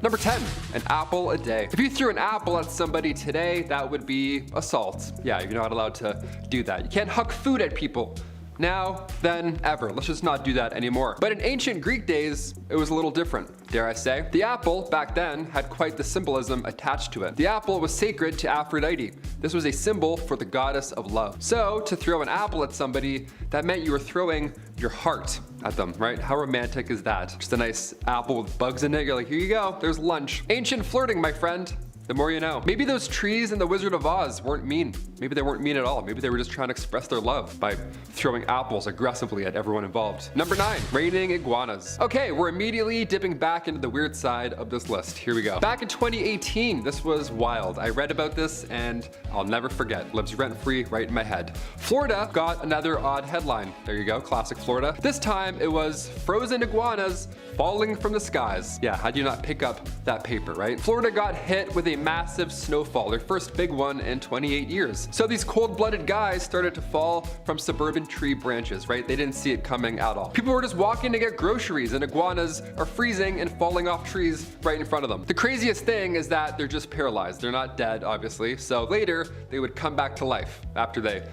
Number 10, an apple a day. If you threw an apple at somebody today, that would be assault. Yeah, you're not allowed to do that. You can't huck food at people. Now, then, ever. Let's just not do that anymore. But in ancient Greek days, it was a little different, dare I say. The apple, back then, had quite the symbolism attached to it. The apple was sacred to Aphrodite. This was a symbol for the goddess of love. So, to throw an apple at somebody, that meant you were throwing your heart at them, right? How romantic is that? Just a nice apple with bugs in it. You're like, here you go, there's lunch. Ancient flirting, my friend. The more you know. Maybe those trees in The Wizard of Oz weren't mean. Maybe they weren't mean at all. Maybe they were just trying to express their love by throwing apples aggressively at everyone involved. Number 9, raining iguanas. Okay, we're immediately dipping back into the weird side of this list. Here we go. Back in 2018, this was wild. I read about this and I'll never forget. Lives rent-free right in my head. Florida got another odd headline. There you go, classic Florida. This time it was frozen iguanas falling from the skies. Yeah, how do you not pick up that paper, right? Florida got hit with a massive snowfall, their first big one in 28 years. So these cold-blooded guys started to fall from suburban tree branches, right? They didn't see it coming at all. People were just walking to get groceries and iguanas are freezing and falling off trees right in front of them. The craziest thing is that they're just paralyzed. They're not dead, obviously. So later, they would come back to life after they,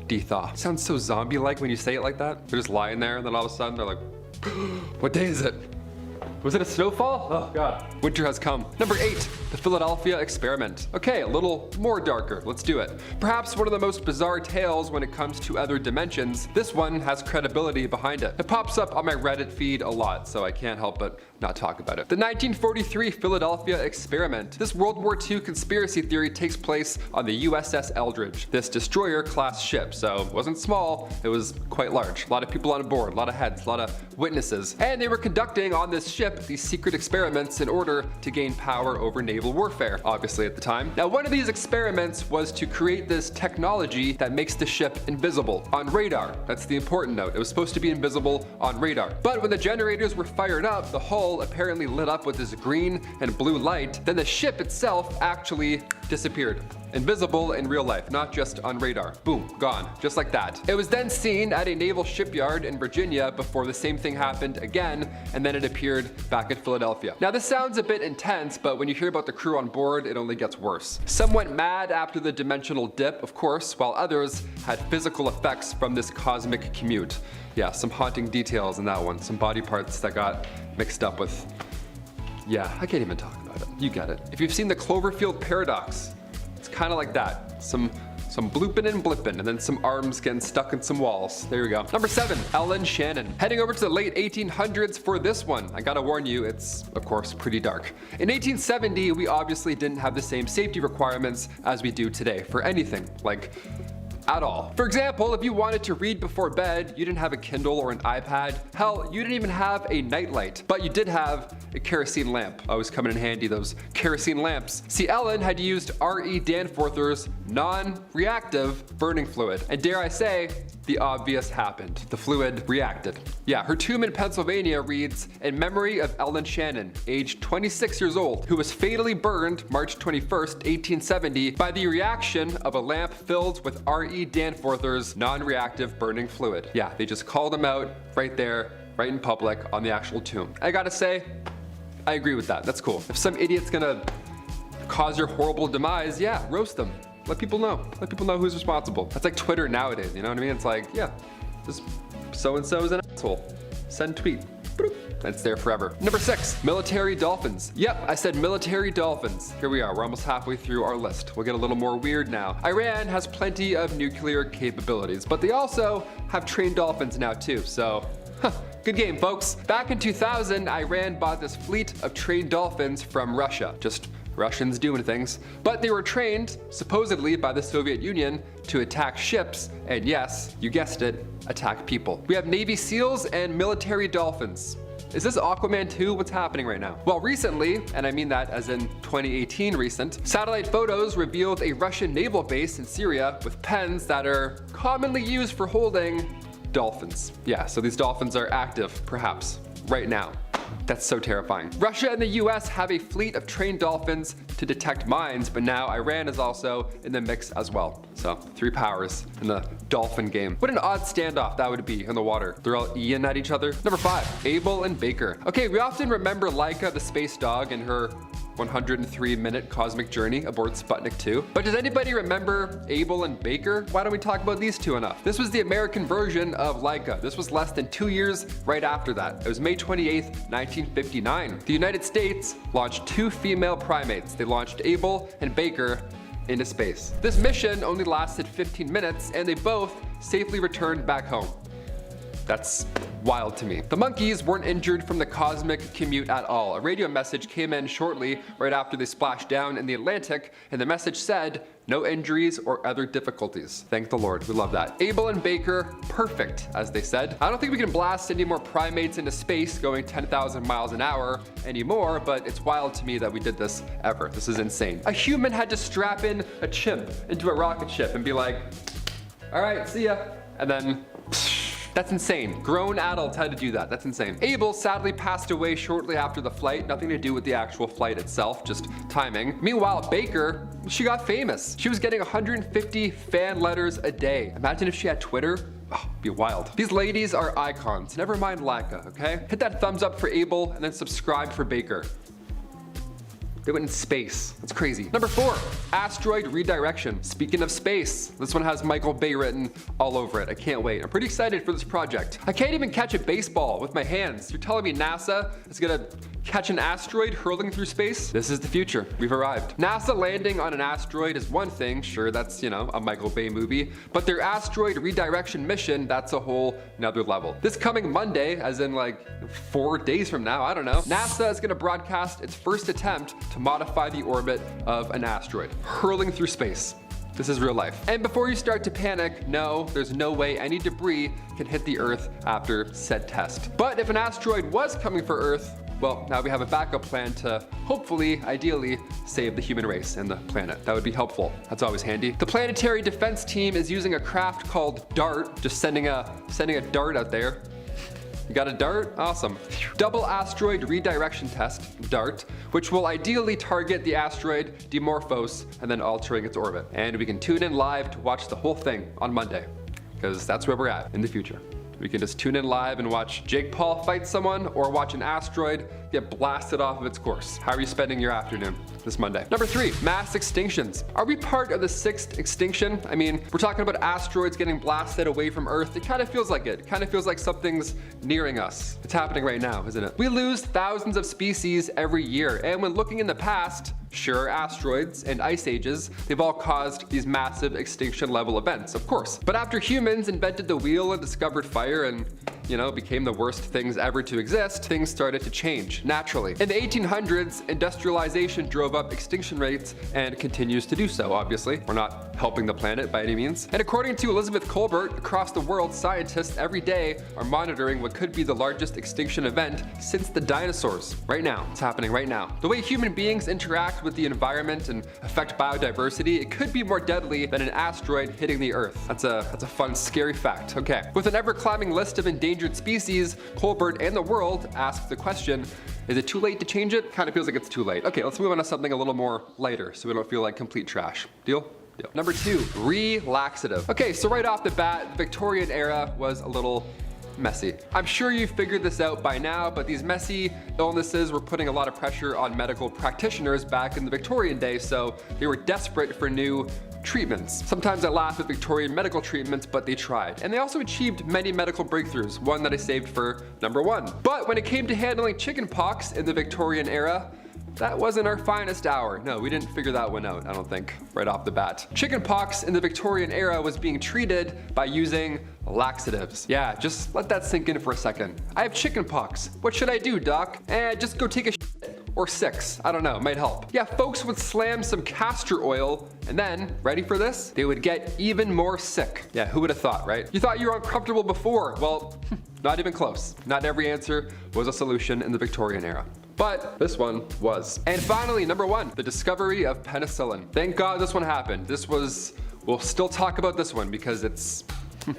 de-thaw. Sounds so zombie-like when you say it like that. They're just lying there and then all of a sudden they're like, what day is it? Was it a snowfall? Oh God. Winter has come. Number 8, the Philadelphia experiment. Okay, a little more darker. Let's do it. Perhaps one of the most bizarre tales when it comes to other dimensions. This one has credibility behind it. It pops up on my Reddit feed a lot, so I can't help but not talk about it. The 1943 Philadelphia experiment. This World War II conspiracy theory takes place on the USS Eldridge, this destroyer-class ship. So it wasn't small, it was quite large. A lot of people on board, a lot of heads, a lot of witnesses. And they were conducting on this ship these secret experiments in order to gain power over naval warfare, obviously at the time. Now, one of these experiments was to create this technology that makes the ship invisible on radar. That's the important note. It was supposed to be invisible on radar. But when the generators were fired up, the hull apparently lit up with this green and blue light. Then the ship itself actually disappeared. Invisible in real life, not just on radar. Boom, gone, just like that. It was then seen at a naval shipyard in Virginia before the same thing happened again, and then it appeared back at Philadelphia. Now this sounds a bit intense, but when you hear about the crew on board, it only gets worse. Some went mad after the dimensional dip, of course, while others had physical effects from this cosmic commute. Yeah, some haunting details in that one. Some body parts that got mixed up with, yeah, I can't even talk about it. You get it. If you've seen the Cloverfield paradox, it's kind of like that. Some blooping and blipping, and then some arms getting stuck in some walls. There we go. Number 7, Ellen Shannon. Heading over to the late 1800s for this one. I gotta warn you, it's of course pretty dark. In 1870, we obviously didn't have the same safety requirements as we do today for anything, like at all. For example, if you wanted to read before bed, you didn't have a Kindle or an iPad. Hell, you didn't even have a nightlight, but you did have a kerosene lamp. Always coming in handy, those kerosene lamps. See, Ellen had used R.E. Danforth's non-reactive burning fluid. And dare I say, the obvious happened. The fluid reacted. Yeah, her tomb in Pennsylvania reads, in memory of Ellen Shannon, aged 26 years old, who was fatally burned March 21st, 1870, by the reaction of a lamp filled with R.E. Danforth's non-reactive burning fluid. Yeah, they just called him out right there, right in public on the actual tomb. I gotta say, I agree with that. That's cool. If some idiot's gonna cause your horrible demise, yeah, roast them. Let people know. Let people know who's responsible. That's like Twitter nowadays, you know what I mean? It's like, yeah, this so-and-so is an asshole. Send tweet. Boop. It's there forever. Number 6, military dolphins. Yep, I said military dolphins. Here we are, we're almost halfway through our list. We'll get a little more weird now. Iran has plenty of nuclear capabilities, but they also have trained dolphins now too, so, good game, folks. Back in 2000, Iran bought this fleet of trained dolphins from Russia. Just Russians doing things. But they were trained, supposedly by the Soviet Union, to attack ships, and yes, you guessed it, attack people. We have Navy SEALs and military dolphins. Is this Aquaman 2? What's happening right now? Well, recently, and I mean that as in 2018 recent, satellite photos revealed a Russian naval base in Syria with pens that are commonly used for holding dolphins. Yeah, so these dolphins are active, perhaps, right now. That's so terrifying. Russia and the US have a fleet of trained dolphins to detect mines, but now Iran is also in the mix as well. So 3 powers in the dolphin game. What an odd standoff that would be in the water. They're all eating at each other. Number 5, Abel and Baker. Okay, we often remember Laika the space dog and her 103-minute cosmic journey aboard Sputnik 2. But does anybody remember Abel and Baker? Why don't we talk about these two enough? This was the American version of Laika. This was less than 2 years right after that. It was May 28th, 1959. The United States launched 2 female primates. They launched Abel and Baker into space. This mission only lasted 15 minutes and they both safely returned back home. That's wild to me. The monkeys weren't injured from the cosmic commute at all. A radio message came in shortly right after they splashed down in the Atlantic, and the message said, "No injuries or other difficulties." Thank the Lord, we love that. Abel and Baker, perfect, as they said. I don't think we can blast any more primates into space going 10,000 miles an hour anymore, but it's wild to me that we did this ever. This is insane. A human had to strap in a chimp into a rocket ship and be like, all right, see ya. And then, that's insane. Grown adults had to do that. That's insane. Abel sadly passed away shortly after the flight. Nothing to do with the actual flight itself, just timing. Meanwhile, Baker, she got famous. She was getting 150 fan letters a day. Imagine if she had Twitter. Oh, be wild. These ladies are icons. Never mind Laika, okay? Hit that thumbs up for Abel and then subscribe for Baker. They went in space. That's crazy. Number 4, Asteroid Redirection. Speaking of space, this one has Michael Bay written all over it. I can't wait. I'm pretty excited for this project. I can't even catch a baseball with my hands. You're telling me NASA is gonna catch an asteroid hurling through space? This is the future. We've arrived. NASA landing on an asteroid is one thing. Sure, that's, you know, a Michael Bay movie. But their asteroid redirection mission, that's a whole nother level. This coming Monday, as in like 4 days from now, I don't know, NASA is gonna broadcast its first attempt to modify the orbit of an asteroid, hurling through space. This is real life. And before you start to panic, no, there's no way any debris can hit the Earth after said test. But if an asteroid was coming for Earth, well, now we have a backup plan to hopefully, ideally, save the human race and the planet. That would be helpful. That's always handy. The planetary defense team is using a craft called DART, just sending a dart out there. You got a dart? Awesome. Double asteroid redirection test, DART, which will ideally target the asteroid Dimorphos and then altering its orbit. And we can tune in live to watch the whole thing on Monday, because that's where we're at in the future. We can just tune in live and watch Jake Paul fight someone or watch an asteroid get blasted off of its course. How are you spending your afternoon this Monday? Number 3, mass extinctions. Are we part of the 6th extinction? I mean, we're talking about asteroids getting blasted away from Earth. It kind of feels like it. It kind of feels like something's nearing us. It's happening right now, isn't it? We lose thousands of species every year. And when looking in the past, sure, asteroids and ice ages, they've all caused these massive extinction level events, of course. But after humans invented the wheel and discovered fire and, you know, became the worst things ever to exist, things started to change naturally. In the 1800s, industrialization drove up extinction rates and continues to do so, obviously. We're not helping the planet by any means. And according to Elizabeth Colbert, across the world, scientists every day are monitoring what could be the largest extinction event since the dinosaurs. Right now. It's happening right now. The way human beings interact with the environment and affect biodiversity, it could be more deadly than an asteroid hitting the Earth. That's a fun, scary fact. Okay. With an ever-climbing list of endangered species, Colbert and the world ask the question, is it too late to change it? Kind of feels like it's too late. Okay, let's move on to something a little more lighter so we don't feel like complete trash. Deal? Deal. Number 2, relaxative. Okay, so right off the bat, the Victorian era was a little messy. I'm sure you've figured this out by now, but these messy illnesses were putting a lot of pressure on medical practitioners back in the Victorian day, so they were desperate for new treatments. Sometimes I laugh at Victorian medical treatments, but they tried. And they also achieved many medical breakthroughs, one that I saved for number 1. But when it came to handling chickenpox in the Victorian era, that wasn't our finest hour. No, we didn't figure that one out, I don't think, right off the bat. Chickenpox in the Victorian era was being treated by using laxatives. Yeah, just let that sink in for a second. I have chickenpox. What should I do, doc? Just go take a shit. Or 6, I don't know, might help. Yeah, folks would slam some castor oil and then, ready for this? They would get even more sick. Yeah, who would have thought, right? You thought you were uncomfortable before. Well, not even close. Not every answer was a solution in the Victorian era. But this one was. And finally, number 1, the discovery of penicillin. Thank God this one happened. We'll still talk about this one because it's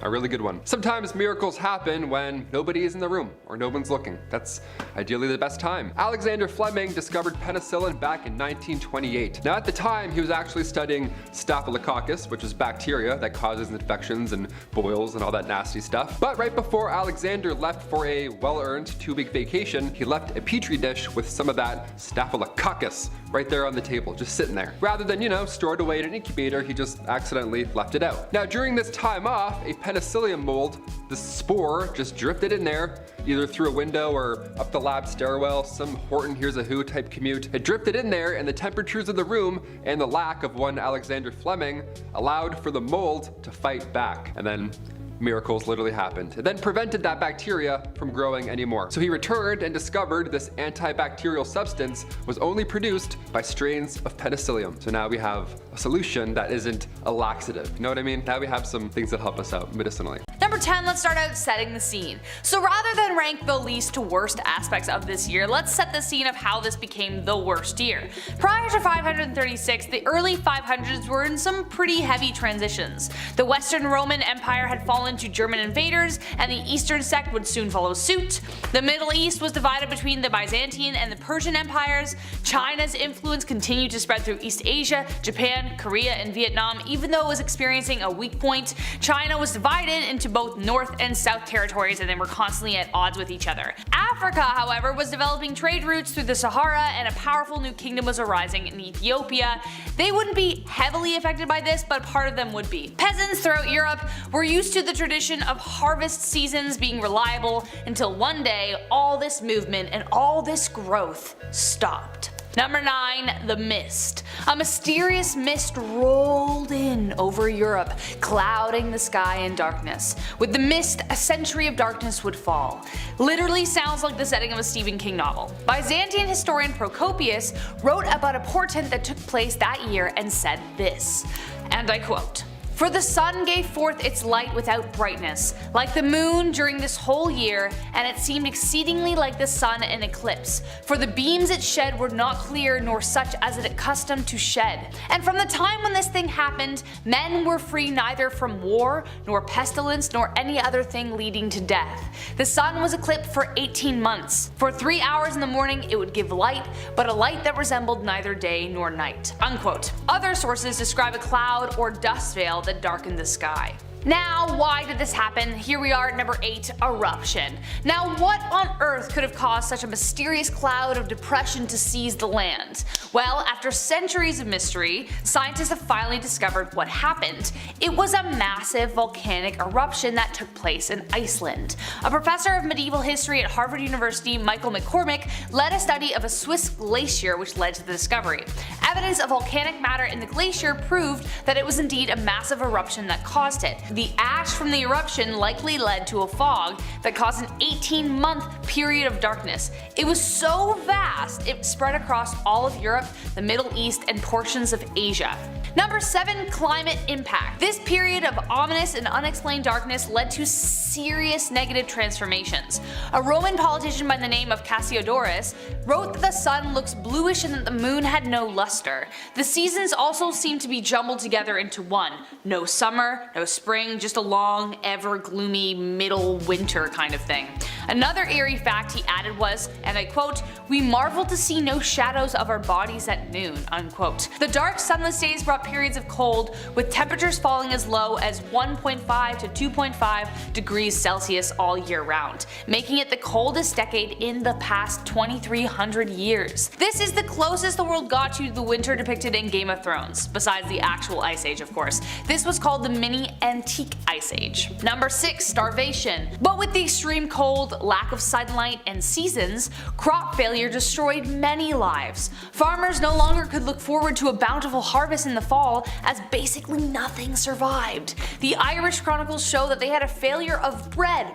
A really good one. Sometimes miracles happen when nobody is in the room or no one's looking. That's ideally the best time. Alexander Fleming discovered penicillin back in 1928. Now at the time he was actually studying Staphylococcus, which is bacteria that causes infections and boils and all that nasty stuff. But right before Alexander left for a well-earned 2-week vacation, he left a petri dish with some of that Staphylococcus right there on the table, just sitting there. Rather than, store it away in an incubator, he just accidentally left it out. Now during this time off, a penicillium mold, the spore just drifted in there, either through a window or up the lab stairwell, some Horton Hears a Who type commute. It drifted in there, and the temperatures of the room and the lack of one Alexander Fleming allowed for the mold to fight back. And then miracles literally happened. It then prevented that bacteria from growing anymore. So he returned and discovered this antibacterial substance was only produced by strains of penicillium. So now we have a solution that isn't a laxative. You know what I mean? Now we have some things that help us out medicinally. Number 10, let's start out setting the scene. So rather than rank the least to worst aspects of this year, let's set the scene of how this became the worst year. Prior to 536, the early 500s were in some pretty heavy transitions. The Western Roman Empire had fallen to German invaders, and the Eastern sect would soon follow suit. The Middle East was divided between the Byzantine and the Persian empires. China's influence continued to spread through East Asia, Japan, Korea, and Vietnam. Even though it was experiencing a weak point, China was divided into both North and South territories, and they were constantly at odds with each other. Africa, however, was developing trade routes through the Sahara, and a powerful new kingdom was arising in Ethiopia. They wouldn't be heavily affected by this, but part of them would be. Peasants throughout Europe were used to the tradition of harvest seasons being reliable until one day all this movement and all this growth stopped. Number 9, the mist. A mysterious mist rolled in over Europe, clouding the sky in darkness. With the mist, a century of darkness would fall. Literally sounds like the setting of a Stephen King novel. Byzantine historian Procopius wrote about a portent that took place that year and said this, and I quote, "For the sun gave forth its light without brightness, like the moon during this whole year, and it seemed exceedingly like the sun in eclipse. For the beams it shed were not clear, nor such as it accustomed to shed. And from the time when this thing happened, men were free neither from war, nor pestilence, nor any other thing leading to death. The sun was eclipsed for 18 months. For 3 hours in the morning it would give light, but a light that resembled neither day nor night." Unquote. Other sources describe a cloud or dust veil that darkened the sky. Now, why did this happen? Here we are at number 8, eruption. Now, what on earth could have caused such a mysterious cloud of depression to seize the land? Well, after centuries of mystery, scientists have finally discovered what happened. It was a massive volcanic eruption that took place in Iceland. A professor of medieval history at Harvard University, Michael McCormick, led a study of a Swiss glacier which led to the discovery. Evidence of volcanic matter in the glacier proved that it was indeed a massive eruption that caused it. The ash from the eruption likely led to a fog that caused an 18-month period of darkness. It was so vast it spread across all of Europe, the Middle East, and portions of Asia. Number 7, climate impact. This period of ominous and unexplained darkness led to serious negative transformations. A Roman politician by the name of Cassiodorus wrote that the sun looks bluish and that the moon had no luster. The seasons also seemed to be jumbled together into one. No summer, no spring, just a long, ever gloomy middle winter kind of thing. Another eerie fact he added was, and I quote, "We marveled to see no shadows of our bodies at noon," unquote. The dark sunless days brought periods of cold, with temperatures falling as low as 1.5 to 2.5 degrees Celsius all year round, making it the coldest decade in the past 2,300 years. This is the closest the world got to the winter depicted in Game of Thrones, besides the actual Ice Age of course. This was called the mini Antique Ice Age. Number 6, starvation. But with the extreme cold, lack of sunlight, and seasons, crop failure destroyed many lives. Farmers no longer could look forward to a bountiful harvest in the fall, as basically nothing survived. The Irish chronicles show that they had a failure of bread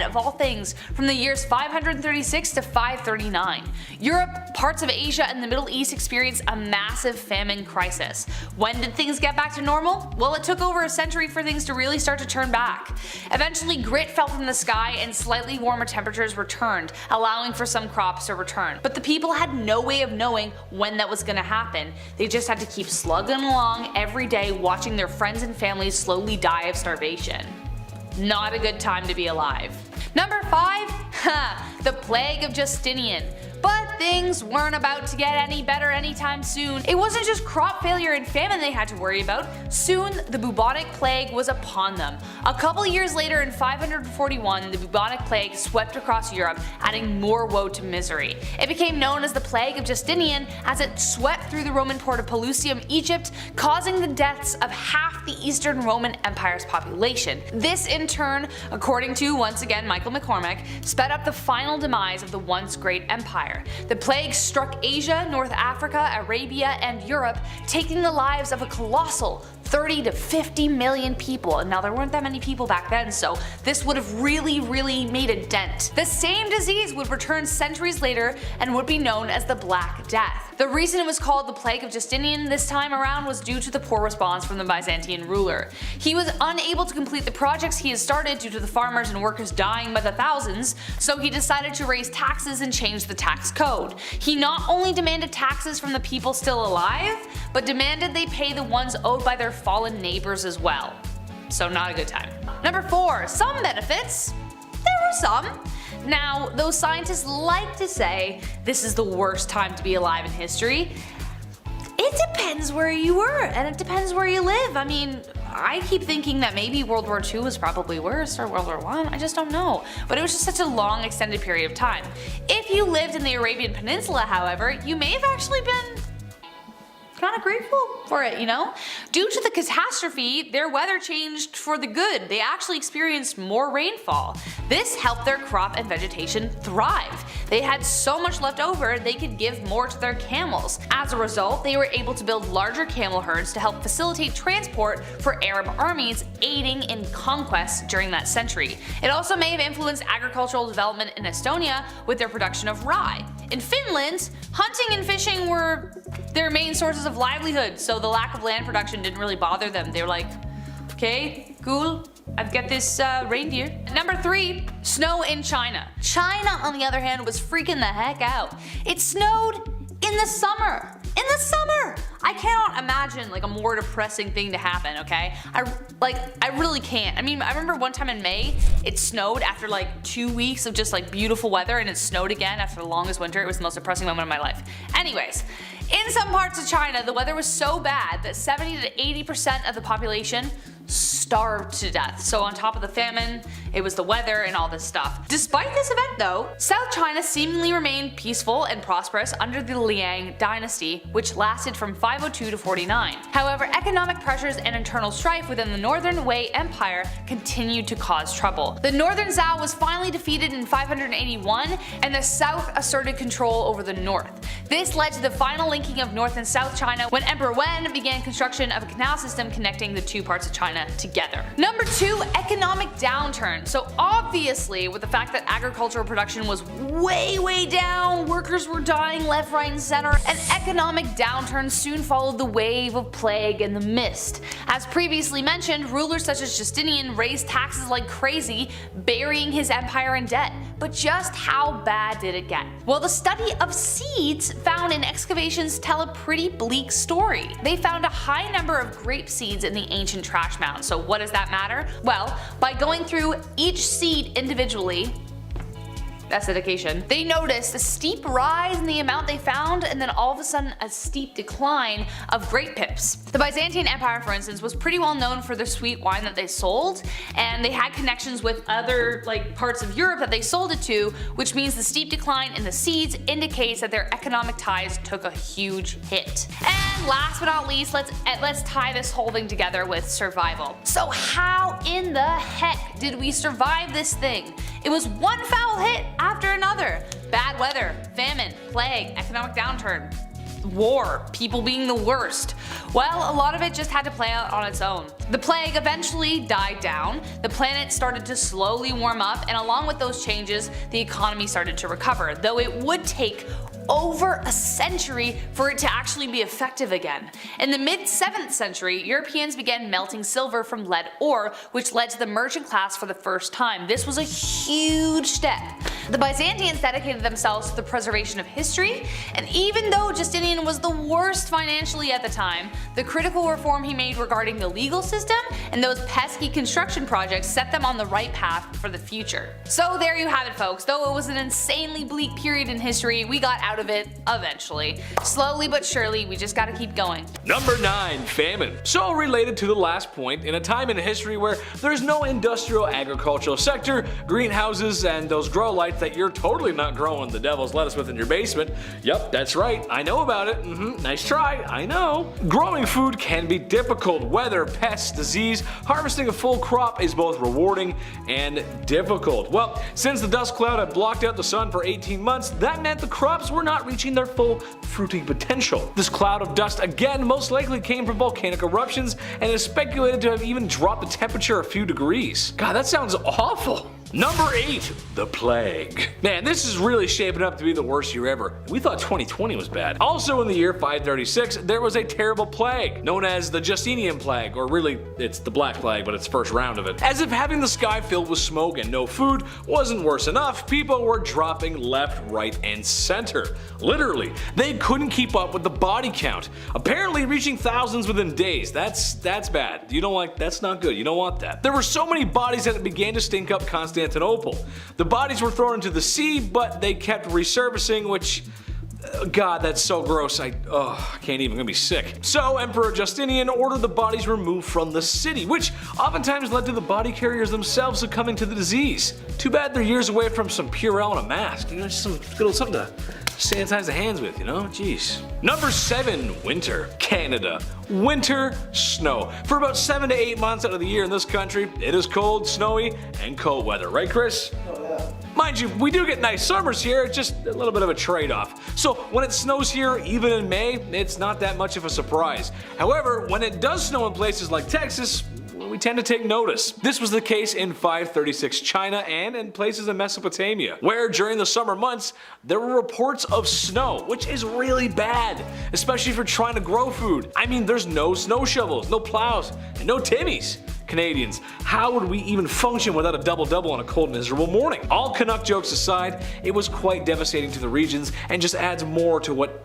of all things, from the years 536 to 539. Europe, parts of Asia, and the Middle East experienced a massive famine crisis. When did things get back to normal? Well, it took over a century for things to really start to turn back. Eventually, grit fell from the sky and slightly warmer temperatures returned, allowing for some crops to return. But the people had no way of knowing when that was going to happen. They just had to keep slugging along every day, watching their friends and families slowly die of starvation. Not a good time to be alive. Number 5, the plague of Justinian. But things weren't about to get any better anytime soon. It wasn't just crop failure and famine they had to worry about. Soon, the bubonic plague was upon them. A couple years later in 541, the bubonic plague swept across Europe, adding more woe to misery. It became known as the plague of Justinian as it swept through the Roman port of Pelusium, Egypt, causing the deaths of half the Eastern Roman Empire's population. This in turn, according to, once again, Michael McCormack, sped up the final demise of the once great empire. The plague struck Asia, North Africa, Arabia, and Europe, taking the lives of a colossal 30 to 50 million people. And now there weren't that many people back then, so this would have really made a dent. The same disease would return centuries later and would be known as the Black Death. The reason it was called the Plague of Justinian this time around was due to the poor response from the Byzantine ruler. He was unable to complete the projects he had started due to the farmers and workers dying by the thousands, so he decided to raise taxes and change the tax code. He not only demanded taxes from the people still alive, but demanded they pay the ones owed by their fallen neighbors as well. So not a good time. Number 4, some benefits. There were some. Now, though scientists like to say this is the worst time to be alive in history, it depends where you were and it depends where you live. I mean, I keep thinking that maybe World War II was probably worse, or World War I just don't know. But it was just such a long extended period of time. If you lived in the Arabian Peninsula, however, you may have actually been kind of grateful for it, you know? Due to the catastrophe, their weather changed for the good. They actually experienced more rainfall. This helped their crop and vegetation thrive. They had so much left over they could give more to their camels. As a result, they were able to build larger camel herds to help facilitate transport for Arab armies, aiding in conquests during that century. It also may have influenced agricultural development in Estonia with their production of rye. In Finland, hunting and fishing were their main sources of livelihood, so the lack of land production didn't really bother them. They were like, okay, cool, I've got this reindeer. Number 3, snow in China. China, on the other hand, was freaking the heck out. It snowed in the summer. In the summer! I cannot imagine like a more depressing thing to happen, okay? I really can't. I mean, I remember one time in May, it snowed after like 2 weeks of just like beautiful weather, and it snowed again after the longest winter. It was the most depressing moment of my life. Anyways, in some parts of China, the weather was so bad that 70 to 80% of the population starved to death. So on top of the famine, it was the weather and all this stuff. Despite this event though, South China seemingly remained peaceful and prosperous under the Liang dynasty, which lasted from 502 to 49. However, economic pressures and internal strife within the Northern Wei Empire continued to cause trouble. The Northern Zhao was finally defeated in 581, and the South asserted control over the North. This led to the final linking of North and South China when Emperor Wen began construction of a canal system connecting the two parts of China together. Number 2, economic downturn. So obviously, with the fact that agricultural production was way down, workers were dying left, right, and center, an economic downturn soon followed the wave of plague and the mist. As previously mentioned, rulers such as Justinian raised taxes like crazy, burying his empire in debt. But just how bad did it get? Well, the study of seeds found in excavations tell a pretty bleak story. They found a high number of grape seeds in the ancient trash mound. So what does that matter? Well, by going through each seed individually, that's dedication, they noticed a steep rise in the amount they found, and then all of a sudden a steep decline of grape pips. The Byzantine Empire, for instance, was pretty well known for their sweet wine that they sold, and they had connections with other parts of Europe that they sold it to, which means the steep decline in the seeds indicates that their economic ties took a huge hit. And last but not least, let's tie this whole thing together with survival. So how in the heck did we survive this thing? It was one foul hit after another. Bad weather, famine, plague, economic downturn, war, people being the worst. Well, a lot of it just had to play out on its own. The plague eventually died down, the planet started to slowly warm up, and along with those changes, the economy started to recover, though it would take over a century for it to actually be effective again. In the mid-7th century, Europeans began melting silver from lead ore, which led to the merchant class for the first time. This was a huge step. The Byzantines dedicated themselves to the preservation of history, and even though Justinian was the worst financially at the time, the critical reform he made regarding the legal system and those pesky construction projects set them on the right path for the future. So there you have it, folks. Though it was an insanely bleak period in history, we got out of it eventually. Slowly but surely, we just gotta keep going. Number 9. Famine. So related to the last point, in a time in history where there's no industrial agricultural sector, greenhouses, and those grow lights that you're totally not growing the devil's lettuce with in your basement. Yep, that's right, I know about it. Nice try, I know. Growing food can be difficult. Weather, pests, disease, harvesting a full crop is both rewarding and difficult. Well, since the dust cloud had blocked out the sun for 18 months, that meant the crops were not reaching their full fruiting potential. This cloud of dust again most likely came from volcanic eruptions and is speculated to have even dropped the temperature a few degrees. God, that sounds awful. Number 8. The Plague. Man, this is really shaping up to be the worst year ever. We thought 2020 was bad. Also in the year 536, there was a terrible plague, known as the Justinian Plague, or really, it's the Black Plague, but it's first round of it. As if having the sky filled with smoke and no food wasn't worse enough, people were dropping left, right, and center. Literally, they couldn't keep up with the body count, apparently reaching thousands within days. That's bad. You don't like, that's not good. You don't want that. There were so many bodies that it began to stink up Constantinople. The bodies were thrown into the sea, but they kept resurfacing, which, God, that's so gross. I can't even, I'm gonna be sick. So Emperor Justinian ordered the bodies removed from the city, which oftentimes led to the body carriers themselves succumbing to the disease. Too bad they're years away from some Purell and a mask. You know, just some good old something to sanitize the hands with, you know? Jeez. Number 7. Winter. Canada. Winter, snow. For about 7 to 8 months out of the year in this country, it is cold, snowy, and cold weather. Right, Chris? Oh, yeah. Mind you, we do get nice summers here, it's just a little bit of a trade-off. So when it snows here, even in May, it's not that much of a surprise. However, when it does snow in places like Texas, we tend to take notice. This was the case in 536 China and in places in Mesopotamia, where during the summer months, there were reports of snow, which is really bad, especially if you're trying to grow food. I mean, there's no snow shovels, no plows, and no Timmies. Canadians, how would we even function without a double-double on a cold, miserable morning? All Canuck jokes aside, it was quite devastating to the regions and just adds more to what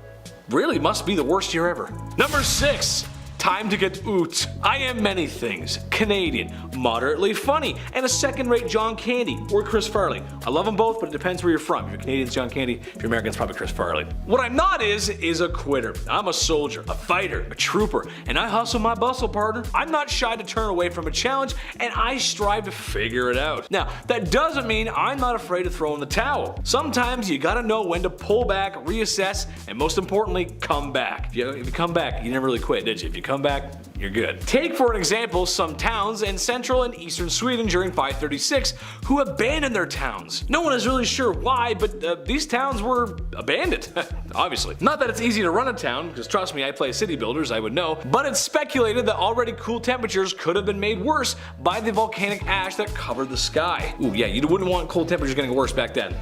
really must be the worst year ever. Number 6. Time to get oot. I am many things. Canadian, moderately funny, and a second-rate John Candy or Chris Farley. I love them both, but it depends where you're from. If you're Canadian, it's John Candy. If you're American, it's probably Chris Farley. What I'm not is a quitter. I'm a soldier, a fighter, a trooper, and I hustle my bustle, partner. I'm not shy to turn away from a challenge, and I strive to figure it out. Now, that doesn't mean I'm not afraid to throw in the towel. Sometimes you gotta know when to pull back, reassess, and most importantly, come back. If you come back, you never really quit, did you? If you come back, you're good. Take for an example some towns in central and eastern Sweden during 536 who abandoned their towns. No one is really sure why, but these towns were abandoned, obviously. Not that it's easy to run a town, because trust me, I play city builders, I would know, but it's speculated that already cool temperatures could have been made worse by the volcanic ash that covered the sky. Ooh yeah, you wouldn't want cold temperatures getting worse back then.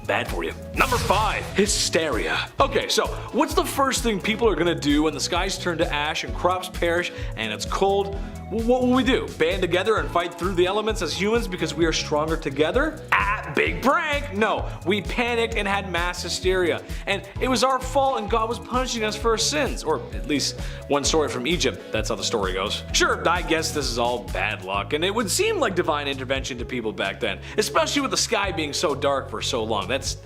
Bad for you. Number 5. Hysteria. Okay, so what's the first thing people are gonna do when the skies turn to ash and crops perish and it's cold? What will we do? Band together and fight through the elements as humans because we are stronger together? Big prank! No, we panicked and had mass hysteria. And it was our fault and God was punishing us for our sins. Or at least one story from Egypt, that's how the story goes. Sure, I guess this is all bad luck, and it would seem like divine intervention to people back then, especially with the sky being so dark for so long. That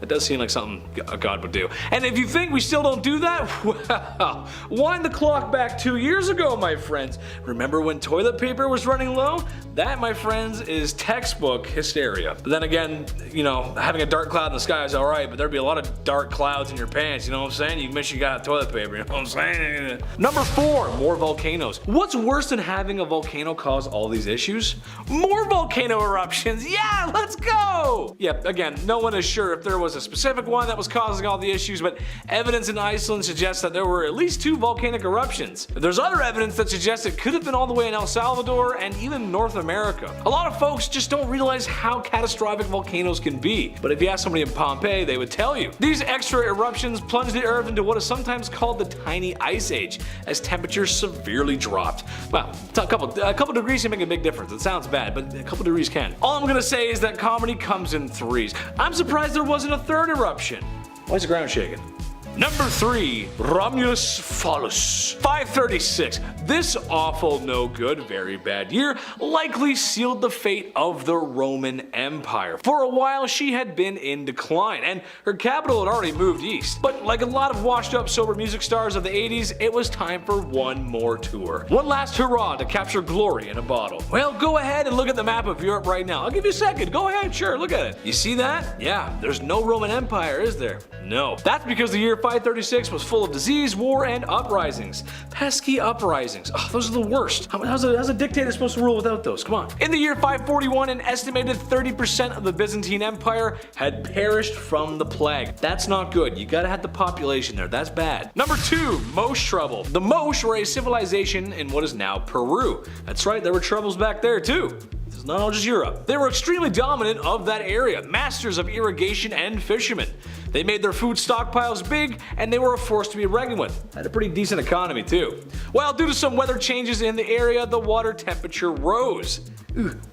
does seem like something God would do. And if you think we still don't do that, well, wind the clock back 2 years ago, my friends. Remember when toilet paper was running low? That, my friends, is textbook hysteria. But then again, you know, having a dark cloud in the sky is alright, but there'd be a lot of dark clouds in your pants, you know what I'm saying? You wish you got toilet paper, you know what I'm saying? Number 4, more volcanoes. What's worse than having a volcano cause all these issues? More volcano eruptions, yeah, let's go! Yep, again, no one is sure if there was was a specific one that was causing all the issues, but evidence in Iceland suggests that there were at least 2 volcanic eruptions. There's other evidence that suggests it could have been all the way in El Salvador and even North America. A lot of folks just don't realize how catastrophic volcanoes can be, but if you ask somebody in Pompeii, they would tell you. These extra eruptions plunged the Earth into what is sometimes called the Tiny Ice Age, as temperatures severely dropped. Well, a couple degrees can make a big difference. It sounds bad, but a couple degrees can. All I'm gonna say is that comedy comes in threes. I'm surprised there wasn't a third eruption. Why is the ground shaking? Number 3, Romulus Follis. 536. This awful, no good, very bad year likely sealed the fate of the Roman Empire. For a while she had been in decline, and her capital had already moved east. But like a lot of washed up sober music stars of the 80s, it was time for one more tour. One last hurrah to capture glory in a bottle. Well, go ahead and look at the map of Europe right now. I'll give you a second. Go ahead, sure, look at it. You see that? Yeah, there's no Roman Empire, is there? No. That's because the year 536 was full of disease, war, and uprisings. Pesky uprisings. Oh, those are the worst. How's a dictator supposed to rule without those? Come on. In the year 541, an estimated 30% of the Byzantine Empire had perished from the plague. That's not good. You gotta have the population there. That's bad. Number 2, Moche trouble. The Moche were a civilization in what is now Peru. That's right, there were troubles back there too. It's not all just Europe. They were extremely dominant of that area, masters of irrigation and fishermen. They made their food stockpiles big, and they were a force to be reckoned with. Had a pretty decent economy too. Well, due to some weather changes in the area, the water temperature rose.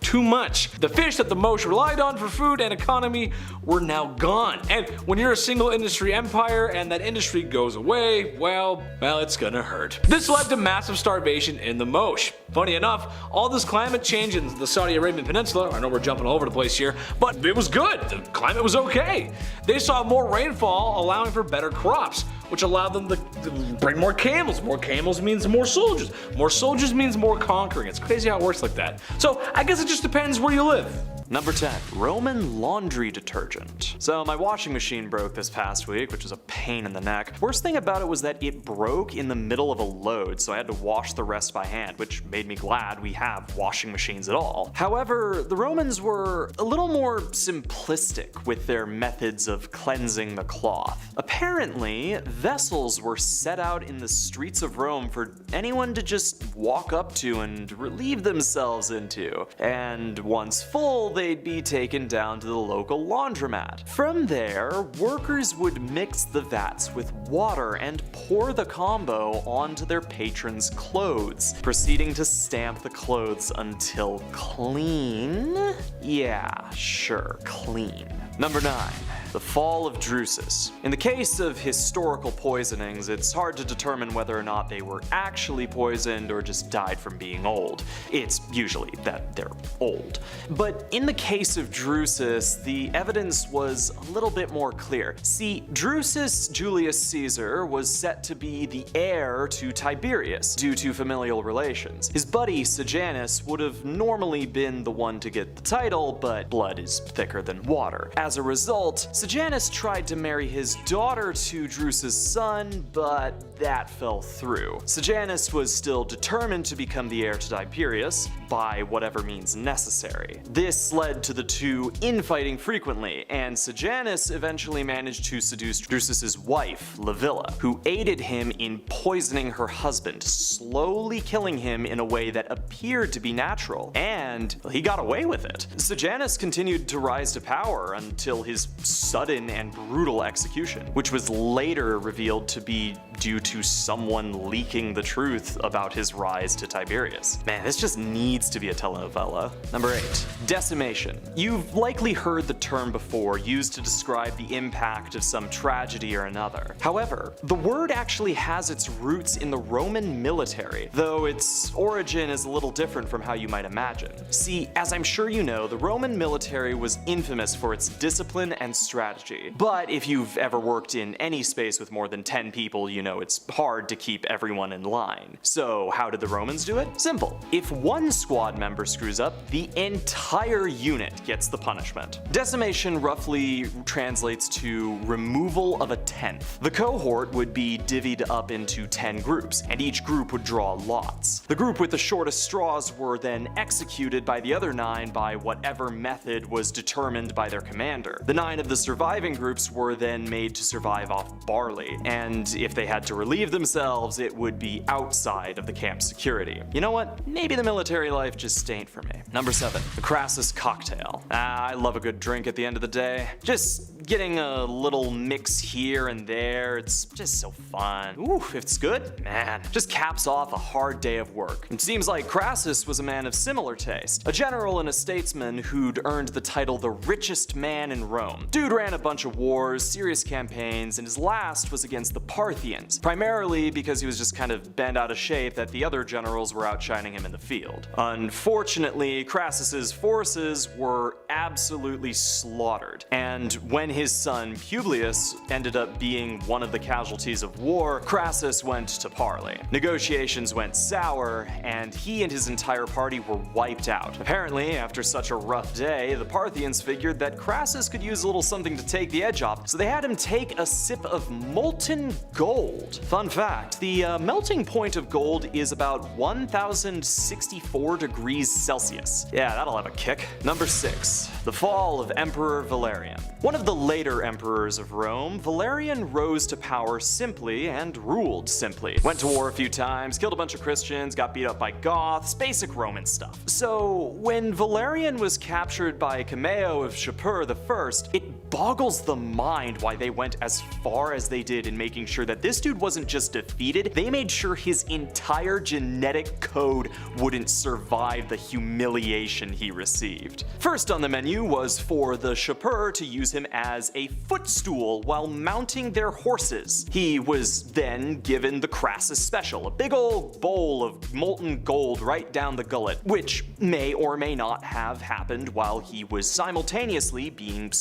Too much. The fish that the Moche relied on for food and economy were now gone. And when you're a single industry empire and that industry goes away, well, it's gonna hurt. This led to massive starvation in the Moche. Funny enough, all this climate change in the Saudi Arabian Peninsula, I know we're jumping all over the place here, but it was good. The climate was okay. They saw more rainfall, allowing for better crops, which allowed them to bring more camels. More camels means more soldiers. More soldiers means more conquering. It's crazy how it works like that. So I guess it just depends where you live. Number 10, Roman laundry detergent. So my washing machine broke this past week, which was a pain in the neck. Worst thing about it was that it broke in the middle of a load, so I had to wash the rest by hand, which made me glad we have washing machines at all. However, the Romans were a little more simplistic with their methods of cleansing the cloth. Apparently, vessels were set out in the streets of Rome for anyone to just walk up to and relieve themselves into. And once full, they'd be taken down to the local laundromat. From there, workers would mix the vats with water and pour the combo onto their patrons' clothes, proceeding to stamp the clothes until clean? Yeah, sure, clean. Number 9. The Fall of Drusses. In the case of historical poisonings, it's hard to determine whether or not they were actually poisoned or just died from being old. It's usually that they're old. But in the case of Drusus, the evidence was a little bit more clear. See, Drusus Julius Caesar was set to be the heir to Tiberius due to familial relations. His buddy Sejanus would have normally been the one to get the title, but blood is thicker than water. As a result, Sejanus tried to marry his daughter to Drusus' son, but that fell through. Sejanus was still determined to become the heir to Tiberius by whatever means necessary. This led to the two infighting frequently, and Sejanus eventually managed to seduce Drusus' wife, Livilla, who aided him in poisoning her husband, slowly killing him in a way that appeared to be natural, and he got away with it. Sejanus continued to rise to power until his sudden and brutal execution, which was later revealed to be due to someone leaking the truth about his rise to Tiberius. Man, this just needs to be a telenovela. Number 8. Decimation. You've likely heard the term before, used to describe the impact of some tragedy or another. However, the word actually has its roots in the Roman military, though its origin is a little different from how you might imagine. See, as I'm sure you know, the Roman military was infamous for its discipline and strategy. But if you've ever worked in any space with more than 10 people, you know it's hard to keep everyone in line. So how did the Romans do it? Simple. If one squad member screws up, the entire unit gets the punishment. Decimation roughly translates to removal of a tenth. The cohort would be divvied up into 10 groups, and each group would draw lots. The group with the shortest straws were then executed by the other 9 by whatever method was determined by their commander. The 9 of the surviving groups were then made to survive off barley, and if they had to relieve themselves, it would be outside of the camp's security. You know what? Maybe the military life just ain't for me. Number 7. The Crassus Cocktail. I love a good drink at the end of the day. Just getting a little mix here and there, it's just so fun. Ooh, if it's good, man, just caps off a hard day of work. It seems like Crassus was a man of similar taste, a general and a statesman who'd earned the title the richest man in Rome. Dude ran a bunch of wars, serious campaigns, and his last was against the Parthians, primarily because he was just kind of bent out of shape that the other generals were outshining him in the field. Unfortunately, Crassus's forces were absolutely slaughtered, and when his son Publius ended up being one of the casualties of war, Crassus went to parley. Negotiations went sour, and he and his entire party were wiped out. Apparently, after such a rough day, the Parthians figured that Crassus could use a little something to take the edge off, so they had him take a sip of molten gold. Fun fact, the melting point of gold is about 1064 degrees Celsius. Yeah, that'll have a kick. Number 6. The fall of Emperor Valerian. One of the later emperors of Rome, Valerian rose to power simply and ruled simply. Went to war a few times, killed a bunch of Christians, got beat up by Goths, basic Roman stuff. So when Valerian was captured by Cameo of Shapur I, it boggles the mind why they went as far as they did in making sure that this dude wasn't just defeated, they made sure his entire genetic code wouldn't survive the humiliation he received. First on the menu was for the Shapur to use him as a footstool while mounting their horses. He was then given the Crassus Special, a big old bowl of molten gold right down the gullet, which may or may not have happened while he was simultaneously being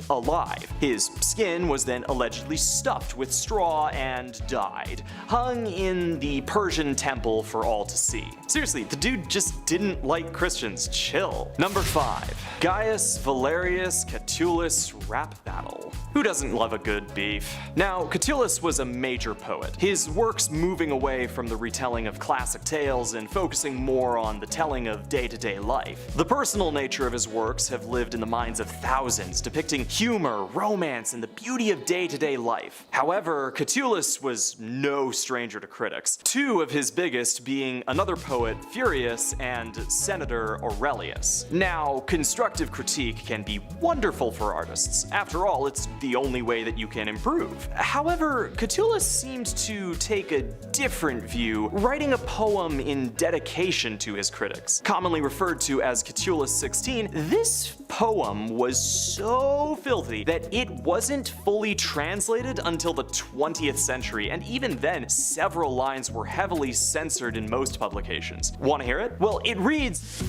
alive. His skin was then allegedly stuffed with straw and dyed, hung in the Persian temple for all to see. Seriously, the dude just didn't like Christians. Chill. Number 5. Gaius Valerius Catulus rap battle. Who doesn't love a good beef? Now, Catulus was a major poet, his works moving away from the retelling of classic tales and focusing more on the telling of day-to-day life. The personal nature of his works have lived in the minds of thousands, depicting humor, romance, and the beauty of day-to-day life. However, Catulus was no stranger to critics, 2 of his biggest being another poet, Furius, and Senator Aurelius. Now, constructive critique can be wonderful for artists. After all, it's the only way that you can improve. However, Catulus seemed to take a different view, writing a poem in dedication to his critics. Commonly referred to as Catulus 16, this poem was so filthy that it wasn't fully translated until the 20th century, and even then, several lines were heavily censored in most publications. Want to hear it? Well, it reads...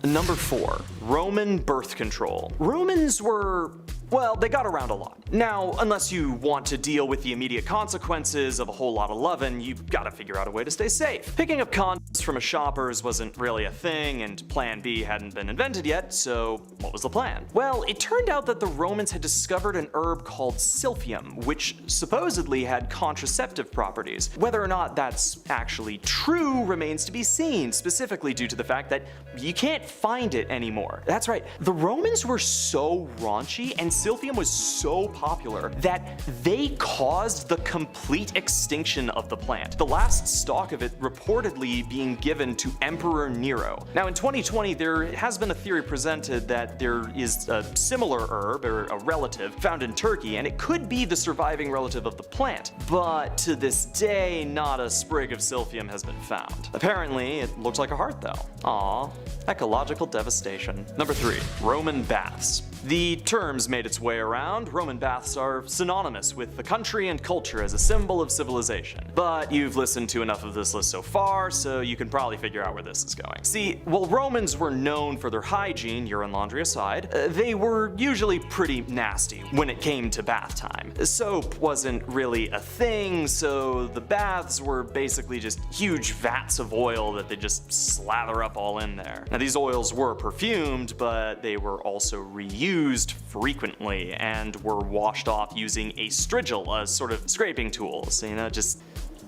Number 4. Roman birth control. Romans were... well, they got around a lot. Now, unless you want to deal with the immediate consequences of a whole lot of lovin', you've gotta figure out a way to stay safe. Picking up condoms from a shopper's wasn't really a thing, and Plan B hadn't been invented yet, so what was the plan? Well, it turned out that the Romans had discovered an herb called silphium, which supposedly had contraceptive properties. Whether or not that's actually true remains to be seen, specifically due to the fact that you can't find it anymore. That's right, the Romans were so raunchy and silphium was so popular that they caused the complete extinction of the plant, the last stalk of it reportedly being given to Emperor Nero. Now in 2020 there has been a theory presented that there is a similar herb, or a relative, found in Turkey, and it could be the surviving relative of the plant, but to this day not a sprig of silphium has been found. Apparently it looks like a heart though. Aww, ecological devastation. Number 3. Roman baths. The terms made its way around. Roman baths are synonymous with the country and culture as a symbol of civilization. But you've listened to enough of this list so far, so you can probably figure out where this is going. See, while Romans were known for their hygiene, urine laundry aside, they were usually pretty nasty when it came to bath time. Soap wasn't really a thing, so the baths were basically just huge vats of oil that they just slather up all in there. Now these oils were perfumed, but they were also reused frequently and were washed off using a strigil, a sort of scraping tool, so you know, just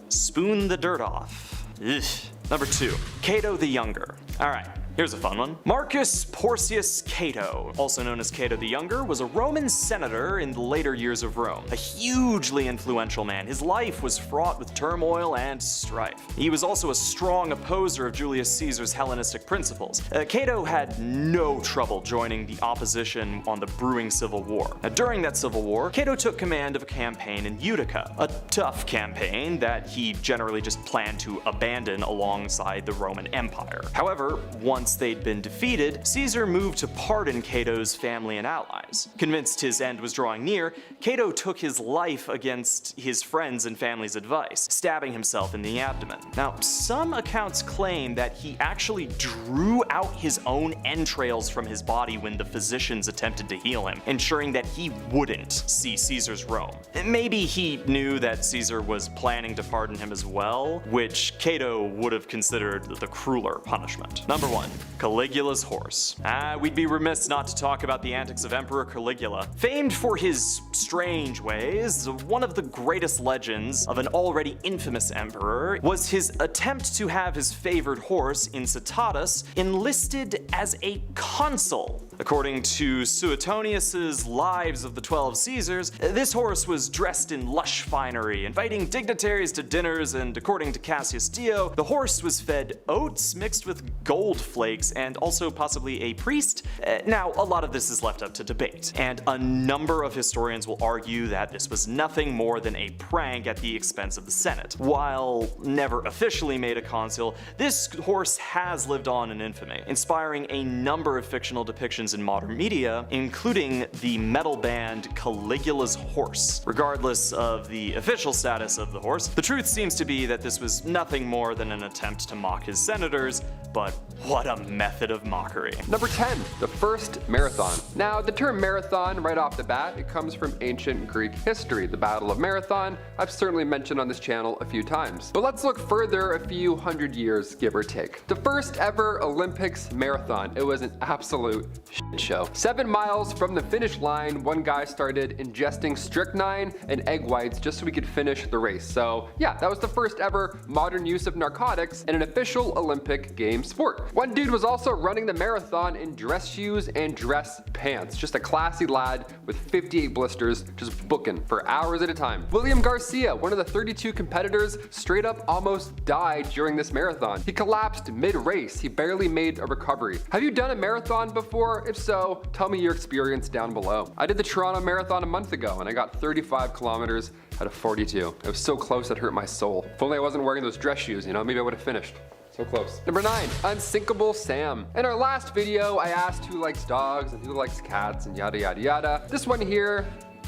spoon the dirt off. Ugh. Number 2. Cato the Younger. Alright, Here's a fun one. Marcus Porcius Cato, also known as Cato the Younger, was a Roman senator in the later years of Rome. A hugely influential man, his life was fraught with turmoil and strife. He was also a strong opposer of Julius Caesar's Hellenistic principles. Cato had no trouble joining the opposition on the brewing civil war. During that civil war, Cato took command of a campaign in Utica, a tough campaign that he generally just planned to abandon alongside the Roman Empire. However, once they'd been defeated, Caesar moved to pardon Cato's family and allies. Convinced his end was drawing near, Cato took his life against his friends' and family's advice, stabbing himself in the abdomen. Now, some accounts claim that he actually drew out his own entrails from his body when the physicians attempted to heal him, ensuring that he wouldn't see Caesar's Rome. Maybe he knew that Caesar was planning to pardon him as well, which Cato would have considered the crueler punishment. Number 1. Caligulas Horse. We'd be remiss not to talk about the antics of Emperor Caligula. Famed for his strange ways, one of the greatest legends of an already infamous emperor was his attempt to have his favored horse, Incitatus, enlisted as a consul. According to Suetonius's Lives of the 12 Caesars, this horse was dressed in lush finery, inviting dignitaries to dinners, and according to Cassius Dio, the horse was fed oats mixed with gold flakes and also possibly a priest. Now, a lot of this is left up to debate, and a number of historians will argue that this was nothing more than a prank at the expense of the Senate. While never officially made a consul, this horse has lived on in infamy, inspiring a number of fictional depictions in modern media, including the metal band Caligulas Horse. Regardless of the official status of the horse, the truth seems to be that this was nothing more than an attempt to mock his senators, but what a method of mockery. Number 10, the first marathon. Now, the term marathon, right off the bat, it comes from ancient Greek history. The Battle of Marathon, I've certainly mentioned on this channel a few times. But let's look further a few hundred years, give or take. The first ever Olympics marathon. It was an absolute shit show. 7 miles from the finish line, one guy started ingesting strychnine and egg whites just so we could finish the race. So yeah, that was the first ever modern use of narcotics in an official Olympic game sport. One dude was also running the marathon in dress shoes and dress pants. Just a classy lad with 58 blisters, just booking for hours at a time. William Garcia, one of the 32 competitors, straight up almost died during this marathon. He collapsed mid-race. He barely made a recovery. Have you done a marathon before? If so, tell me your experience down below. I did the Toronto Marathon a month ago and I got 35 kilometers out of 42. It was so close it hurt my soul. If only I wasn't wearing those dress shoes, maybe I would have finished. So close. Number 9, Unsinkable Sam. In our last video, I asked who likes dogs and who likes cats and yada yada yada. This one here,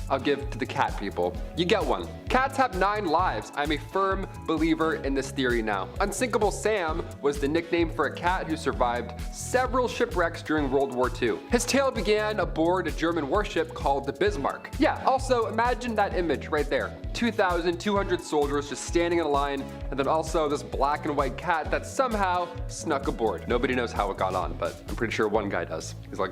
I'll give to the cat people. You get one. Cats have 9 lives. I'm a firm believer in this theory now. Unsinkable Sam was the nickname for a cat who survived several shipwrecks during World War II. His tale began aboard a German warship called the Bismarck. Yeah, also imagine that image right there. 2,200 soldiers just standing in a line, and then also this black and white cat that somehow snuck aboard. Nobody knows how it got on, but I'm pretty sure one guy does. He's like,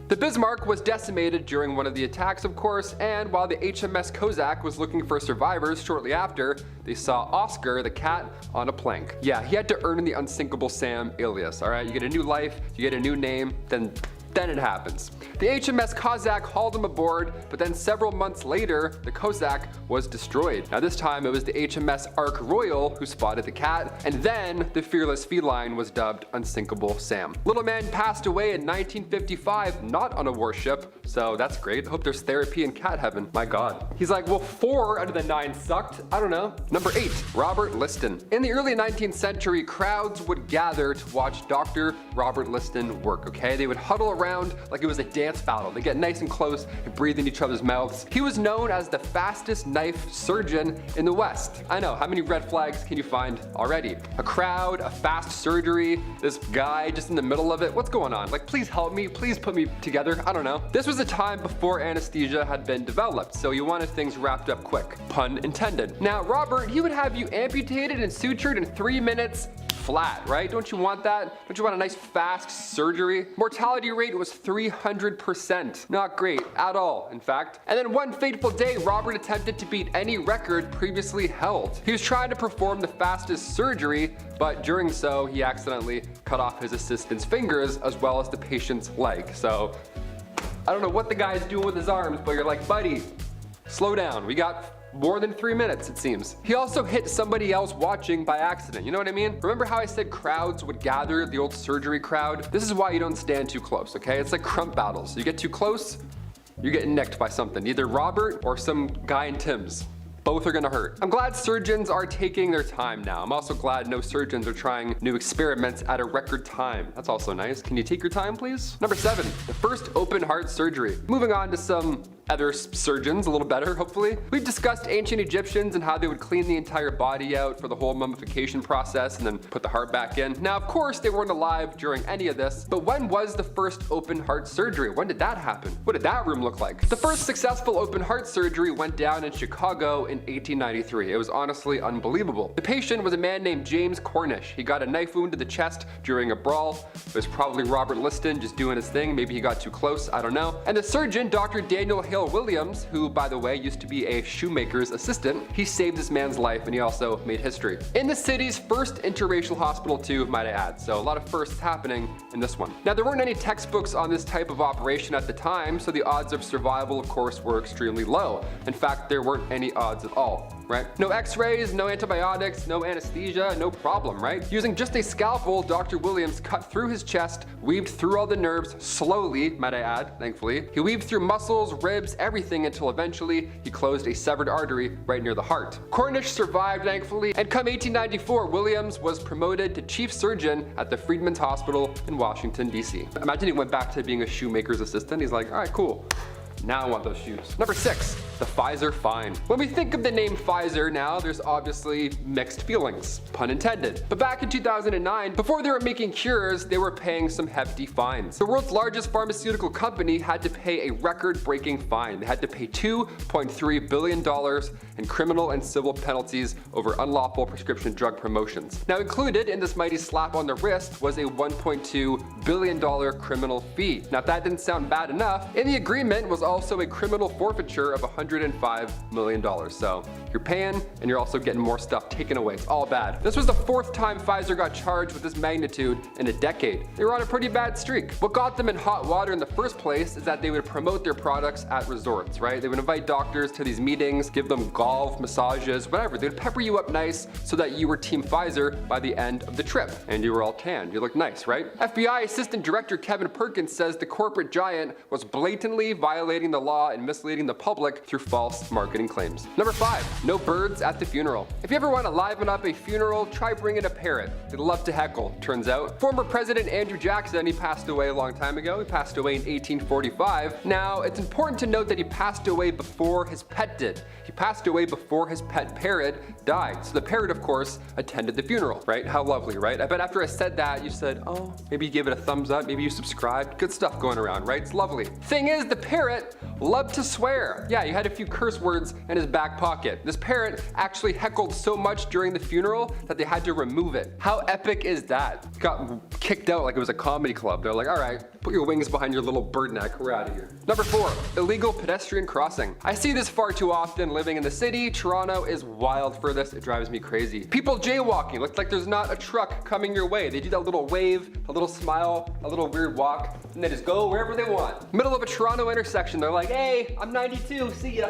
the Bismarck was decimated during one of the attacks, of course, and while the HMS Kozak was looking for survivors shortly after, they saw Oscar the cat on a plank. Yeah, he had to earn the Unsinkable Sam alias, alright? You get a new life, you get a new name, then it happens. The HMS Kozak hauled him aboard, but then several months later, the Kozak was destroyed. Now this time it was the HMS Ark Royal who spotted the cat, and then the fearless feline was dubbed Unsinkable Sam. Little man passed away in 1955, not on a warship, so that's great. Hope there's therapy in cat heaven. My God. He's like, well, 4 out of the 9 sucked. I don't know. Number 8, Robert Liston. In the early 19th century, crowds would gather to watch Dr. Robert Liston work, okay? They would huddle around like it was a dance battle. They get nice and close and breathe in each other's mouths. He was known as the fastest knife surgeon in the West. I know, how many red flags can you find already? A crowd, a fast surgery, this guy just in the middle of it. What's going on? Like, please help me, please put me together. I don't know. This was a time before anesthesia had been developed, so you wanted things wrapped up quick. Pun intended. Now, Robert, he would have you amputated and sutured in 3 minutes flat, right? Don't you want that? Don't you want a nice fast surgery? Mortality rate was 300%. Not great at all, in fact. And then one fateful day, Robert attempted to beat any record previously held. He was trying to perform the fastest surgery, but during so, he accidentally cut off his assistant's fingers as well as the patient's leg. So, I don't know what the guy's doing with his arms, but you're like, buddy, slow down. We got more than 3 minutes, it seems. He also hit somebody else watching by accident. You know what I mean? Remember how I said crowds would gather, the old surgery crowd? This is why you don't stand too close, okay? It's like crump battles. You get too close, you're getting nicked by something. Either Robert or some guy in Tim's. Both are gonna hurt. I'm glad surgeons are taking their time now. I'm also glad no surgeons are trying new experiments at a record time. That's also nice. Can you take your time, please? Number 7, the first open heart surgery. Moving on to some other surgeons, a little better, hopefully. We've discussed ancient Egyptians and how they would clean the entire body out for the whole mummification process and then put the heart back in. Now, of course, they weren't alive during any of this, but when was the first open heart surgery? When did that happen? What did that room look like? The first successful open heart surgery went down in Chicago in 1893. It was honestly unbelievable. The patient was a man named James Cornish. He got a knife wound to the chest during a brawl. It was probably Robert Liston just doing his thing. Maybe he got too close, I don't know. And the surgeon, Dr. Daniel Hill Williams, who by the way used to be a shoemaker's assistant, he saved this man's life and he also made history. In the city's first interracial hospital too, might I add. So a lot of firsts happening in this one. Now there weren't any textbooks on this type of operation at the time, so the odds of survival of course were extremely low. In fact, there weren't any odds at all. Right? No x-rays, no antibiotics, no anesthesia, no problem, right? Using just a scalpel, Dr. Williams cut through his chest, weaved through all the nerves slowly, might I add, thankfully. He weaved through muscles, ribs, everything until eventually he closed a severed artery right near the heart. Cornish survived, thankfully, and come 1894, Williams was promoted to chief surgeon at the Freedmen's Hospital in Washington, D.C. Imagine he went back to being a shoemaker's assistant. He's like, all right, cool. Now I want those shoes. Number 6, the Pfizer Fine. When we think of the name Pfizer now, there's obviously mixed feelings, pun intended. But back in 2009, before they were making cures, they were paying some hefty fines. The world's largest pharmaceutical company had to pay a record-breaking fine. They had to pay $2.3 billion in criminal and civil penalties over unlawful prescription drug promotions. Now included in this mighty slap on the wrist was a $1.2 billion criminal fee. Now if that didn't sound bad enough, in the agreement was also a criminal forfeiture of $105 million. So you're paying and you're also getting more stuff taken away. It's all bad. This was the 4th time Pfizer got charged with this magnitude in a decade. They were on a pretty bad streak. What got them in hot water in the first place is that they would promote their products at resorts, right? They would invite doctors to these meetings, give them golf, massages, whatever. They'd pepper you up nice so that you were Team Pfizer by the end of the trip. And you were all tanned. You looked nice, right? FBI Assistant Director Kevin Perkins says the corporate giant was blatantly violating the law and misleading the public through false marketing claims. Number 5, no birds at the funeral. If you ever want to liven up a funeral, try bringing a parrot. They love to heckle, turns out. Former President Andrew Jackson, he passed away a long time ago. He passed away in 1845. Now, it's important to note that he passed away before his pet did. He passed away before his pet parrot died. So the parrot, of course, attended the funeral, right? How lovely, right? I bet after I said that, you said, oh, maybe you gave it a thumbs up, maybe you subscribed. Good stuff going around, right? It's lovely. Thing is, the parrot loved to swear. Yeah, he had a few curse words in his back pocket. This parrot actually heckled so much during the funeral that they had to remove it. How epic is that? Got kicked out like it was a comedy club. They're like, all right, put your wings behind your little bird neck. We're out of here. Number 4, illegal pedestrian crossing. I see this far too often living in the city. Toronto is wild for this. It drives me crazy. People jaywalking. Looks like there's not a truck coming your way. They do that little wave, a little smile, a little weird walk, and they just go wherever they want. Middle of a Toronto intersection, they're like, hey, I'm 92, see ya.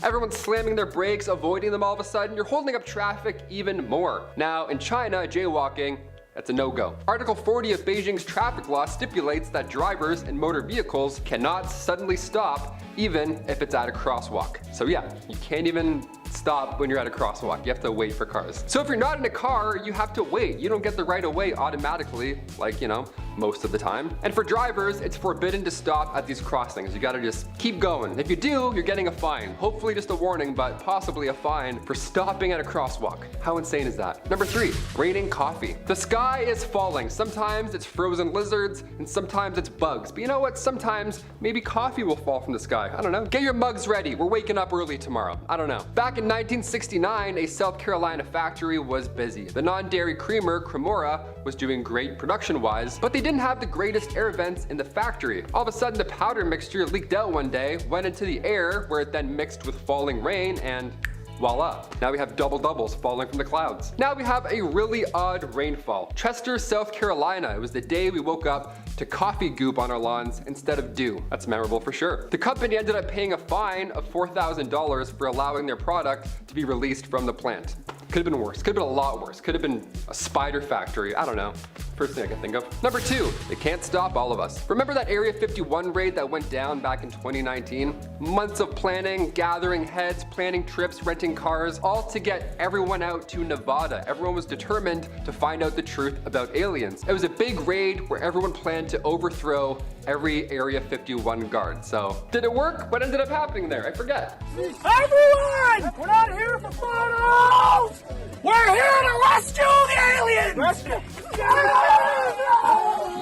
Everyone's slamming their brakes, avoiding them all of a sudden. You're holding up traffic even more. Now, in China, jaywalking, that's a no-go. Article 40 of Beijing's traffic law stipulates that drivers and motor vehicles cannot suddenly stop even if it's at a crosswalk. So yeah, you can't even stop when you're at a crosswalk. You have to wait for cars. So if you're not in a car, you have to wait. You don't get the right of way automatically, like, you know, most of the time. And for drivers, it's forbidden to stop at these crossings. You gotta just keep going. If you do, you're getting a fine. Hopefully just a warning, but possibly a fine for stopping at a crosswalk. How insane is that? Number 3, raining coffee. The sky is falling. Sometimes it's frozen lizards, and sometimes it's bugs. But you know what? Sometimes maybe coffee will fall from the sky. I don't know. Get your mugs ready. We're waking up early tomorrow. I don't know. Back in 1969, a South Carolina factory was busy. The non-dairy creamer, Cremora, was doing great production-wise, but they didn't have the greatest air vents in the factory. All of a sudden, the powder mixture leaked out one day, went into the air, where it then mixed with falling rain, and voila. Now we have double doubles falling from the clouds. Now we have a really odd rainfall. Chester, South Carolina. It was the day we woke up to coffee goop on our lawns instead of dew. That's memorable for sure. The company ended up paying a fine of $4,000 for allowing their product to be released from the plant. Could have been worse. Could have been a lot worse. Could have been a spider factory. I don't know. First thing I can think of. Number 2, it can't stop all of us. Remember that Area 51 raid that went down back in 2019? Months of planning, gathering heads, planning trips, renting cars, all to get everyone out to Nevada. Everyone was determined to find out the truth about aliens. It was a big raid where everyone planned to overthrow every Area 51 guard. So, did it work? What ended up happening there? I forget. Everyone! We're not here for photos! We're here to rescue the aliens! Rescue!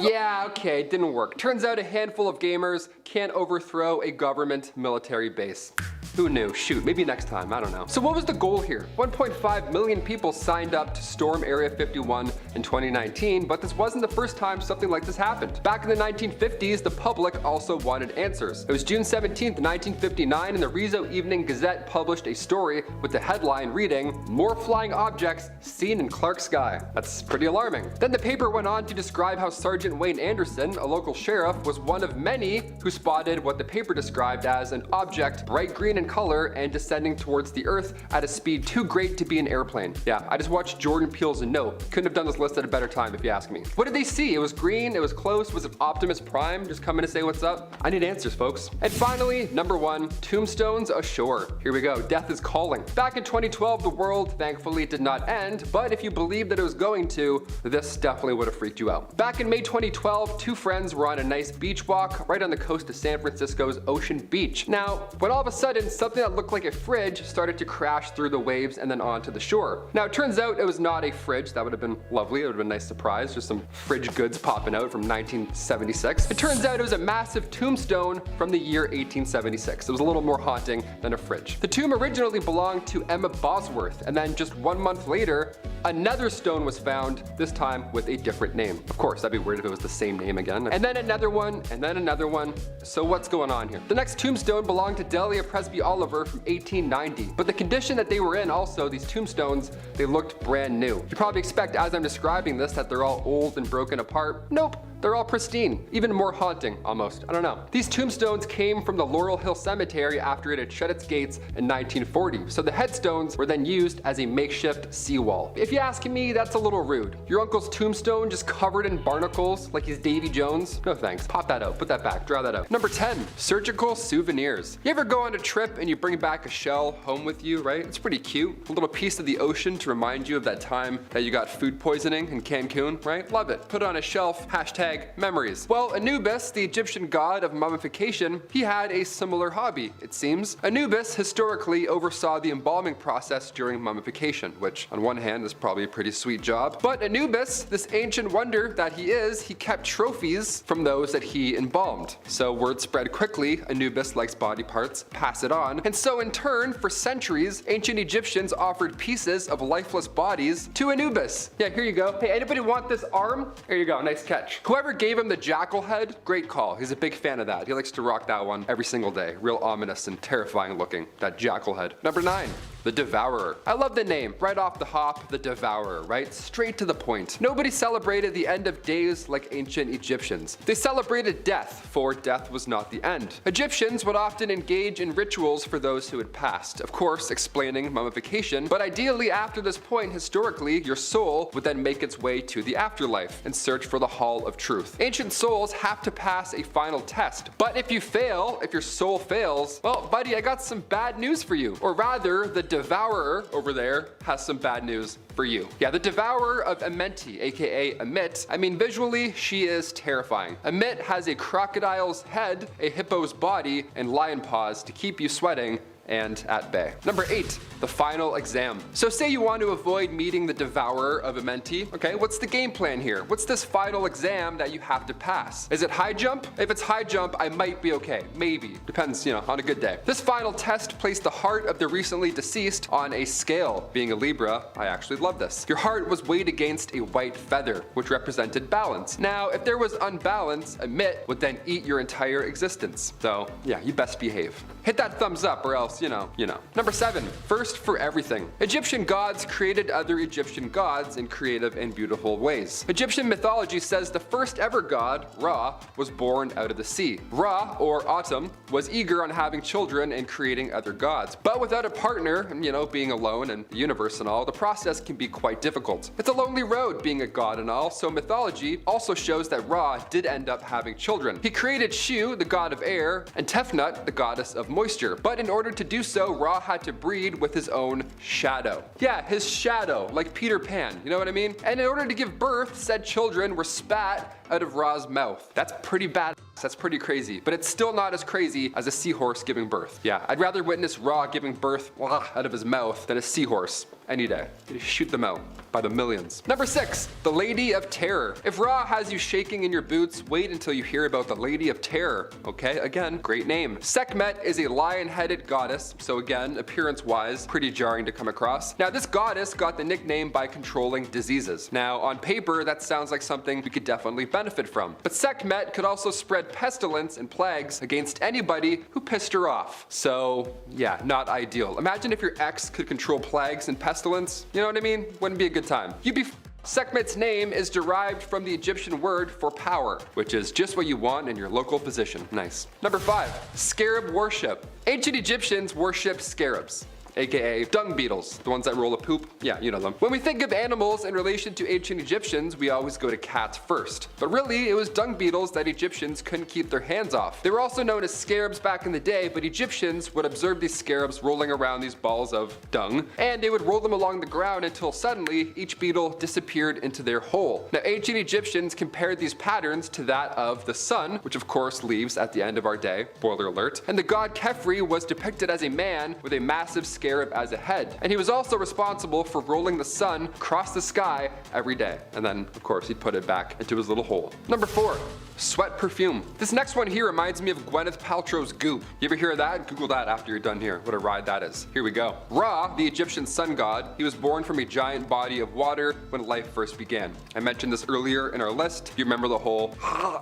Yeah, okay, it didn't work. Turns out a handful of gamers can't overthrow a government military base. Who knew? Shoot, maybe next time, I don't know. So what was the goal here? 1.5 million people signed up to storm Area 51 in 2019, but this wasn't the first time something like this happened. Back in the 1950s, the public also wanted answers. It was June 17th, 1959, and the Rizzo Evening Gazette published a story with the headline reading, "More flying objects seen in Clark's sky." That's pretty alarming. Then the paper went on to describe how Sergeant Wayne Anderson, a local sheriff, was one of many who spotted what the paper described as an object bright green in color and descending towards the earth at a speed too great to be an airplane. Yeah, I just watched Jordan Peele's Nope. Couldn't have done this list at a better time if you ask me. What did they see? It was green, it was close, was it Optimus Prime just coming to say what's up? I need answers, folks. And finally, number 1, Tombstones Ashore. Here we go, death is calling. Back in 2012, the world thankfully did not end, but if you believed that it was going to, this definitely would have freaked you out. Back in May 2012, 2 friends were on a nice beach walk right on the coast of San Francisco's Ocean Beach. Now, when all of a sudden something that looked like a fridge started to crash through the waves and then onto the shore. Now it turns out it was not a fridge. That would have been lovely. It would have been a nice surprise. Just some fridge goods popping out from 1976. It turns out it was a massive tombstone from the year 1876. It was a little more haunting than a fridge. The tomb originally belonged to Emma Bosworth, and then just 1 month later, another stone was found, this time with a different name. Of course, that'd be weird if it was the same name again. And then another one, and then another one. So what's going on here? The next tombstone belonged to Delia Presby Oliver from 1890, but the condition that they were in also, these tombstones, they looked brand new. You probably expect as I'm describing this that they're all old and broken apart. Nope. They're all pristine, even more haunting, almost. I don't know. These tombstones came from the Laurel Hill Cemetery after it had shut its gates in 1940, so the headstones were then used as a makeshift seawall. If you ask me, that's a little rude. Your uncle's tombstone just covered in barnacles like he's Davy Jones? No thanks. Pop that out, put that back, draw that out. Number 10, surgical souvenirs. You ever go on a trip and you bring back a shell home with you, right? It's pretty cute. A little piece of the ocean to remind you of that time that you got food poisoning in Cancun, right? Love it. Put it on a shelf, hashtag memories. Well, Anubis, the Egyptian god of mummification, he had a similar hobby, it seems. Anubis historically oversaw the embalming process during mummification, which on one hand is probably a pretty sweet job. But Anubis, this ancient wonder that he is, he kept trophies from those that he embalmed. So word spread quickly, Anubis likes body parts, pass it on. And so in turn, for centuries, ancient Egyptians offered pieces of lifeless bodies to Anubis. Yeah, here you go. Hey, anybody want this arm? Here you go, nice catch. Whoever gave him the jackal head, great call. He's a big fan of that. He likes to rock that one every single day. Real ominous and terrifying looking, that jackal head. Number 9, the Devourer. I love the name, right off the hop, the Devourer, right? Straight to the point. Nobody celebrated the end of days like ancient Egyptians. They celebrated death, for death was not the end. Egyptians would often engage in rituals for those who had passed, of course explaining mummification, but ideally after this point, historically, your soul would then make its way to the afterlife and search for the Hall of Truth. Ancient souls have to pass a final test, but if you fail, if your soul fails, well, buddy, I got some bad news for you. Or rather, the Devourer over there has some bad news for you. Yeah, the Devourer of Amenti, aka Amit. I mean, visually, she is terrifying. Amit has a crocodile's head, a hippo's body, and lion paws to keep you sweating and at bay. Number 8, the final exam. So say you want to avoid meeting the Devourer of Amenti. Okay, what's the game plan here? What's this final exam that you have to pass? Is it high jump? If it's high jump, I might be okay. Maybe. Depends, on a good day. This final test placed the heart of the recently deceased on a scale. Being a Libra, I actually love this. Your heart was weighed against a white feather, which represented balance. Now, if there was unbalance, Amit would then eat your entire existence. So, yeah, you best behave. Hit that thumbs up or else, you know. Number 7, first for everything. Egyptian gods created other Egyptian gods in creative and beautiful ways. Egyptian mythology says the first ever god, Ra, was born out of the sea. Ra, or Autumn, was eager on having children and creating other gods. But without a partner, being alone and the universe and all, the process can be quite difficult. It's a lonely road being a god and all, so mythology also shows that Ra did end up having children. He created Shu, the god of air, and Tefnut, the goddess of moisture. But in order to do so, Ra had to breed with his own shadow. Yeah, his shadow, like Peter Pan, you know what I mean? And in order to give birth, said children were spat out of Ra's mouth. That's pretty bad. That's pretty crazy, but it's still not as crazy as a seahorse giving birth. Yeah, I'd rather witness Ra giving birth out of his mouth than a seahorse any day. You shoot them out by the millions. Number 6, the Lady of Terror. If Ra has you shaking in your boots, wait until you hear about the Lady of Terror. Okay, again, great name. Sekhmet is a lion-headed goddess, so again, appearance-wise, pretty jarring to come across. Now, this goddess got the nickname by controlling diseases. Now, on paper, that sounds like something we could definitely benefit from. But Sekhmet could also spread pestilence and plagues against anybody who pissed her off. So, yeah, not ideal. Imagine if your ex could control plagues and pestilence. You know what I mean? Wouldn't be a good time. You'd be Sekhmet's name is derived from the Egyptian word for power, which is just what you want in your local position. Nice. Number 5, Scarab Worship. Ancient Egyptians worshipped scarabs, aka dung beetles, the ones that roll a poop. Yeah, you know them. When we think of animals in relation to ancient Egyptians, we always go to cats first. But really, it was dung beetles that Egyptians couldn't keep their hands off. They were also known as scarabs back in the day, but Egyptians would observe these scarabs rolling around these balls of dung, and they would roll them along the ground until suddenly each beetle disappeared into their hole. Now, ancient Egyptians compared these patterns to that of the sun, which of course leaves at the end of our day, spoiler alert, and the god Khepri was depicted as a man with a massive scarab as a head. And he was also responsible for rolling the sun across the sky every day. And then, of course, he'd put it back into his little hole. Number 4, sweat perfume. This next one here reminds me of Gwyneth Paltrow's Goop. You ever hear of that? Google that after you're done here. What a ride that is. Here we go. Ra, the Egyptian sun god, he was born from a giant body of water when life first began. I mentioned this earlier in our list. You remember the whole,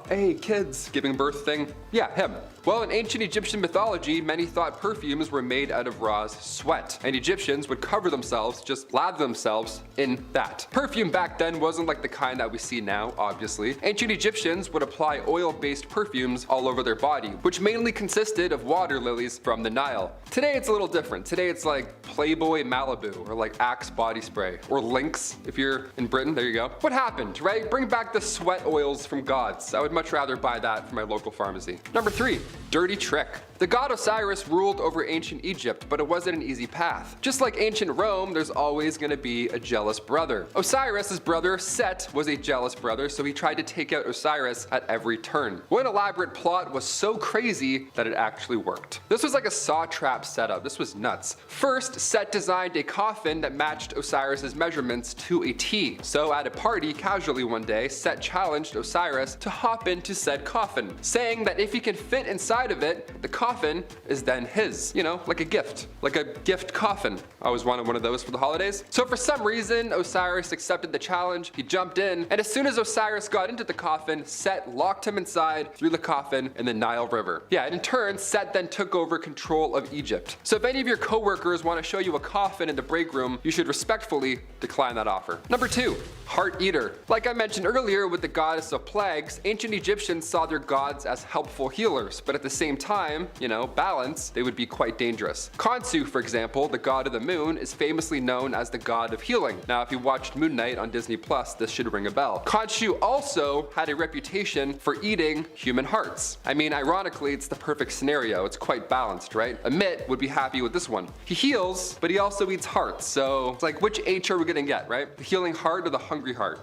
hey kids, giving birth thing? Yeah, him. Well, in ancient Egyptian mythology, many thought perfumes were made out of Ra's sweat, and Egyptians would cover themselves, just lather themselves in that. Perfume back then wasn't like the kind that we see now, obviously. Ancient Egyptians would apply oil-based perfumes all over their body, which mainly consisted of water lilies from the Nile. Today it's a little different. Today it's like Playboy Malibu, or like Axe body spray, or Lynx if you're in Britain, there you go. What happened, right? Bring back the sweat oils from gods. I would much rather buy that from my local pharmacy. Number 3, dirty trick. The god Osiris ruled over ancient Egypt, but it wasn't an easy path. Just like ancient Rome, there's always going to be a jealous brother. Osiris's brother, Set, was a jealous brother, so he tried to take out Osiris at every turn. One elaborate plot was so crazy that it actually worked. This was like a saw trap setup. This was nuts. First, Set designed a coffin that matched Osiris's measurements to a T. So at a party, casually one day, Set challenged Osiris to hop into said coffin, saying that if he can fit inside of it, the coffin is then his. You know, like a gift coffin. I always wanted one of those for the holidays. So for some reason, Osiris accepted the challenge. He jumped in, and as soon as Osiris got into the coffin, Set locked him inside, threw the coffin in the Nile River. Yeah, and in turn, Set then took over control of Egypt. So if any of your coworkers want to show you a coffin in the break room, you should respectfully decline that offer. Number 2, heart eater. Like I mentioned earlier with the goddess of plagues, ancient Egyptians saw their gods as helpful healers, but at the same time, balance, they would be quite dangerous. Khonsu, for example, the god of the moon, is famously known as the god of healing. Now, if you watched Moon Knight on Disney Plus, this should ring a bell. Khonshu also had a reputation for eating human hearts. I mean, ironically, it's the perfect scenario. It's quite balanced, right? Amit would be happy with this one. He heals, but he also eats hearts. So it's like, which H are we gonna get, right? The healing heart or the hungry heart?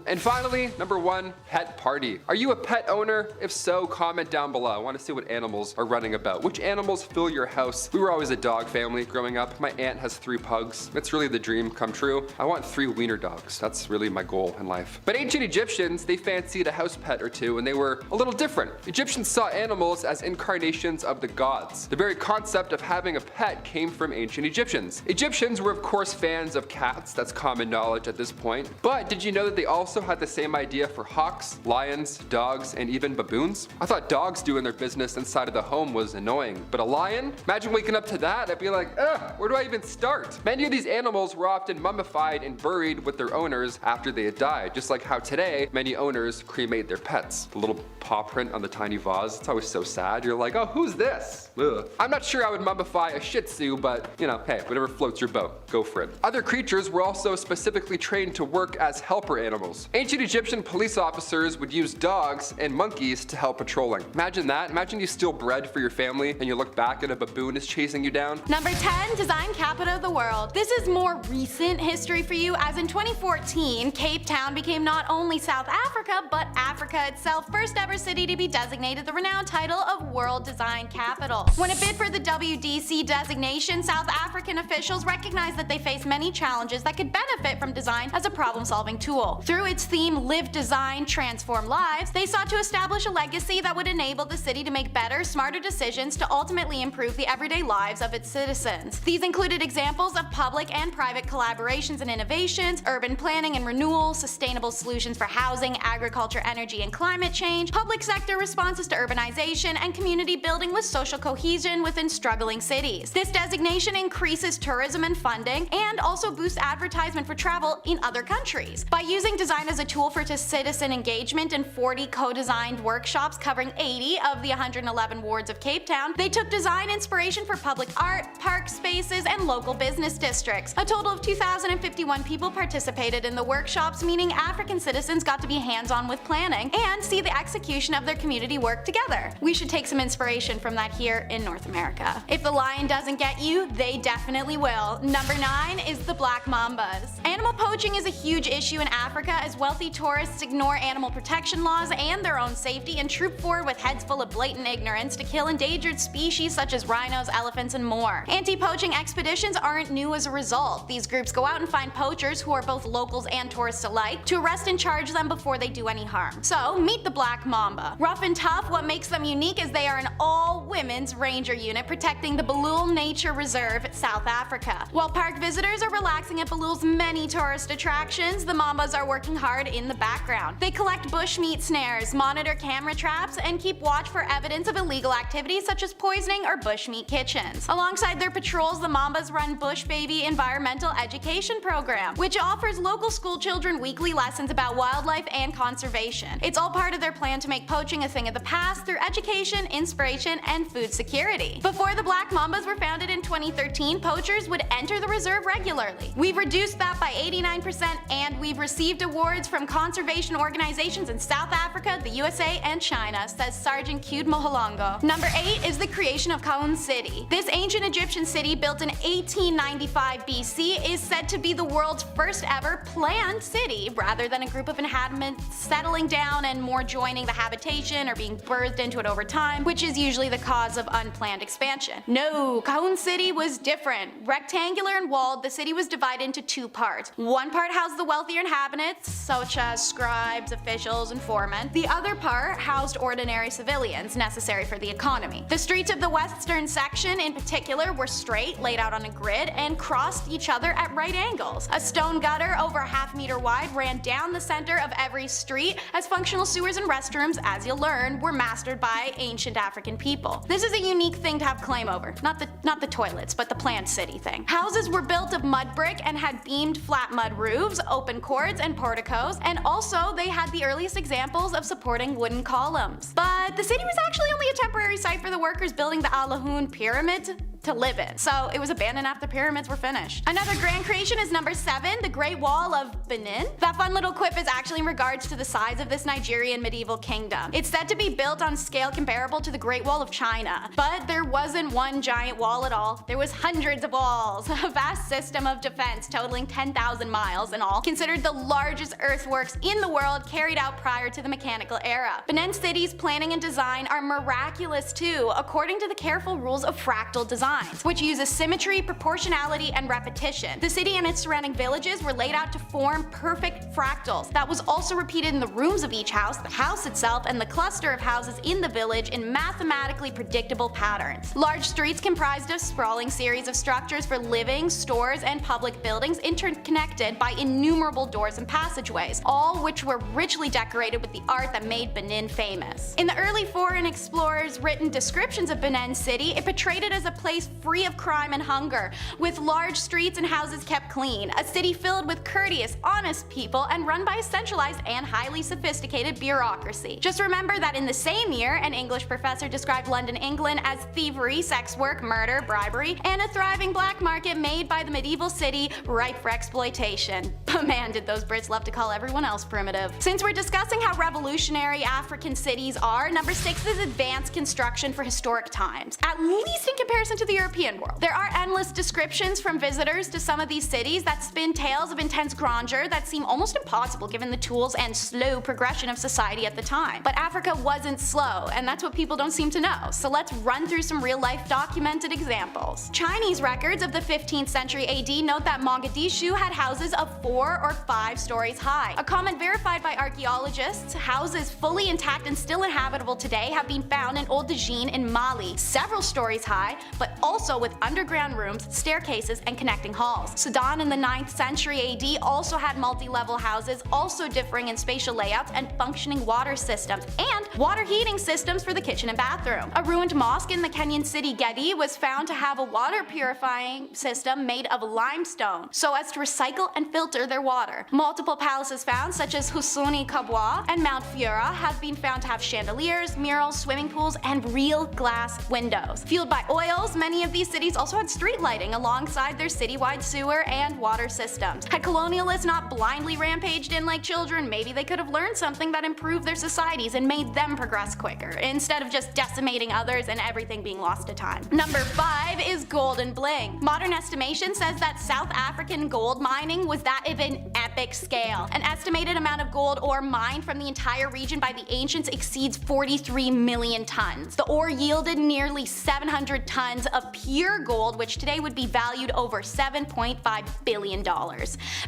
And finally, number 1, pet party. Are you a pet owner? If so, comment down below. I want to see what animals are running about. Which animals fill your house? We were always a dog family growing up. My aunt has 3 pugs. It's really the dream come true. I want 3 wiener dogs. That's really my goal in life. But ancient Egyptians, they fancied a house pet or two, and they were a little different. Egyptians saw animals as incarnations of the gods. The very concept of having a pet came from ancient Egyptians. Egyptians were of course fans of cats. That's common knowledge at this point. But did you know that they also had the same idea for hawks, lions, dogs, and even baboons? I thought dogs doing their business inside of the home was annoying, but a lion? Imagine waking up to that. I'd be like, where do I even start? Many of these animals were often mummified and buried with their owners after they had died, just like how today many owners cremate their pets. The little paw print on the tiny vase, it's always so sad. You're like, oh, who's this? Ugh. I'm not sure I would mummify a Shih Tzu, but hey, whatever floats your boat, go for it. Other creatures were also specifically trained to work as helper animals. Ancient Egyptian police officers would use dogs and monkeys to help patrolling. Imagine that. Imagine you steal bread for your family and you look back and a baboon is chasing you down. Number 10, design capital of the world. This is more recent history for you, as in 2014, Cape Town became not only South Africa, but Africa itself, first ever city to be designated the renowned title of World Design Capital. When it bid for the WDC designation, South African officials recognized that they faced many challenges that could benefit from design as a problem-solving tool. Through its theme, Live Design, Transform Lives, they sought to establish a legacy that would enable the city to make better, smarter decisions to ultimately improve the everyday lives of its citizens. These included examples of public and private collaborations and innovations, urban planning and renewal, sustainable solutions for housing, agriculture, energy, and climate change, public sector responses to urbanization, and community building with social cohesion within struggling cities. This designation increases tourism and funding, and also boosts advertisement for travel in other countries. By using design as a tool for citizen engagement in 40 co-designed workshops covering 80 of the 111 wards of Cape Town, they took design inspiration for public art, park spaces, and local business districts. A total of 2,051 people participated in the workshops, meaning African citizens got to be hands-on with planning and see the execution of their community work together. We should take some inspiration from that here in North America. If the lion doesn't get you, they definitely will. Number 9 is the black mambas. Animal poaching is a huge issue in Africa as wealthy tourists ignore animal protection laws and their own safety and troop forward with heads full of blatant ignorance to kill endangered species such as rhinos, elephants, and more. Anti-poaching expeditions aren't new as a result. These groups go out and find poachers, who are both locals and tourists alike, to arrest and charge them before they do any harm. So, meet the black mamba. Rough and tough, what makes them unique is they are an all-women's ranger unit protecting the Balul Nature Reserve, South Africa. While park visitors are relaxing at Balul's many tourist attractions, the mambas are working hard in the background. They collect bushmeat snares, monitor camera traps, and keep watch for evidence of illegal activities such as poisoning or bushmeat kitchens. Alongside their patrols, the mambas run Bush Baby Environmental Education Program, which offers local school children weekly lessons about wildlife and conservation. It's all part of their plan to make poaching a thing of the past through education, inspiration, and food security. Before the Black Mambas were founded in 2013, poachers would enter the reserve regularly. We've reduced that by 89%, and we've received awards from conservation organizations in South Africa, the USA, and China, says Sergeant Cute Moholongo. Number 8 is the creation of Khon City. This ancient Egyptian city, built in 1895 BC, is said to be the world's first ever planned city, rather than a group of inhabitants settling down and more joining the habitation or being birthed into it over time, which is usually the cause of unplanned expansion. No, Khon City was different. Rectangular and walled, the city was divided into 2 parts. One part housed the wealthier inhabitants, such as scribes, officials, and foremen. The other part housed ordinary civilians necessary for the economy. The streets of the western section in particular were straight, laid out on a grid, and crossed each other at right angles. A stone gutter over a ½ meter wide ran down the center of every street, as functional sewers and restrooms, as you'll learn, were mastered by ancient African people. This is a unique thing to have claim over. Not the toilets, but the planned city thing. Houses were built of mud brick and had beamed flat mud roofs, open wooden cords and porticos, and also they had the earliest examples of supporting wooden columns. But the city was actually only a temporary site for the workers building the Alahun Pyramid to live in, so it was abandoned after the pyramids were finished. Another grand creation is number 7, the Great Wall of Benin. That fun little quip is actually in regards to the size of this Nigerian medieval kingdom. It's said to be built on scale comparable to the Great Wall of China, but there wasn't one giant wall at all. There was hundreds of walls, a vast system of defense totaling 10,000 miles in all, considered the largest earthworks in the world carried out prior to the mechanical era. Benin City's planning and design are miraculous too, according to the careful rules of fractal design, which uses symmetry, proportionality, and repetition. The city and its surrounding villages were laid out to form perfect fractals. That was also repeated in the rooms of each house, the house itself, and the cluster of houses in the village in mathematically predictable patterns. Large streets comprised a sprawling series of structures for living, stores, and public buildings interconnected by innumerable doors and passageways, all which were richly decorated with the art that made Benin famous. In the early foreign explorers' written descriptions of Benin City, it portrayed it as a place free of crime and hunger, with large streets and houses kept clean, a city filled with courteous, honest people, and run by a centralized and highly sophisticated bureaucracy. Just remember that in the same year, an English professor described London, England as thievery, sex work, murder, bribery, and a thriving black market made by the medieval city ripe for exploitation. But man, did those Brits love to call everyone else primitive. Since we're discussing how revolutionary African cities are, number 6 is advanced construction for historic times, at least in comparison to the European world. There are endless descriptions from visitors to some of these cities that spin tales of intense grandeur that seem almost impossible given the tools and slow progression of society at the time. But Africa wasn't slow, and that's what people don't seem to know, so let's run through some real-life documented examples. Chinese records of the 15th century AD note that Mogadishu had houses of 4 or 5 stories high. A comment verified by archaeologists, houses fully intact and still inhabitable today have been found in Old Dajin in Mali, several stories high, but also with underground rooms, staircases, and connecting halls. Sudan in the 9th century AD also had multi-level houses, also differing in spatial layouts and functioning water systems, and water heating systems for the kitchen and bathroom. A ruined mosque in the Kenyan city Gedi was found to have a water purifying system made of limestone, so as to recycle and filter their water. Multiple palaces found, such as Husuni Kabwa and Mount Fiora, have been found to have chandeliers, murals, swimming pools, and real glass windows. Fueled by oils, many of these cities also had street lighting alongside their citywide sewer and water systems. Had colonialists not blindly rampaged in like children, maybe they could have learned something that improved their societies and made them progress quicker, instead of just decimating others and everything being lost to time. Number 5 is gold and bling. Modern estimation says that South African gold mining was that of an epic scale. An estimated amount of gold ore mined from the entire region by the ancients exceeds 43 million tons. The ore yielded nearly 700 tons of pure gold, which today would be valued over $7.5 billion.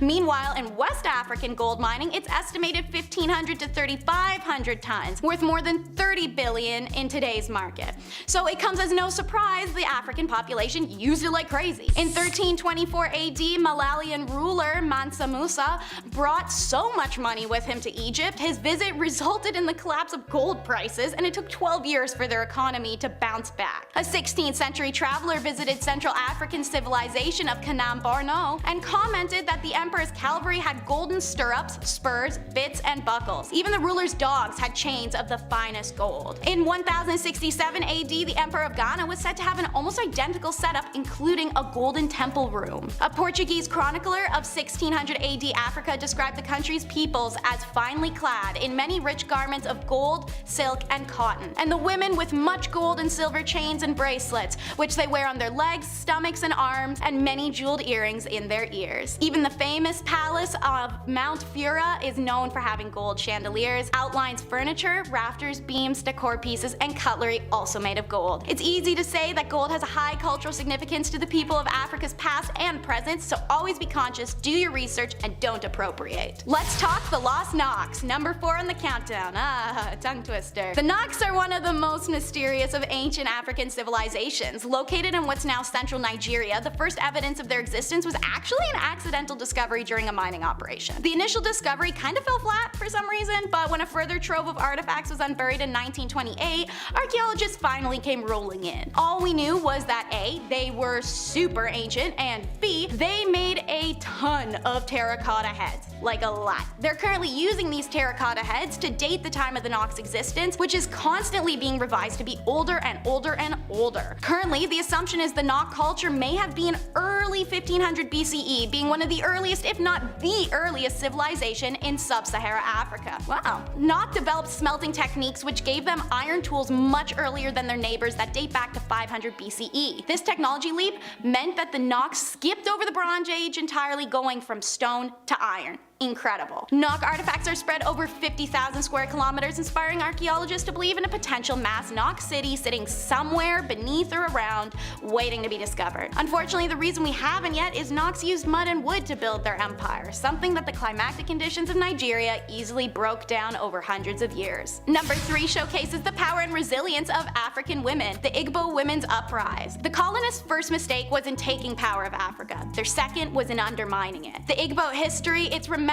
Meanwhile, in West African gold mining, it's estimated 1,500 to 3,500 tons, worth more than 30 billion in today's market. So it comes as no surprise the African population used it like crazy. In 1324 AD, Malalian ruler Mansa Musa brought so much money with him to Egypt, his visit resulted in the collapse of gold prices, and it took 12 years for their economy to bounce back. A 16th century traveler visited Central African civilization of Kanem-Borno and commented that the emperor's cavalry had golden stirrups, spurs, bits, and buckles. Even the ruler's dogs had chains of the finest gold. In 1067 AD, the emperor of Ghana was said to have an almost identical setup, including a golden temple room. A Portuguese chronicler of 1600 AD Africa described the country's peoples as finely clad in many rich garments of gold, silk, and cotton, and the women with much gold and silver chains and bracelets, which they wear on their legs, stomachs, and arms, and many jeweled earrings in their ears. Even the famous palace of Mount Fiora is known for having gold chandeliers, outlines furniture, rafters, beams, decor pieces, and cutlery also made of gold. It's easy to say that gold has a high cultural significance to the people of Africa's past and present, so always be conscious, do your research, and don't appropriate. Let's talk the Lost Knocks, number 4 on the countdown. Tongue twister. The Knocks are one of the most mysterious of ancient African civilizations. Located in what's now central Nigeria, the first evidence of their existence was actually an accidental discovery during a mining operation. The initial discovery kind of fell flat for some reason, but when a further trove of artifacts was unburied in 1928, archaeologists finally came rolling in. All we knew was that A, they were super ancient, and B, they made a ton of terracotta heads. Like a lot. They're currently using these terracotta heads to date the time of the Knox existence, which is constantly being revised to be older and older and older. Currently, the assumption is the Knox culture may have been early 1500 BCE, being one of the earliest, if not the earliest civilization in sub-Sahara Africa. Wow. Knox developed smelting techniques which gave them iron tools much earlier than their neighbors that date back to 500 BCE. This technology leap meant that the Knox skipped over the Bronze Age entirely, going from stone to iron. Incredible. Knox artifacts are spread over 50,000 square kilometers, inspiring archaeologists to believe in a potential mass Knox city sitting somewhere beneath or around, waiting to be discovered. Unfortunately, the reason we haven't yet is Knox used mud and wood to build their empire, something that the climatic conditions of Nigeria easily broke down over hundreds of years. Number 3 showcases the power and resilience of African women, the Igbo women's uprise. The colonists' first mistake was in taking power of Africa. Their second was in undermining it. The Igbo history, it's remembered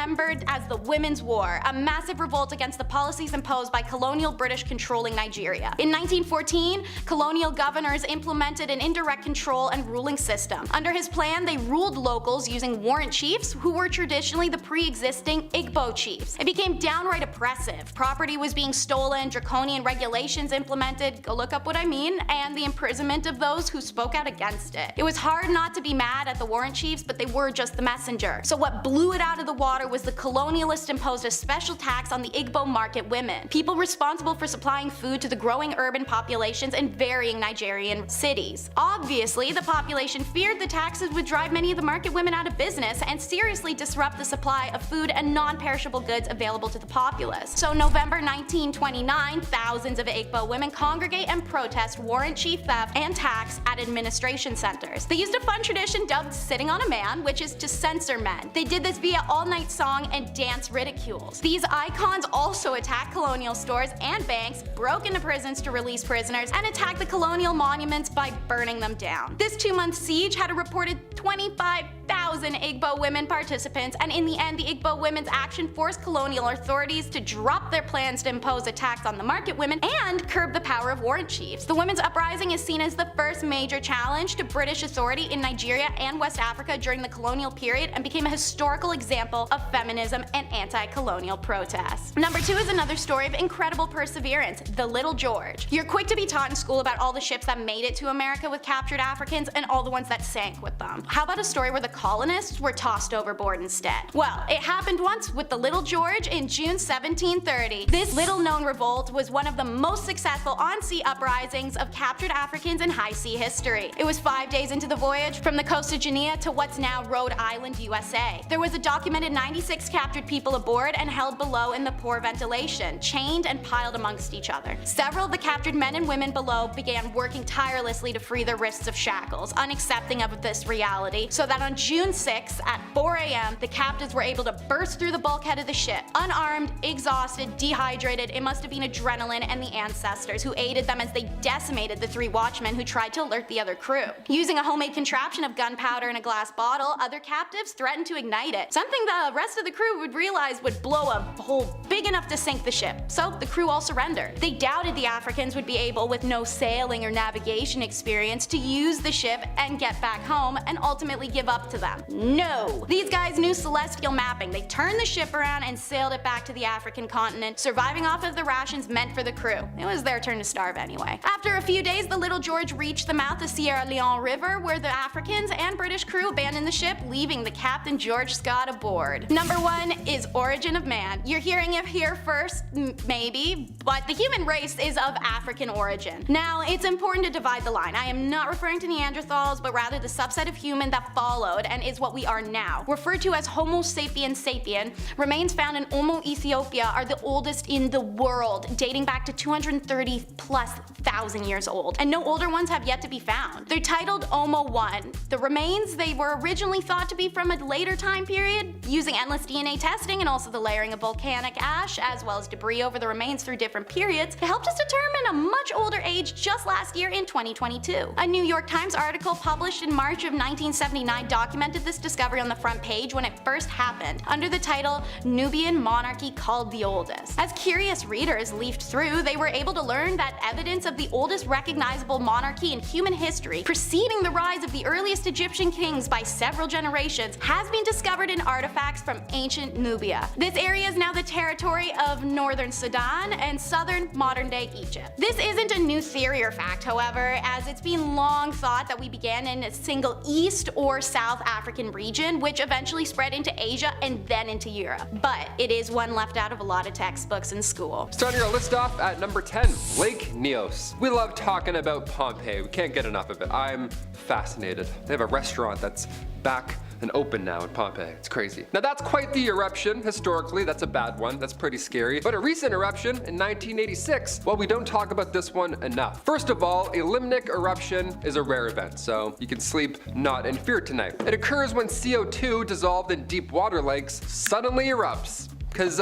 as the Women's War, a massive revolt against the policies imposed by colonial British controlling Nigeria. In 1914, colonial governors implemented an indirect control and ruling system. Under his plan, they ruled locals using warrant chiefs, who were traditionally the pre-existing Igbo chiefs. It became downright oppressive. Property was being stolen, draconian regulations implemented, go look up what I mean, and the imprisonment of those who spoke out against it. It was hard not to be mad at the warrant chiefs, but they were just the messenger. So what blew it out of the water was the colonialists imposed a special tax on the Igbo market women, people responsible for supplying food to the growing urban populations in varying Nigerian cities. Obviously, the population feared the taxes would drive many of the market women out of business and seriously disrupt the supply of food and non-perishable goods available to the populace. So November 1929, thousands of Igbo women congregate and protest warrant chief theft and tax at administration centers. They used a fun tradition dubbed sitting on a man, which is to censor men. They did this via all-night song and dance ridicules. These icons also attacked colonial stores and banks, broke into prisons to release prisoners, and attacked the colonial monuments by burning them down. This 2-month siege had a reported 25,000 Igbo women participants, and in the end, the Igbo women's action forced colonial authorities to drop their plans to impose a tax on the market women and curb the power of warrant chiefs. The women's uprising is seen as the first major challenge to British authority in Nigeria and West Africa during the colonial period, and became a historical example of feminism and anti-colonial protests. Number 2 is another story of incredible perseverance, the Little George. You're quick to be taught in school about all the ships that made it to America with captured Africans and all the ones that sank with them. How about a story where the colonists were tossed overboard instead? Well, it happened once with the Little George in June 1730. This little-known revolt was one of the most successful on-sea uprisings of captured Africans in high sea history. It was 5 days into the voyage from the coast of Guinea to what's now Rhode Island, USA. There was a documented 96 captured people aboard and held below in the poor ventilation, chained and piled amongst each other. Several of the captured men and women below began working tirelessly to free their wrists of shackles, unaccepting of this reality, so that on June 6 at 4 a.m., the captives were able to burst through the bulkhead of the ship. Unarmed, exhausted, dehydrated, it must have been adrenaline and the ancestors who aided them as they decimated the 3 watchmen who tried to alert the other crew. Using a homemade contraption of gunpowder in a glass bottle, other captives threatened to ignite it, something the rest of the crew would realize would blow a hole big enough to sink the ship. So the crew all surrendered. They doubted the Africans would be able, with no sailing or navigation experience, to use the ship and get back home, and ultimately give up to them. No! These guys knew celestial mapping. They turned the ship around and sailed it back to the African continent, surviving off of the rations meant for the crew. It was their turn to starve anyway. After a few days, the Little George reached the mouth of Sierra Leone River, where the Africans and British crew abandoned the ship, leaving the Captain George Scott aboard. Number 1 is origin of man. You're hearing it here first, maybe, but the human race is of African origin. Now, it's important to divide the line. I am not referring to Neanderthals, but rather the subset of human that followed, and is what we are now. Referred to as Homo sapiens sapien, remains found in Omo, Ethiopia are the oldest in the world, dating back to 230,000+ years old, and no older ones have yet to be found. They're titled Omo 1. The remains, they were originally thought to be from a later time period, using endless DNA testing and also the layering of volcanic ash, as well as debris over the remains through different periods. It helped us determine a much older age just last year in 2022. A New York Times article published in March of 1979 documented this discovery on the front page when it first happened, under the title Nubian Monarchy Called the Oldest. As curious readers leafed through, they were able to learn that evidence of the oldest recognizable monarchy in human history, preceding the rise of the earliest Egyptian kings by several generations, has been discovered in artifacts from ancient Nubia. This area is now the territory of northern Sudan and southern modern-day Egypt. This isn't a new theory or fact, however, as it's been long thought that we began in a single East or South African region, which eventually spread into Asia and then into Europe. But it is one left out of a lot of textbooks in school. Starting our list off at number 10, Lake Nyos. We love talking about Pompeii. We can't get enough of it. I'm fascinated. They have a restaurant that's back and open now in Pompeii. It's crazy. Now that's quite the eruption. Historically, that's a bad one. That's pretty scary. But a recent eruption in 1986, well, we don't talk about this one enough. First of all, a limnic eruption is a rare event, so you can sleep not in fear tonight. It occurs when CO2 dissolved in deep water lakes suddenly erupts. Cause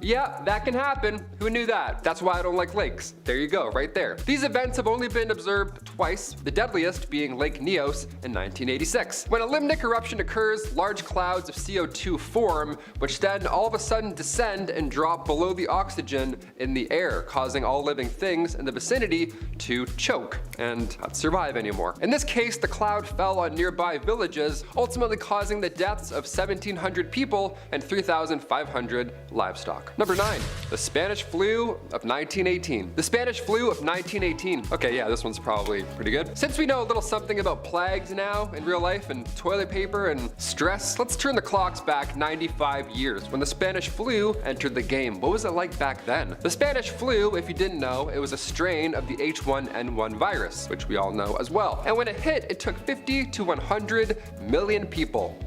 yeah, that can happen. Who knew that? That's why I don't like lakes. There you go, right there. These events have only been observed twice, the deadliest being Lake Nyos in 1986. When a limnic eruption occurs, large clouds of CO2 form, which then all of a sudden descend and drop below the oxygen in the air, causing all living things in the vicinity to choke and not survive anymore. In this case, the cloud fell on nearby villages, ultimately causing the deaths of 1,700 people and 3,500 livestock. Number 9, the Spanish flu of 1918. The Spanish flu of 1918. Okay, yeah, this one's probably pretty good. Since we know a little something about plagues now in real life and toilet paper and stress, let's turn the clocks back 95 years when the Spanish flu entered the game. What was it like back then? The Spanish flu, if you didn't know, it was a strain of the H1N1 virus, which we all know as well. And when it hit, it took 50 to 100 million people.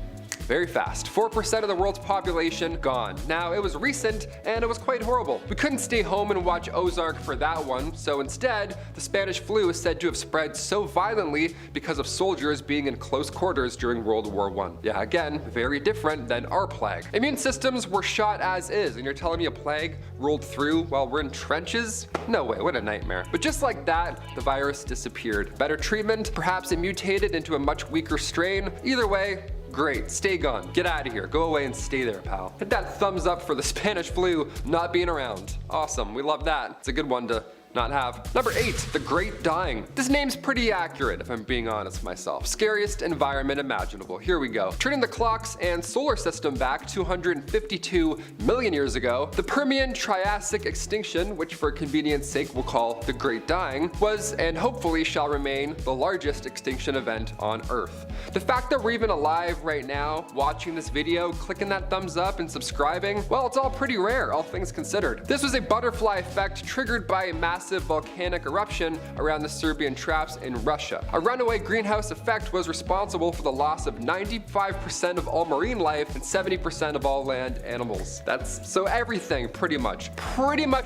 Very fast. 4% of the world's population gone. Now, it was recent and it was quite horrible. We couldn't stay home and watch Ozark for that one, so instead, the Spanish flu is said to have spread so violently because of soldiers being in close quarters during World War I. Yeah, again, very different than our plague. Immune systems were shot as is, and you're telling me a plague rolled through while we're in trenches? No way, what a nightmare. But just like that, the virus disappeared. Better treatment, perhaps it mutated into a much weaker strain. Either way, great, stay gone. Get out of here. Go away and stay there, pal. Hit that thumbs up for the Spanish flu not being around. Awesome, we love that. It's a good one to not have. Number 8, the Great Dying. This name's pretty accurate if I'm being honest myself. Scariest environment imaginable. Here we go. Turning the clocks and solar system back 252 million years ago, the Permian Triassic extinction, which for convenience sake we'll call the Great Dying, was and hopefully shall remain the largest extinction event on Earth. The fact that we're even alive right now, watching this video, clicking that thumbs up and subscribing, well, it's all pretty rare, all things considered. This was a butterfly effect triggered by a massive volcanic eruption around the Serbian Traps in Russia. A runaway greenhouse effect was responsible for the loss of 95% of all marine life and 70% of all land animals. So everything, pretty much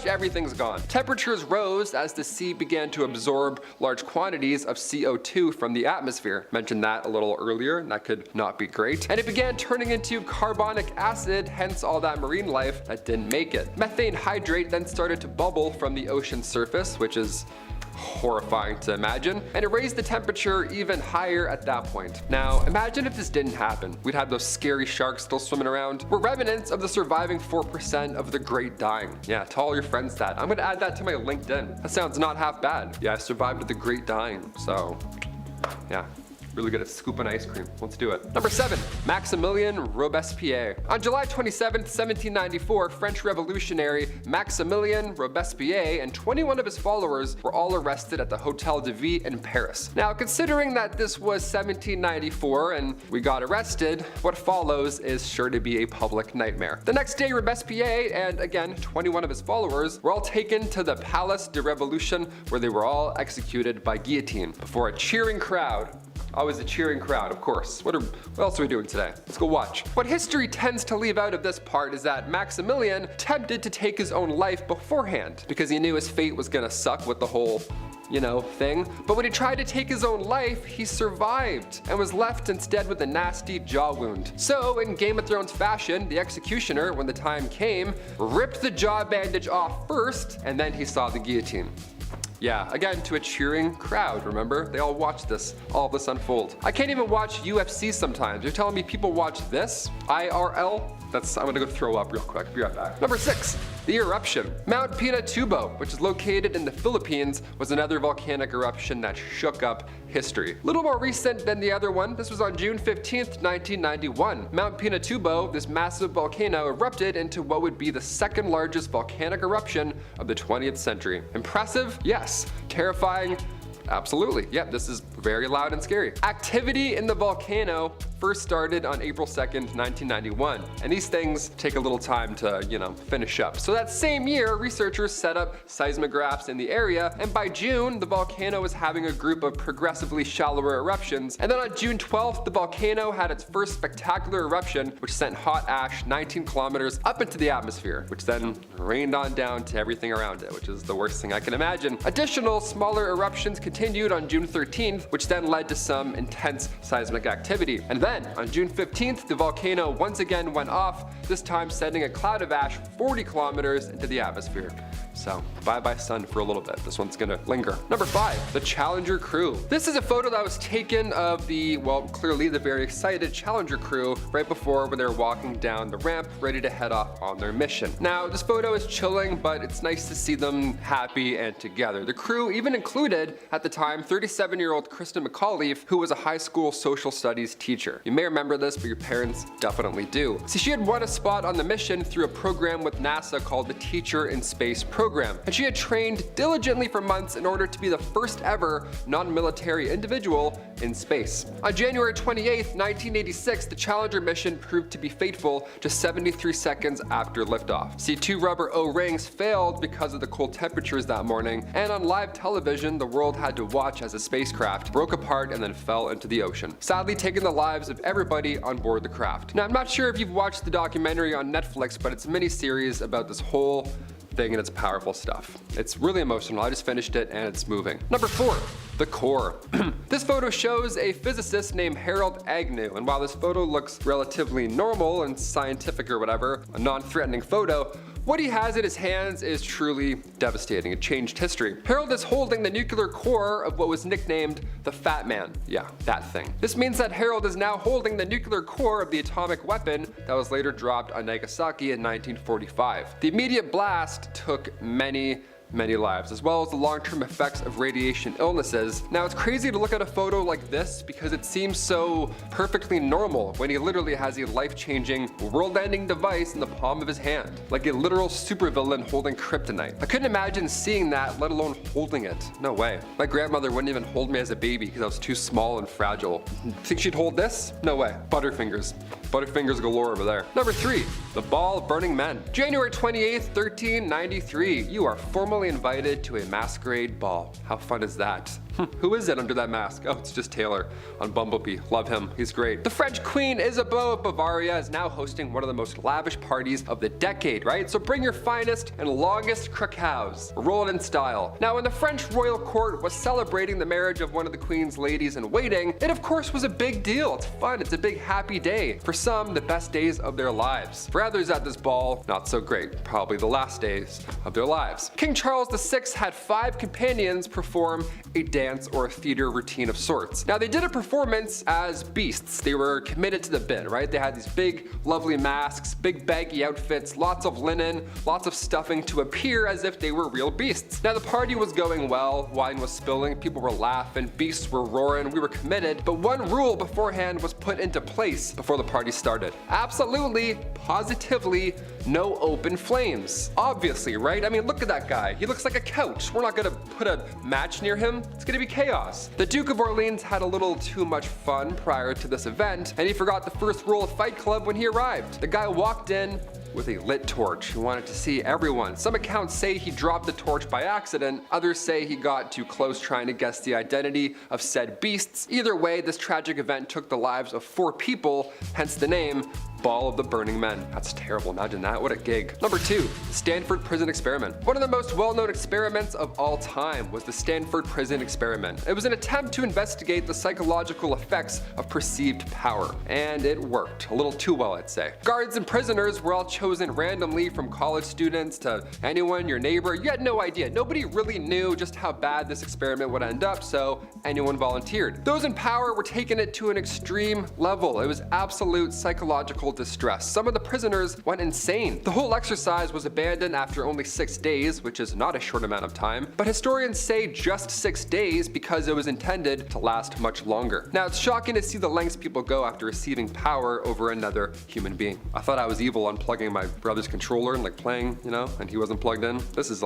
everything's gone. Temperatures rose as the sea began to absorb large quantities of CO2 from the atmosphere. Mentioned that a little earlier, and that could not be great. And it began turning into carbonic acid, hence all that marine life that didn't make it. Methane hydrate then started to bubble from the ocean surface, which is horrifying to imagine, and it raised the temperature even higher at that point. Now, imagine if this didn't happen. We'd have those scary sharks still swimming around. We're remnants of the surviving 4% of the Great Dying. Yeah, tell all your friends that. I'm gonna add that to my LinkedIn. That sounds not half bad. Yeah, I survived the Great Dying, so yeah. Really good at scooping ice cream. Let's do it. Number 7, Maximilien Robespierre. On July 27th, 1794, French revolutionary Maximilien Robespierre and 21 of his followers were all arrested at the Hotel de Ville in Paris. Now, considering that this was 1794 and we got arrested, what follows is sure to be a public nightmare. The next day, Robespierre and again 21 of his followers were all taken to the Place de Revolution, where they were all executed by guillotine before a cheering crowd. Always a cheering crowd, of course. What else are we doing today? Let's go watch. What history tends to leave out of this part is that Maximilian attempted to take his own life beforehand because he knew his fate was gonna suck with the whole thing. But when he tried to take his own life, he survived and was left instead with a nasty jaw wound. So in Game of Thrones fashion, the executioner, when the time came, ripped the jaw bandage off first, and then he saw the guillotine. Yeah, again, to a cheering crowd, remember? They all watched all of this unfold. I can't even watch UFC sometimes. You're telling me people watch this? IRL? I'm gonna go throw up real quick. Be right back. Number 6, the eruption. Mount Pinatubo, which is located in the Philippines, was another volcanic eruption that shook up history. A little more recent than the other one. This was on June 15th, 1991. Mount Pinatubo, this massive volcano, erupted into what would be the second largest volcanic eruption of the 20th century. Impressive? Yes. Terrifying? Absolutely. Yep, this is very loud and scary. Activity in the volcano first started on April 2nd, 1991, and these things take a little time to, finish up. So that same year, researchers set up seismographs in the area, and by June, the volcano was having a group of progressively shallower eruptions. And then on June 12th, the volcano had its first spectacular eruption, which sent hot ash 19 kilometers up into the atmosphere, which then rained on down to everything around it, which is the worst thing I can imagine. Additional smaller eruptions continued on June 13th, which then led to some intense seismic activity. And then on June 15th, the volcano once again went off, this time sending a cloud of ash 40 kilometers into the atmosphere. So bye-bye sun for a little bit. This one's gonna linger. Number 5, the Challenger crew. This is a photo that was taken of clearly the very excited Challenger crew right before when they were walking down the ramp ready to head off on their mission. Now, this photo is chilling, but it's nice to see them happy and together. The crew even included, at the time, 37-year-old Kristen McAuliffe, who was a high school social studies teacher. You may remember this, but your parents definitely do. See, she had won a spot on the mission through a program with NASA called the Teacher in Space program, and she had trained diligently for months in order to be the first ever non-military individual in space. On January 28th, 1986, the Challenger mission proved to be faithful just 73 seconds after liftoff. See, 2 rubber O-rings failed because of the cold temperatures that morning, and on live television, the world had to watch as the spacecraft broke apart and then fell into the ocean, sadly taking the lives of everybody on board the craft. Now, I'm not sure if you've watched the documentary on Netflix, but it's a mini-series about this whole thing and it's powerful stuff. It's really emotional. I just finished it and it's moving. Number 4, the core. This photo shows a physicist named Harold Agnew, and while this photo looks relatively normal and scientific or whatever, a non-threatening photo, what he has in his hands is truly devastating. It changed history. Harold is holding the nuclear core of what was nicknamed the Fat Man. Yeah, that thing. This means that Harold is now holding the nuclear core of the atomic weapon that was later dropped on Nagasaki in 1945. The immediate blast took many lives, as well as the long-term effects of radiation illnesses. Now, it's crazy to look at a photo like this because it seems so perfectly normal when he literally has a life-changing, world-ending device in the palm of his hand, like a literal supervillain holding kryptonite. I couldn't imagine seeing that, let alone holding it. No way. My grandmother wouldn't even hold me as a baby because I was too small and fragile. Think she'd hold this? No way. Butterfingers. Butterfingers galore over there. Number 3, the Ball of Burning Men. January 28th, 1393. You are formally invited to a masquerade ball. How fun is that? Who is it under that mask? Oh, it's just Taylor on Bumblebee. Love him. He's great. The French Queen Isabeau of Bavaria is now hosting one of the most lavish parties of the decade, right? So bring your finest and longest krakows. Roll it in style. Now, when the French royal court was celebrating the marriage of one of the Queen's ladies in waiting, it of course was a big deal. It's fun. It's a big happy day. For some, the best days of their lives. For others at this ball, not so great. Probably the last days of their lives. King Charles VI had 5 companions perform a dance or a theater routine of sorts. Now, they did a performance as beasts. They were committed to the bit, right? They had these big, lovely masks, big baggy outfits, lots of linen, lots of stuffing to appear as if they were real beasts. Now, the party was going well, wine was spilling, people were laughing, beasts were roaring, we were committed, but one rule beforehand was put into place before the party started. Absolutely, positively, no open flames. Obviously, right? I mean, look at that guy. He looks like a couch. We're not gonna put a match near him. It's gonna be chaos. The Duke of Orleans had a little too much fun prior to this event, and he forgot the first rule of Fight Club when he arrived. The guy walked in, with a lit torch. He wanted to see everyone. Some accounts say he dropped the torch by accident, others say he got too close trying to guess the identity of said beasts. Either way, this tragic event took the lives of 4 people, hence the name Ball of the Burning Men. That's terrible, imagine that, what a gig. Number 2, the Stanford Prison Experiment. One of the most well-known experiments of all time was the Stanford Prison Experiment. It was an attempt to investigate the psychological effects of perceived power, and it worked. A little too well, I'd say. Guards and prisoners were all chosen randomly, from college students to anyone, your neighbor. You had no idea. Nobody really knew just how bad this experiment would end up, so anyone volunteered. Those in power were taking it to an extreme level. It was absolute psychological distress. Some of the prisoners went insane. The whole exercise was abandoned after only 6 days, which is not a short amount of time, but historians say just 6 days because it was intended to last much longer. Now, it's shocking to see the lengths people go after receiving power over another human being. I thought I was evil unplugging my brother's controller and playing, and he wasn't plugged in. This is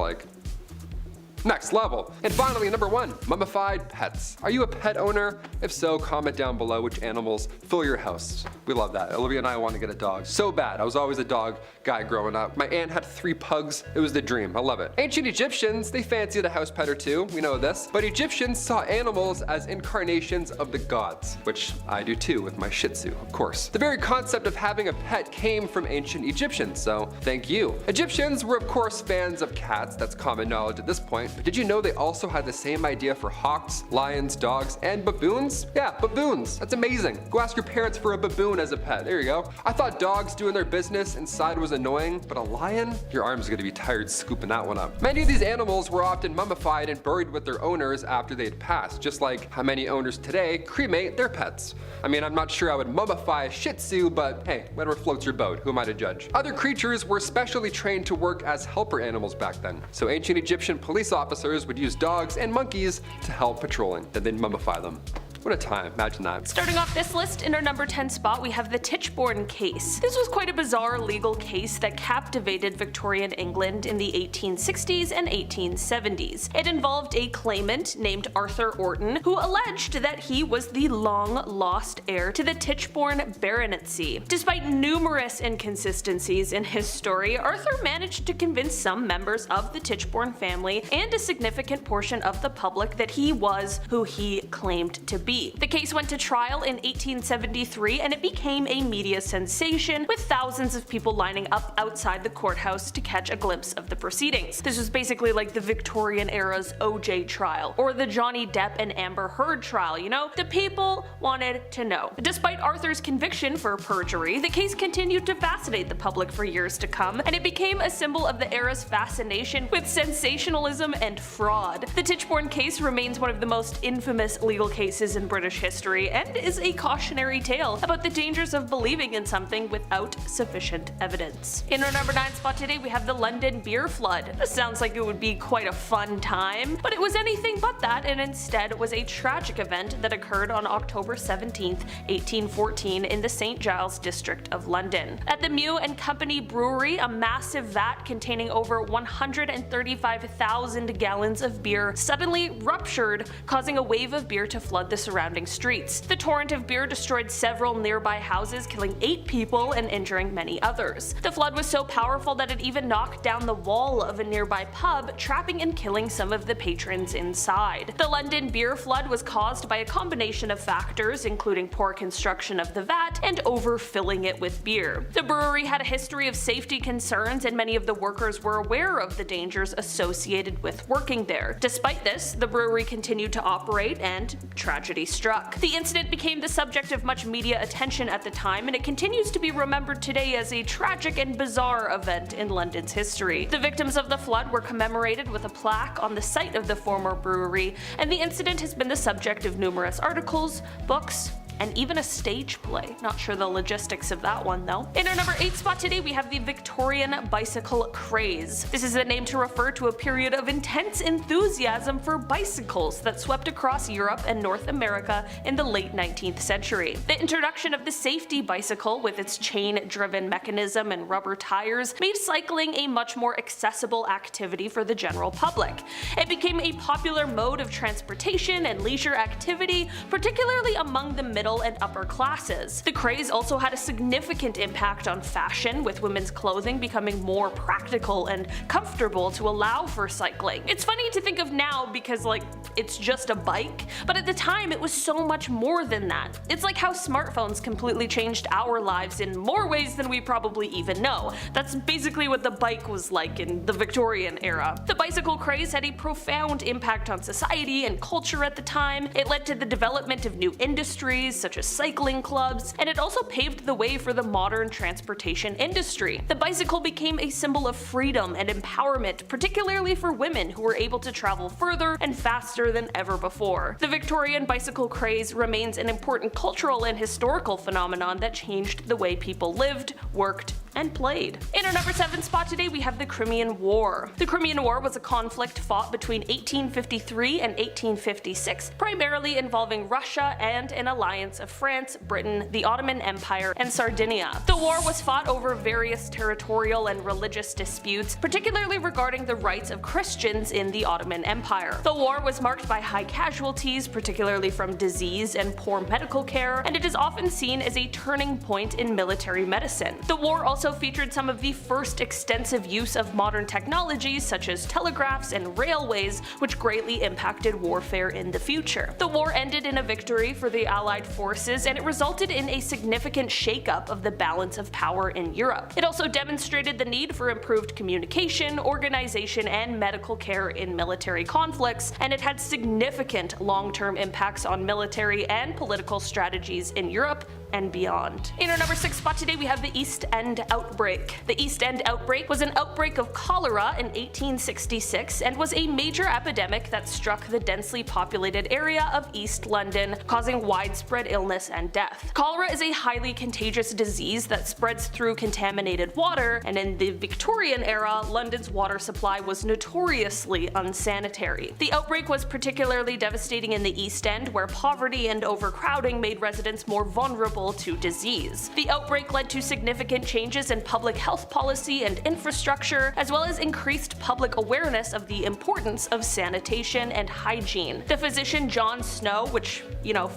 next level. And finally, number 1, mummified pets. Are you a pet owner? If so, comment down below which animals fill your house. We love that. Olivia and I want to get a dog so bad. I was always a dog guy growing up. My aunt had 3 pugs. It was the dream. I love it. Ancient Egyptians, they fancied a house pet or two. We know this. But Egyptians saw animals as incarnations of the gods, which I do too with my Shih Tzu, of course. The very concept of having a pet came from ancient Egyptians, so thank you. Egyptians were of course fans of cats. That's common knowledge at this point. But did you know they also had the same idea for hawks, lions, dogs, and baboons? Yeah, baboons. That's amazing. Go ask your parents for a baboon as a pet. There you go. I thought dogs doing their business inside was annoying, but a lion? Your arm's gonna be tired scooping that one up. Many of these animals were often mummified and buried with their owners after they had passed, just like how many owners today cremate their pets. I mean, I'm not sure I would mummify a Shih Tzu, but hey, whatever floats your boat, who am I to judge? Other creatures were specially trained to work as helper animals back then. So ancient Egyptian police officers would use dogs and monkeys to help patrolling, then they'd mummify them. What a time, imagine that. Starting off this list, in our number 10 spot, we have the Tichborne case. This was quite a bizarre legal case that captivated Victorian England in the 1860s and 1870s. It involved a claimant named Arthur Orton, who alleged that he was the long-lost heir to the Tichborne baronetcy. Despite numerous inconsistencies in his story, Arthur managed to convince some members of the Tichborne family and a significant portion of the public that he was who he claimed to be. The case went to trial in 1873 and it became a media sensation, with thousands of people lining up outside the courthouse to catch a glimpse of the proceedings. This was basically like the Victorian era's OJ trial, or the Johnny Depp and Amber Heard trial, The people wanted to know. Despite Arthur's conviction for perjury, the case continued to fascinate the public for years to come, and it became a symbol of the era's fascination with sensationalism and fraud. The Tichborne case remains one of the most infamous legal cases in British history, and is a cautionary tale about the dangers of believing in something without sufficient evidence. In our number 9 spot today, we have the London beer flood. This sounds like it would be quite a fun time, but it was anything but that, and instead was a tragic event that occurred on October 17th, 1814 in the St. Giles district of London. At the Mew and Company brewery, a massive vat containing over 135,000 gallons of beer suddenly ruptured, causing a wave of beer to flood the surrounding streets. The torrent of beer destroyed several nearby houses, killing 8 people and injuring many others. The flood was so powerful that it even knocked down the wall of a nearby pub, trapping and killing some of the patrons inside. The London beer flood was caused by a combination of factors, including poor construction of the vat and overfilling it with beer. The brewery had a history of safety concerns, and many of the workers were aware of the dangers associated with working there. Despite this, the brewery continued to operate, and tragedy struck. The incident became the subject of much media attention at the time, and it continues to be remembered today as a tragic and bizarre event in London's history. The victims of the flood were commemorated with a plaque on the site of the former brewery, and the incident has been the subject of numerous articles, books, and even a stage play. Not sure the logistics of that one though. In our number 8 spot today, we have the Victorian bicycle craze. This is a name to refer to a period of intense enthusiasm for bicycles that swept across Europe and North America in the late 19th century. The introduction of the safety bicycle, with its chain-driven mechanism and rubber tires, made cycling a much more accessible activity for the general public. It became a popular mode of transportation and leisure activity, particularly among the middle middle and upper classes. The craze also had a significant impact on fashion, with women's clothing becoming more practical and comfortable to allow for cycling. It's funny to think of now because it's just a bike, but at the time it was so much more than that. It's like how smartphones completely changed our lives in more ways than we probably even know. That's basically what the bike was like in the Victorian era. The bicycle craze had a profound impact on society and culture at the time. It led to the development of new industries such as cycling clubs, and it also paved the way for the modern transportation industry. The bicycle became a symbol of freedom and empowerment, particularly for women who were able to travel further and faster than ever before. The Victorian bicycle craze remains an important cultural and historical phenomenon that changed the way people lived, worked, and played. In our number 7 spot today, we have the Crimean War. The Crimean War was a conflict fought between 1853 and 1856, primarily involving Russia and an alliance of France, Britain, the Ottoman Empire, and Sardinia. The war was fought over various territorial and religious disputes, particularly regarding the rights of Christians in the Ottoman Empire. The war was marked by high casualties, particularly from disease and poor medical care, and it is often seen as a turning point in military medicine. The war also featured some of the first extensive use of modern technologies such as telegraphs and railways, which greatly impacted warfare in the future. The war ended in a victory for the Allied forces, and it resulted in a significant shakeup of the balance of power in Europe. It also demonstrated the need for improved communication, organization, and medical care in military conflicts, and it had significant long-term impacts on military and political strategies in Europe and beyond. In our number 6 spot today, we have the East End outbreak. The East End outbreak was an outbreak of cholera in 1866 and was a major epidemic that struck the densely populated area of East London, causing widespread illness and death. Cholera is a highly contagious disease that spreads through contaminated water, and in the Victorian era, London's water supply was notoriously unsanitary. The outbreak was particularly devastating in the East End, where poverty and overcrowding made residents more vulnerable to disease. The outbreak led to significant changes in public health policy and infrastructure, as well as increased public awareness of the importance of sanitation and hygiene. The physician John Snow, which,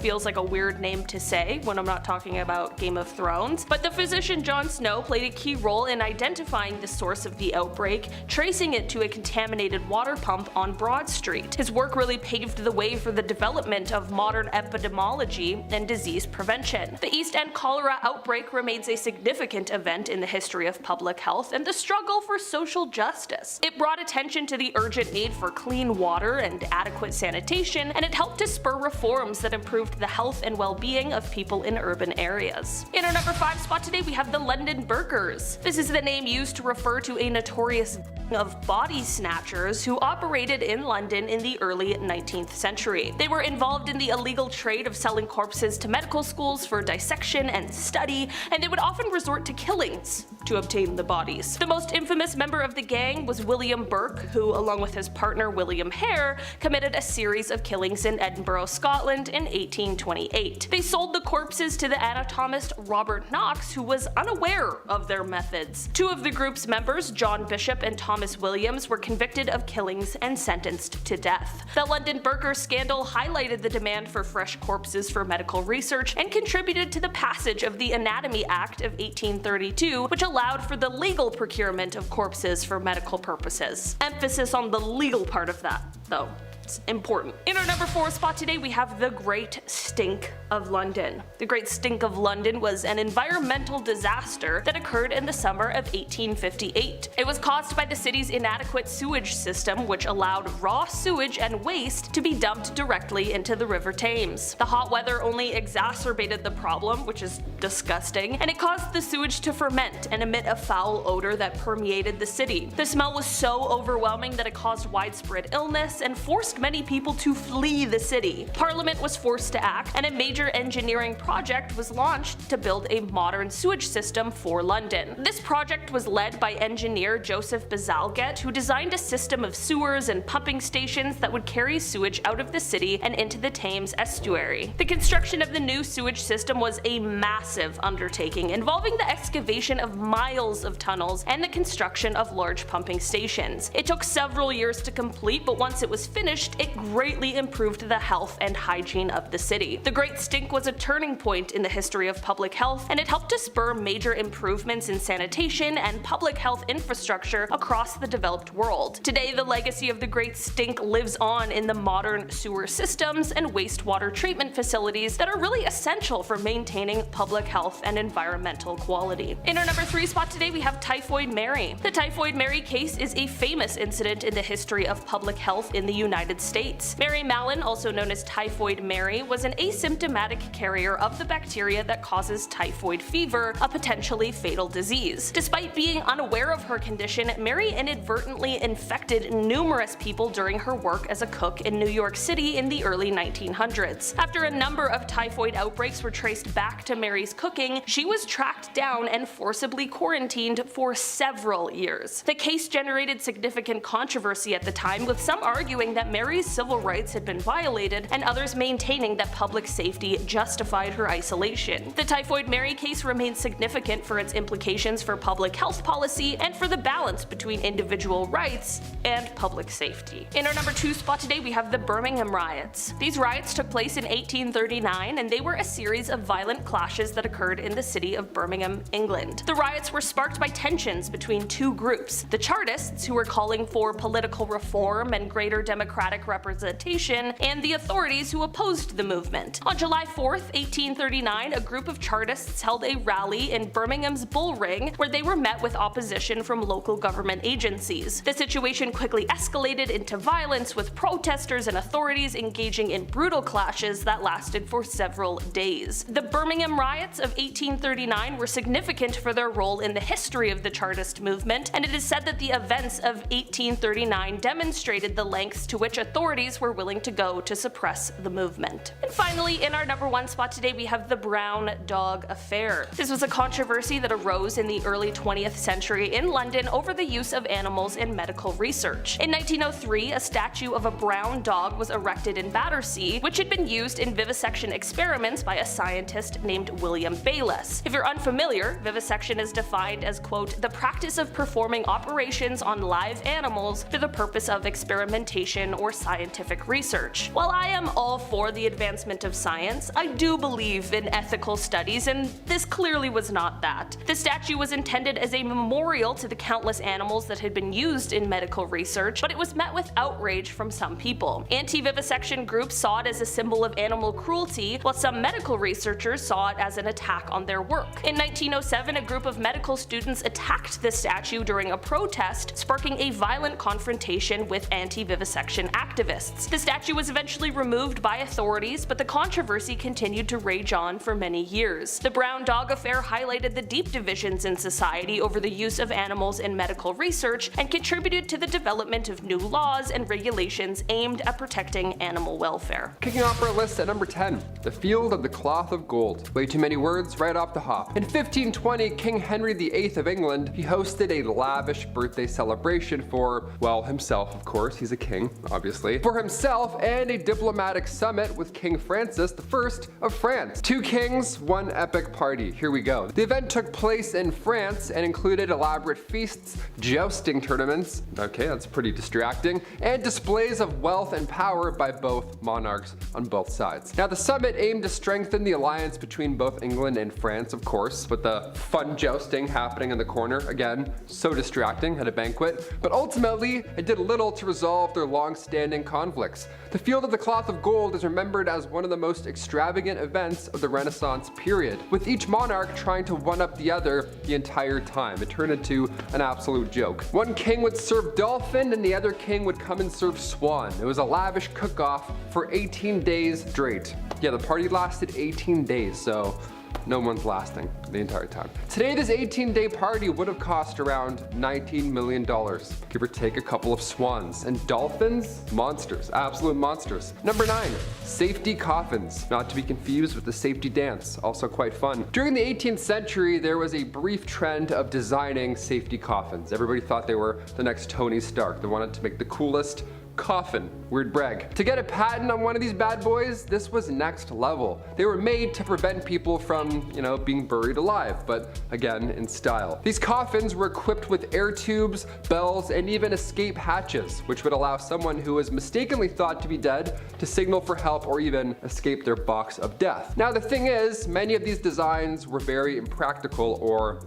feels like a weird name to say when I'm not talking about Game of Thrones, but the physician John Snow played a key role in identifying the source of the outbreak, tracing it to a contaminated water pump on Broad Street. His work really paved the way for the development of modern epidemiology and disease prevention. The East End cholera outbreak remains a significant event in the history of public health and the struggle for social justice. It brought attention to the urgent need for clean water and adequate sanitation, and it helped to spur reforms that improved the health and well-being of people in urban areas. In our number 5 spot today, we have the London Burkers. This is the name used to refer to a notorious of body snatchers who operated in London in the early 19th century. They were involved in the illegal trade of selling corpses to medical schools for dissection and study, and they would often resort to killings to obtain the bodies. The most infamous member of the gang was William Burke, who, along with his partner William Hare, committed a series of killings in Edinburgh, Scotland in 1828. They sold the corpses to the anatomist Robert Knox, who was unaware of their methods. 2 of the group's members, John Bishop and Thomas Williams, were convicted of killings and sentenced to death. The London Burker scandal highlighted the demand for fresh corpses for medical research and contributed to the passage of the Anatomy Act of 1832, which allowed for the legal procurement of corpses for medical purposes. Emphasis on the legal part of that, though. It's important. In our number 4 spot today, we have the Great Stink of London. The Great Stink of London was an environmental disaster that occurred in the summer of 1858. It was caused by the city's inadequate sewage system, which allowed raw sewage and waste to be dumped directly into the River Thames. The hot weather only exacerbated the problem, which is disgusting, and it caused the sewage to ferment and emit a foul odor that permeated the city. The smell was so overwhelming that it caused widespread illness and forced many people to flee the city. Parliament was forced to act, and a major engineering project was launched to build a modern sewage system for London. This project was led by engineer Joseph Bazalgette, who designed a system of sewers and pumping stations that would carry sewage out of the city and into the Thames estuary. The construction of the new sewage system was a massive undertaking, involving the excavation of miles of tunnels and the construction of large pumping stations. It took several years to complete, but once it was finished, finished, it greatly improved the health and hygiene of the city. The Great Stink was a turning point in the history of public health, and it helped to spur major improvements in sanitation and public health infrastructure across the developed world. Today, the legacy of the Great Stink lives on in the modern sewer systems and wastewater treatment facilities that are really essential for maintaining public health and environmental quality. In our number 3 spot today, we have Typhoid Mary. The Typhoid Mary case is a famous incident in the history of public health in the United States. Mary Mallon, also known as Typhoid Mary, was an asymptomatic carrier of the bacteria that causes typhoid fever, a potentially fatal disease. Despite being unaware of her condition, Mary inadvertently infected numerous people during her work as a cook in New York City in the early 1900s. After a number of typhoid outbreaks were traced back to Mary's cooking, she was tracked down and forcibly quarantined for several years. The case generated significant controversy at the time, with some arguing that Mary's civil rights had been violated and others maintaining that public safety justified her isolation. The Typhoid Mary case remains significant for its implications for public health policy and for the balance between individual rights and public safety. In our number 2 spot today, we have the Birmingham riots. These riots took place in 1839, and they were a series of violent clashes that occurred in the city of Birmingham, England. The riots were sparked by tensions between two groups: the Chartists, who were calling for political reform and greater democratic representation, and the authorities who opposed the movement. On July 4th, 1839, a group of Chartists held a rally in Birmingham's Bull Ring, where they were met with opposition from local government agencies. The situation quickly escalated into violence, with protesters and authorities engaging in brutal clashes that lasted for several days. The Birmingham riots of 1839 were significant for their role in the history of the Chartist movement, and it is said that the events of 1839 demonstrated the lengths to which authorities were willing to go to suppress the movement. And finally, in our number 1 spot today, we have the Brown Dog Affair. This was a controversy that arose in the early 20th century in London over the use of animals in medical research. In 1903, a statue of a brown dog was erected in Battersea, which had been used in vivisection experiments by a scientist named William Bayliss. If you're unfamiliar, vivisection is defined as, quote, the practice of performing operations on live animals for the purpose of experimentation or scientific research. While I am all for the advancement of science, I do believe in ethical studies, and this clearly was not that. The statue was intended as a memorial to the countless animals that had been used in medical research, but it was met with outrage from some people. Anti-vivisection groups saw it as a symbol of animal cruelty, while some medical researchers saw it as an attack on their work. In 1907, a group of medical students attacked the statue during a protest, sparking a violent confrontation with anti-vivisection activists. The statue was eventually removed by authorities, but the controversy continued to rage on for many years. The Brown Dog Affair highlighted the deep divisions in society over the use of animals in medical research and contributed to the development of new laws and regulations aimed at protecting animal welfare. Kicking off our list at number 10, the Field of the Cloth of Gold. Way too many words right off the hop. In 1520, King Henry VIII of England, he hosted a lavish birthday celebration for, well, himself, of course, he's a king, obviously, for himself, and a diplomatic summit with King Francis I of France. Two kings, one epic party. Here we go. The event took place in France and included elaborate feasts, jousting tournaments, okay, that's pretty distracting, and displays of wealth and power by both monarchs on both sides. Now, the summit aimed to strengthen the alliance between both England and France, of course, with the fun jousting happening in the corner. Again, so distracting at a banquet. But ultimately, it did little to resolve their long-standing conflicts. The Field of the Cloth of Gold is remembered as one of the most extravagant events of the Renaissance period, with each monarch trying to one-up the other the entire time. It turned into an absolute joke. One king would serve dolphin and the other king would come and serve swan. It was a lavish cook-off for 18 days straight. Yeah, the party lasted 18 days, so no one's lasting the entire time. Today, this 18-day party would have cost around $19 million, give or take a couple of swans. And dolphins? Monsters, absolute monsters. Number 9, safety coffins. Not to be confused with the safety dance, also quite fun. During the 18th century, there was a brief trend of designing safety coffins. Everybody thought they were the next Tony Stark. They wanted to make the coolest coffin. Weird brag. To get a patent on one of these bad boys, this was next level. They were made to prevent people from, being buried alive, but again in style. These coffins were equipped with air tubes, bells, and even escape hatches, which would allow someone who was mistakenly thought to be dead to signal for help or even escape their box of death. Now the thing is, many of these designs were very impractical or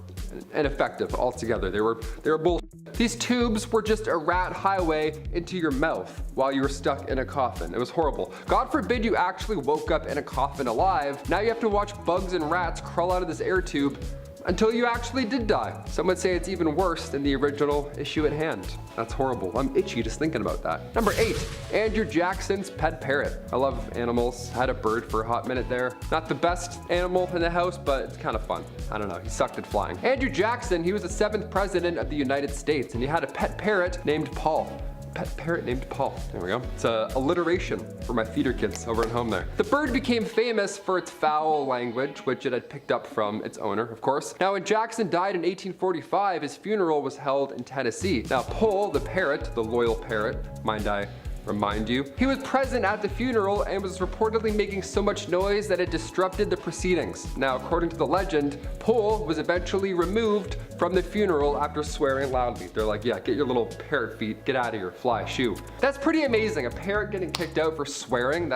ineffective altogether. They were bullshit. These tubes were just a rat highway into your mouth while you were stuck in a coffin. It was horrible. God forbid you actually woke up in a coffin alive. Now you have to watch bugs and rats crawl out of this air tube until you actually did die. Some would say it's even worse than the original issue at hand. That's horrible. I'm itchy just thinking about that. Number 8, Andrew Jackson's pet parrot. I love animals. I had a bird for a hot minute there. Not the best animal in the house, but it's kind of fun. I don't know, he sucked at flying. Andrew Jackson, he was the 7th president of the United States, and he had a pet parrot named Paul. Pet parrot named Paul. There we go. It's a alliteration for my theater kids over at home there. The bird became famous for its foul language, which it had picked up from its owner, of course. Now, when Jackson died in 1845, his funeral was held in Tennessee. Now, Paul, the parrot, the loyal parrot, mind I remind you, he was present at the funeral and was reportedly making so much noise that it disrupted the proceedings. Now, according to the legend, Paul was eventually removed from the funeral after swearing loudly. They're like, yeah, get your little parrot feet, get out of here, fly, shoo. That's pretty amazing. A parrot getting kicked out for swearing,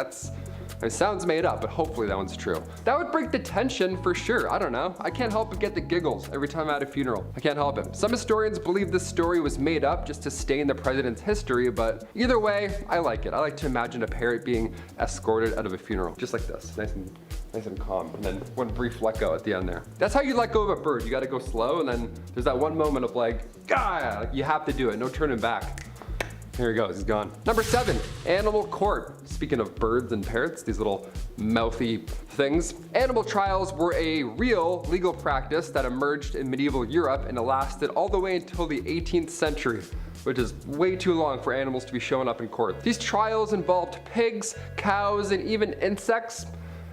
it sounds made up, but hopefully that one's true. That would break the tension for sure. I don't know. I can't help but get the giggles every time I'm at a funeral. I can't help it. Some historians believe this story was made up just to stain the president's history, but either way, I like it. I like to imagine a parrot being escorted out of a funeral, just like this, nice and calm, and then one brief let go at the end there. That's how you let go of a bird. You gotta go slow, and then there's that one moment of like you have to do it, no turning back. Here he goes, he's gone. Number 7, animal court. Speaking of birds and parrots, these little mouthy things. Animal trials were a real legal practice that emerged in medieval Europe and it lasted all the way until the 18th century, which is way too long for animals to be showing up in court. These trials involved pigs, cows, and even insects.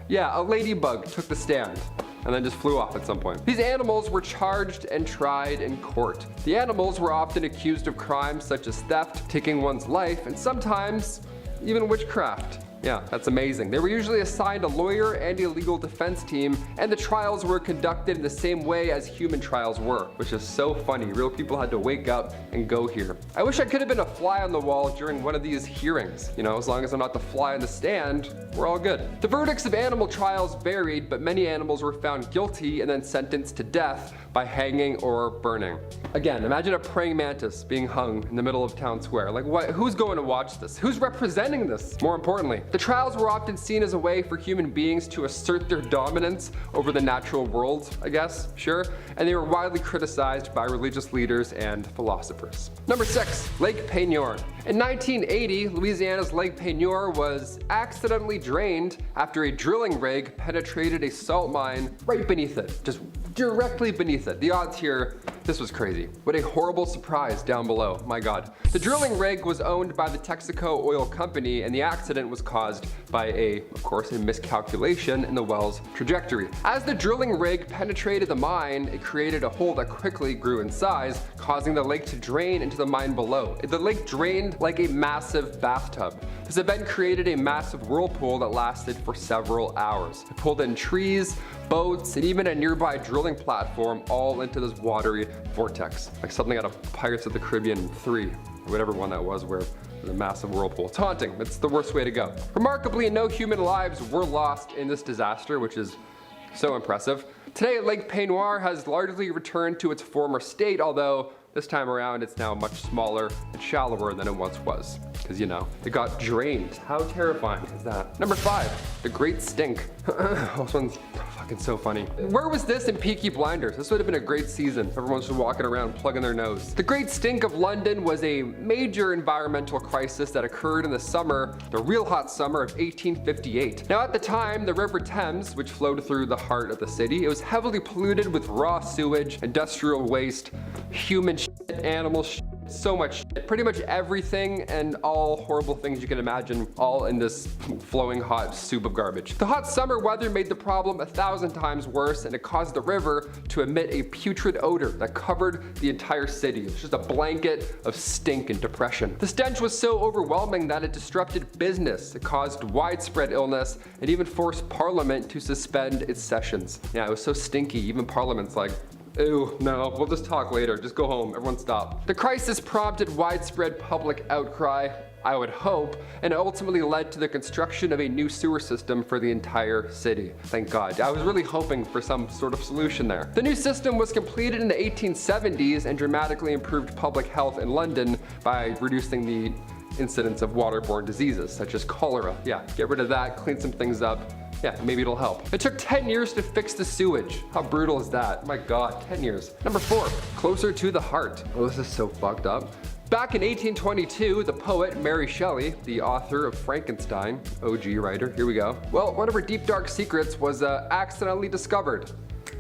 Yeah, a ladybug took the stand and then just flew off at some point. These animals were charged and tried in court. The animals were often accused of crimes such as theft, taking one's life, and sometimes even witchcraft. Yeah, that's amazing. They were usually assigned a lawyer and a legal defense team, and the trials were conducted in the same way as human trials were, which is so funny. Real people had to wake up and go here. I wish I could have been a fly on the wall during one of these hearings. You know, as long as I'm not the fly on the stand, we're all good. The verdicts of animal trials varied, but many animals were found guilty and then sentenced to death by hanging or burning. Again, imagine a praying mantis being hung in the middle of town square. Like, what? Who's going to watch this? Who's representing this? More importantly, the trials were often seen as a way for human beings to assert their dominance over the natural world, I guess, sure, and they were widely criticized by religious leaders and philosophers. Number 6, Lake Peigneur. In 1980, Louisiana's Lake Peigneur was accidentally drained after a drilling rig penetrated a salt mine right beneath it, just directly beneath it. The odds here, this was crazy. What a horrible surprise down below, my God. The drilling rig was owned by the Texaco Oil Company, and the accident was caused by of course, a miscalculation in the well's trajectory. As the drilling rig penetrated the mine, it created a hole that quickly grew in size, causing the lake to drain into the mine below. The lake drained like a massive bathtub. This event created a massive whirlpool that lasted for several hours. It pulled in trees, boats, and even a nearby drilling platform all into this watery vortex. Like something out of Pirates of the Caribbean 3, or whatever one that was, where the massive whirlpool. It's haunting. It's the worst way to go. Remarkably, no human lives were lost in this disaster, which is so impressive. Today, Lake Peigneur has largely returned to its former state, although this time around it's now much smaller and shallower than it once was. Because, you know, it got drained. How terrifying is that? Number 5, the Great Stink. This one's fucking so funny. Where was this in Peaky Blinders? This would have been a great season. Everyone's just walking around plugging their nose. The Great Stink of London was a major environmental crisis that occurred in the real hot summer of 1858. Now at the time, the River Thames, which flowed through the heart of the city, it was heavily polluted with raw sewage, industrial waste, human shit, animal shit, so much shit. Pretty much everything and all horrible things you can imagine, all in this flowing hot soup of garbage. The hot summer weather made the problem 1,000 times worse, and it caused the river to emit a putrid odor that covered the entire city. It was just a blanket of stink and depression. The stench was so overwhelming that it disrupted business. It caused widespread illness and even forced Parliament to suspend its sessions. Yeah, it was so stinky, even Parliament's like, ew, no, we'll just talk later. Just go home. Everyone stop. The crisis prompted widespread public outcry, I would hope, and ultimately led to the construction of a new sewer system for the entire city. Thank God. I was really hoping for some sort of solution there. The new system was completed in the 1870s and dramatically improved public health in London by reducing the incidence of waterborne diseases such as cholera. Yeah, get rid of that, clean some things up. Yeah, maybe it'll help. It took 10 years to fix the sewage. How brutal is that? My God, 10 years. Number 4, closer to the heart. Oh, this is so fucked up. Back in 1822, the poet Mary Shelley, the author of Frankenstein, OG writer, here we go. Well, one of her deep dark secrets was accidentally discovered.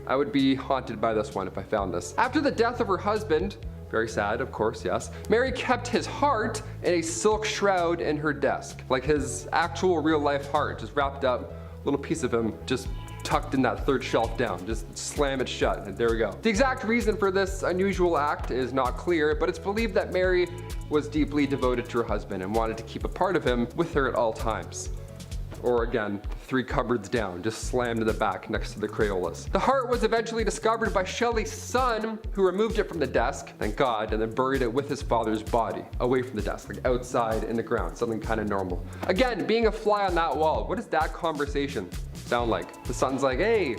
I would be haunted by this one if I found this. After the death of her husband, very sad, of course, yes, Mary kept his heart in a silk shroud in her desk. Like his actual real life heart, just wrapped up, little piece of him just tucked in that third shelf down. Just slam it shut, and there we go. The exact reason for this unusual act is not clear, but it's believed that Mary was deeply devoted to her husband and wanted to keep a part of him with her at all times. Or again, 3 cupboards down, just slammed in the back next to the Crayolas. The heart was eventually discovered by Shelley's son, who removed it from the desk, thank God, and then buried it with his father's body, away from the desk, like outside in the ground, something kind of normal. Again, being a fly on that wall, what does that conversation sound like? The son's like, hey,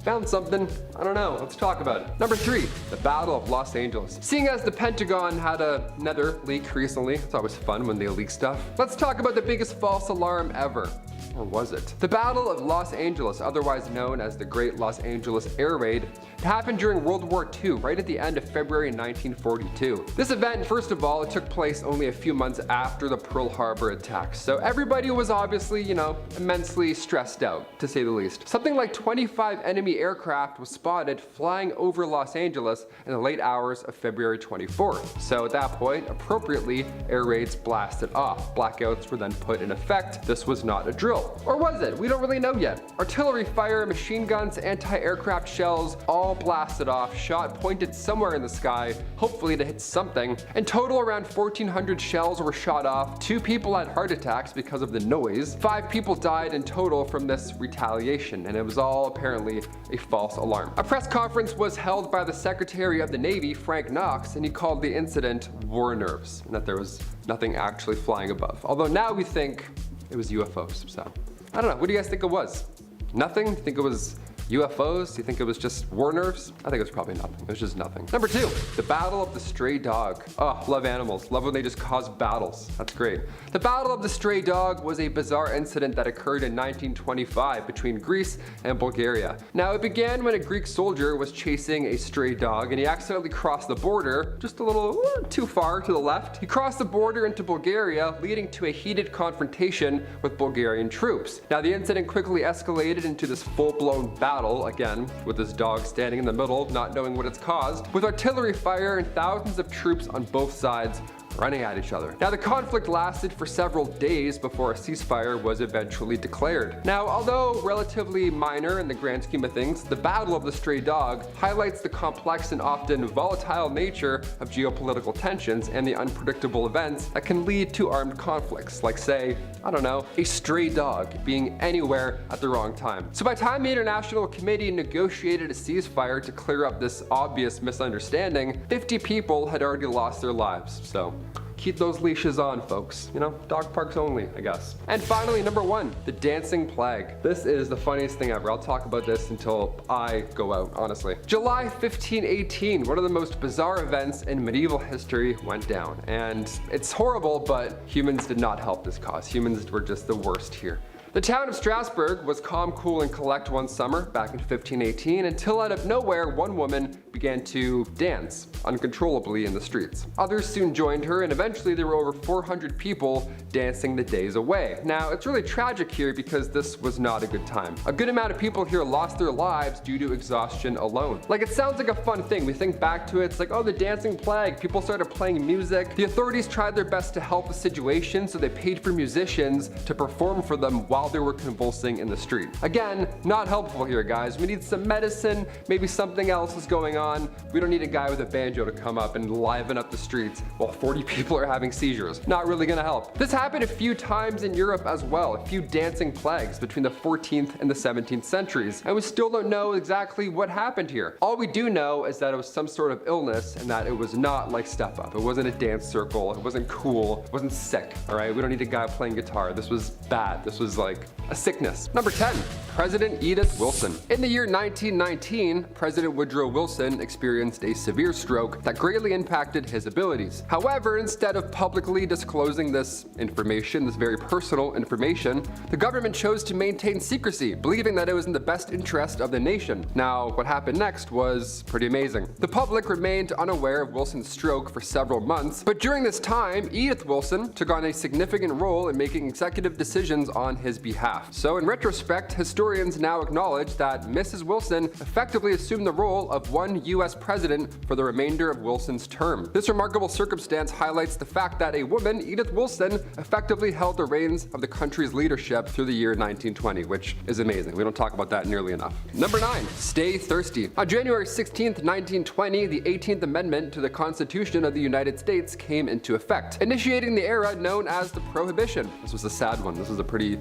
found something. I don't know. Let's talk about it. Number 3, the Battle of Los Angeles. Seeing as the Pentagon had another leak recently, it's always fun when they leak stuff. Let's talk about the biggest false alarm ever. Or was it? The Battle of Los Angeles, otherwise known as the Great Los Angeles Air Raid, happened during World War II, right at the end of February 1942. This event, first of all, it took place only a few months after the Pearl Harbor attacks, so everybody was obviously, immensely stressed out, to say the least. Something like 25 enemy aircraft was spotted flying over Los Angeles in the late hours of February 24th. So at that point, appropriately, air raids blasted off. Blackouts were then put in effect. This was not a drill. Or was it? We don't really know yet. Artillery fire, machine guns, anti-aircraft shells, all blasted off, shot pointed somewhere in the sky, hopefully to hit something. In total, around 1,400 shells were shot off. 2 people had heart attacks because of the noise. 5 people died in total from this retaliation, and it was all apparently a false alarm. A press conference was held by the Secretary of the Navy, Frank Knox, and he called the incident war nerves, and that there was nothing actually flying above. Although now we think it was UFOs, so I don't know. What do you guys think it was? Nothing? You think it was UFOs? Do you think it was just war nerves? I think it was probably nothing. It was just nothing. Number 2, the Battle of the Stray Dog. Oh, love animals. Love when they just cause battles. That's great. The Battle of the Stray Dog was a bizarre incident that occurred in 1925 between Greece and Bulgaria. Now, it began when a Greek soldier was chasing a stray dog and he accidentally crossed the border just a little too far to the left. He crossed the border into Bulgaria, leading to a heated confrontation with Bulgarian troops. Now, the incident quickly escalated into this full-blown battle, again, with this dog standing in the middle, not knowing what it's caused, with artillery fire and thousands of troops on both sides running at each other. Now, the conflict lasted for several days before a ceasefire was eventually declared. Now, although relatively minor in the grand scheme of things, the Battle of the Stray Dog highlights the complex and often volatile nature of geopolitical tensions and the unpredictable events that can lead to armed conflicts, like say, I don't know, a stray dog being anywhere at the wrong time. So by the time the International Committee negotiated a ceasefire to clear up this obvious misunderstanding, 50 people had already lost their lives. So keep those leashes on, folks. Dog parks only, I guess. And finally, number 1, the dancing plague. This is the funniest thing ever. I'll talk about this until I go out, honestly. July 1518, one of the most bizarre events in medieval history went down. And it's horrible, but humans did not help this cause. Humans were just the worst here. The town of Strasbourg was calm, cool, and collect one summer back in 1518 until out of nowhere one woman began to dance uncontrollably in the streets. Others soon joined her, and eventually there were over 400 people dancing the days away. Now, it's really tragic here because this was not a good time. A good amount of people here lost their lives due to exhaustion alone. Like, it sounds like a fun thing. We think back to it, it's like, oh, the dancing plague. People started playing music. The authorities tried their best to help the situation, so they paid for musicians to perform for them while they were convulsing in the street. Again, not helpful here, guys. We need some medicine, maybe something else is going on. We don't need a guy with a banjo to come up and liven up the streets while 40 people are having seizures. Not really gonna help. This happened a few times in Europe as well, a few dancing plagues between the 14th and the 17th centuries, and we still don't know exactly what happened here. All we do know is that it was some sort of illness and that it was not like Step Up. It wasn't a dance circle, it wasn't cool, it wasn't sick, all right? We don't need a guy playing guitar. This was bad. This was like a sickness. Number 10, President Edith Wilson. In the year 1919, President Woodrow Wilson experienced a severe stroke that greatly impacted his abilities. However, instead of publicly disclosing this information, this very personal information, the government chose to maintain secrecy, believing that it was in the best interest of the nation. Now, what happened next was pretty amazing. The public remained unaware of Wilson's stroke for several months, but during this time, Edith Wilson took on a significant role in making executive decisions on his behalf. So in retrospect, historians now acknowledge that Mrs. Wilson effectively assumed the role of one US president for the remainder of Wilson's term. This remarkable circumstance highlights the fact that a woman, Edith Wilson, effectively held the reins of the country's leadership through the year 1920, which is amazing. We don't talk about that nearly enough. Number 9, stay thirsty. On January 16th, 1920, the 18th Amendment to the Constitution of the United States came into effect, initiating the era known as the Prohibition. This was a sad one. This was a pretty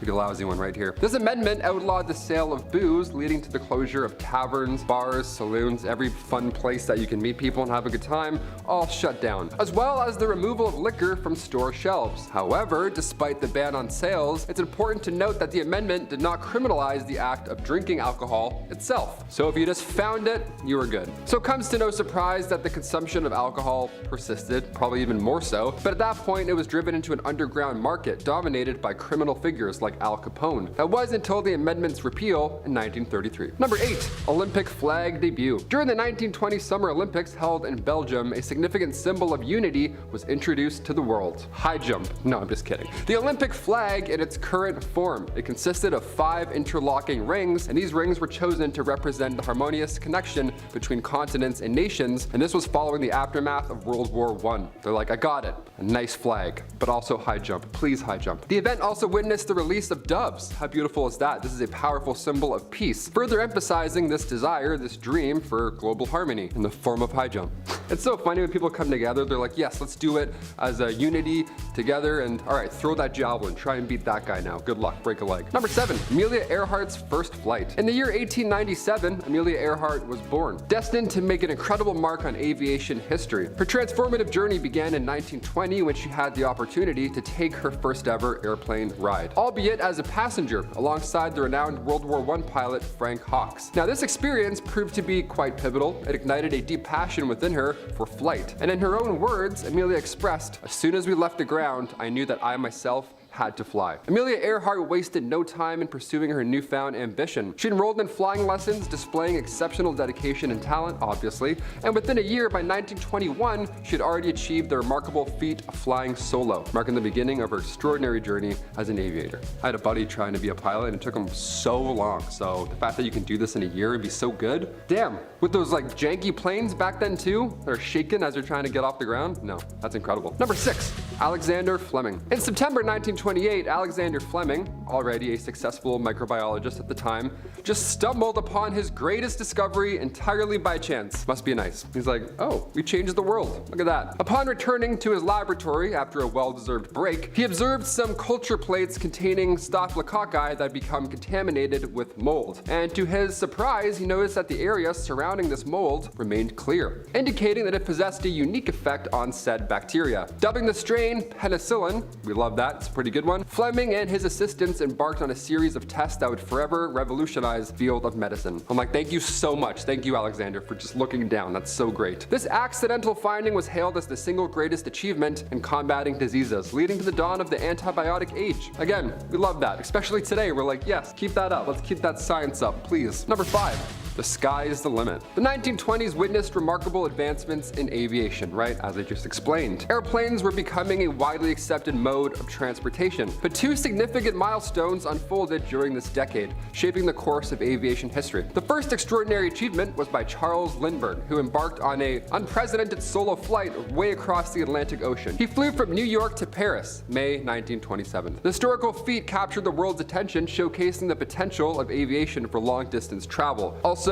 lousy one right here. This amendment outlawed the sale of booze, leading to the closure of taverns, bars, saloons, every fun place that you can meet people and have a good time, all shut down, as well as the removal of liquor from store shelves. However, despite the ban on sales, it's important to note that the amendment did not criminalize the act of drinking alcohol itself. So if you just found it, you were good. So it comes to no surprise that the consumption of alcohol persisted, probably even more so, but at that point it was driven into an underground market dominated by criminal figures like Al Capone. That was until the amendment's repeal in 1933. Number 8, Olympic flag debut. During the 1920 Summer Olympics held in Belgium, a significant symbol of unity was introduced to the world. High jump. No, I'm just kidding. The Olympic flag in its current form. It consisted of 5 interlocking rings, and these rings were chosen to represent the harmonious connection between continents and nations, and this was following the aftermath of World War I. They're like, I got it. A nice flag, but also high jump. Please high jump. The event also witnessed the release of doves. How beautiful is that? This is a powerful symbol of peace, further emphasizing this desire, this dream for global harmony in the form of high jump. It's so funny when people come together, they're like, yes, let's do it as a unity together, and all right, throw that javelin, try and beat that guy now. Good luck, break a leg. Number 7, Amelia Earhart's first flight. In the year 1897, Amelia Earhart was born, destined to make an incredible mark on aviation history. Her transformative journey began in 1920 when she had the opportunity to take her first ever airplane ride, albeit as a passenger alongside the renowned World War I pilot Frank Hawks. Now, this experience proved to be quite pivotal. It ignited a deep passion within her for flight. And in her own words, Amelia expressed, "As soon as we left the ground, I knew that I myself had to fly." Amelia Earhart wasted no time in pursuing her newfound ambition. She enrolled in flying lessons, displaying exceptional dedication and talent, obviously, and within a year, by 1921, she had already achieved the remarkable feat of flying solo, marking the beginning of her extraordinary journey as an aviator. I had a buddy trying to be a pilot, and it took him so long, so the fact that you can do this in a year and be so good, damn, with those like janky planes back then too, that are shaking as they're trying to get off the ground, no, that's incredible. Number 6, Alexander Fleming. In September 1928, Alexander Fleming, already a successful microbiologist at the time, just stumbled upon his greatest discovery entirely by chance. Must be nice. He's like, oh, we changed the world. Look at that. Upon returning to his laboratory after a well-deserved break, he observed some culture plates containing staphylococci that had become contaminated with mold. And to his surprise, he noticed that the area surrounding this mold remained clear, indicating that it possessed a unique effect on said bacteria. Dubbing the strain obtain penicillin, we love that, it's a pretty good one, Fleming and his assistants embarked on a series of tests that would forever revolutionize the field of medicine. I'm like, thank you so much. Thank you, Alexander, for just looking down. That's so great. This accidental finding was hailed as the single greatest achievement in combating diseases, leading to the dawn of the antibiotic age. Again, we love that, especially today. We're like, yes, keep that up. Let's keep that science up, please. Number 5. The sky is the limit. The 1920s witnessed remarkable advancements in aviation, right? As I just explained. Airplanes were becoming a widely accepted mode of transportation, but 2 significant milestones unfolded during this decade, shaping the course of aviation history. The first extraordinary achievement was by Charles Lindbergh, who embarked on an unprecedented solo flight way across the Atlantic Ocean. He flew from New York to Paris, May 1927. The historical feat captured the world's attention, showcasing the potential of aviation for long-distance travel. Also,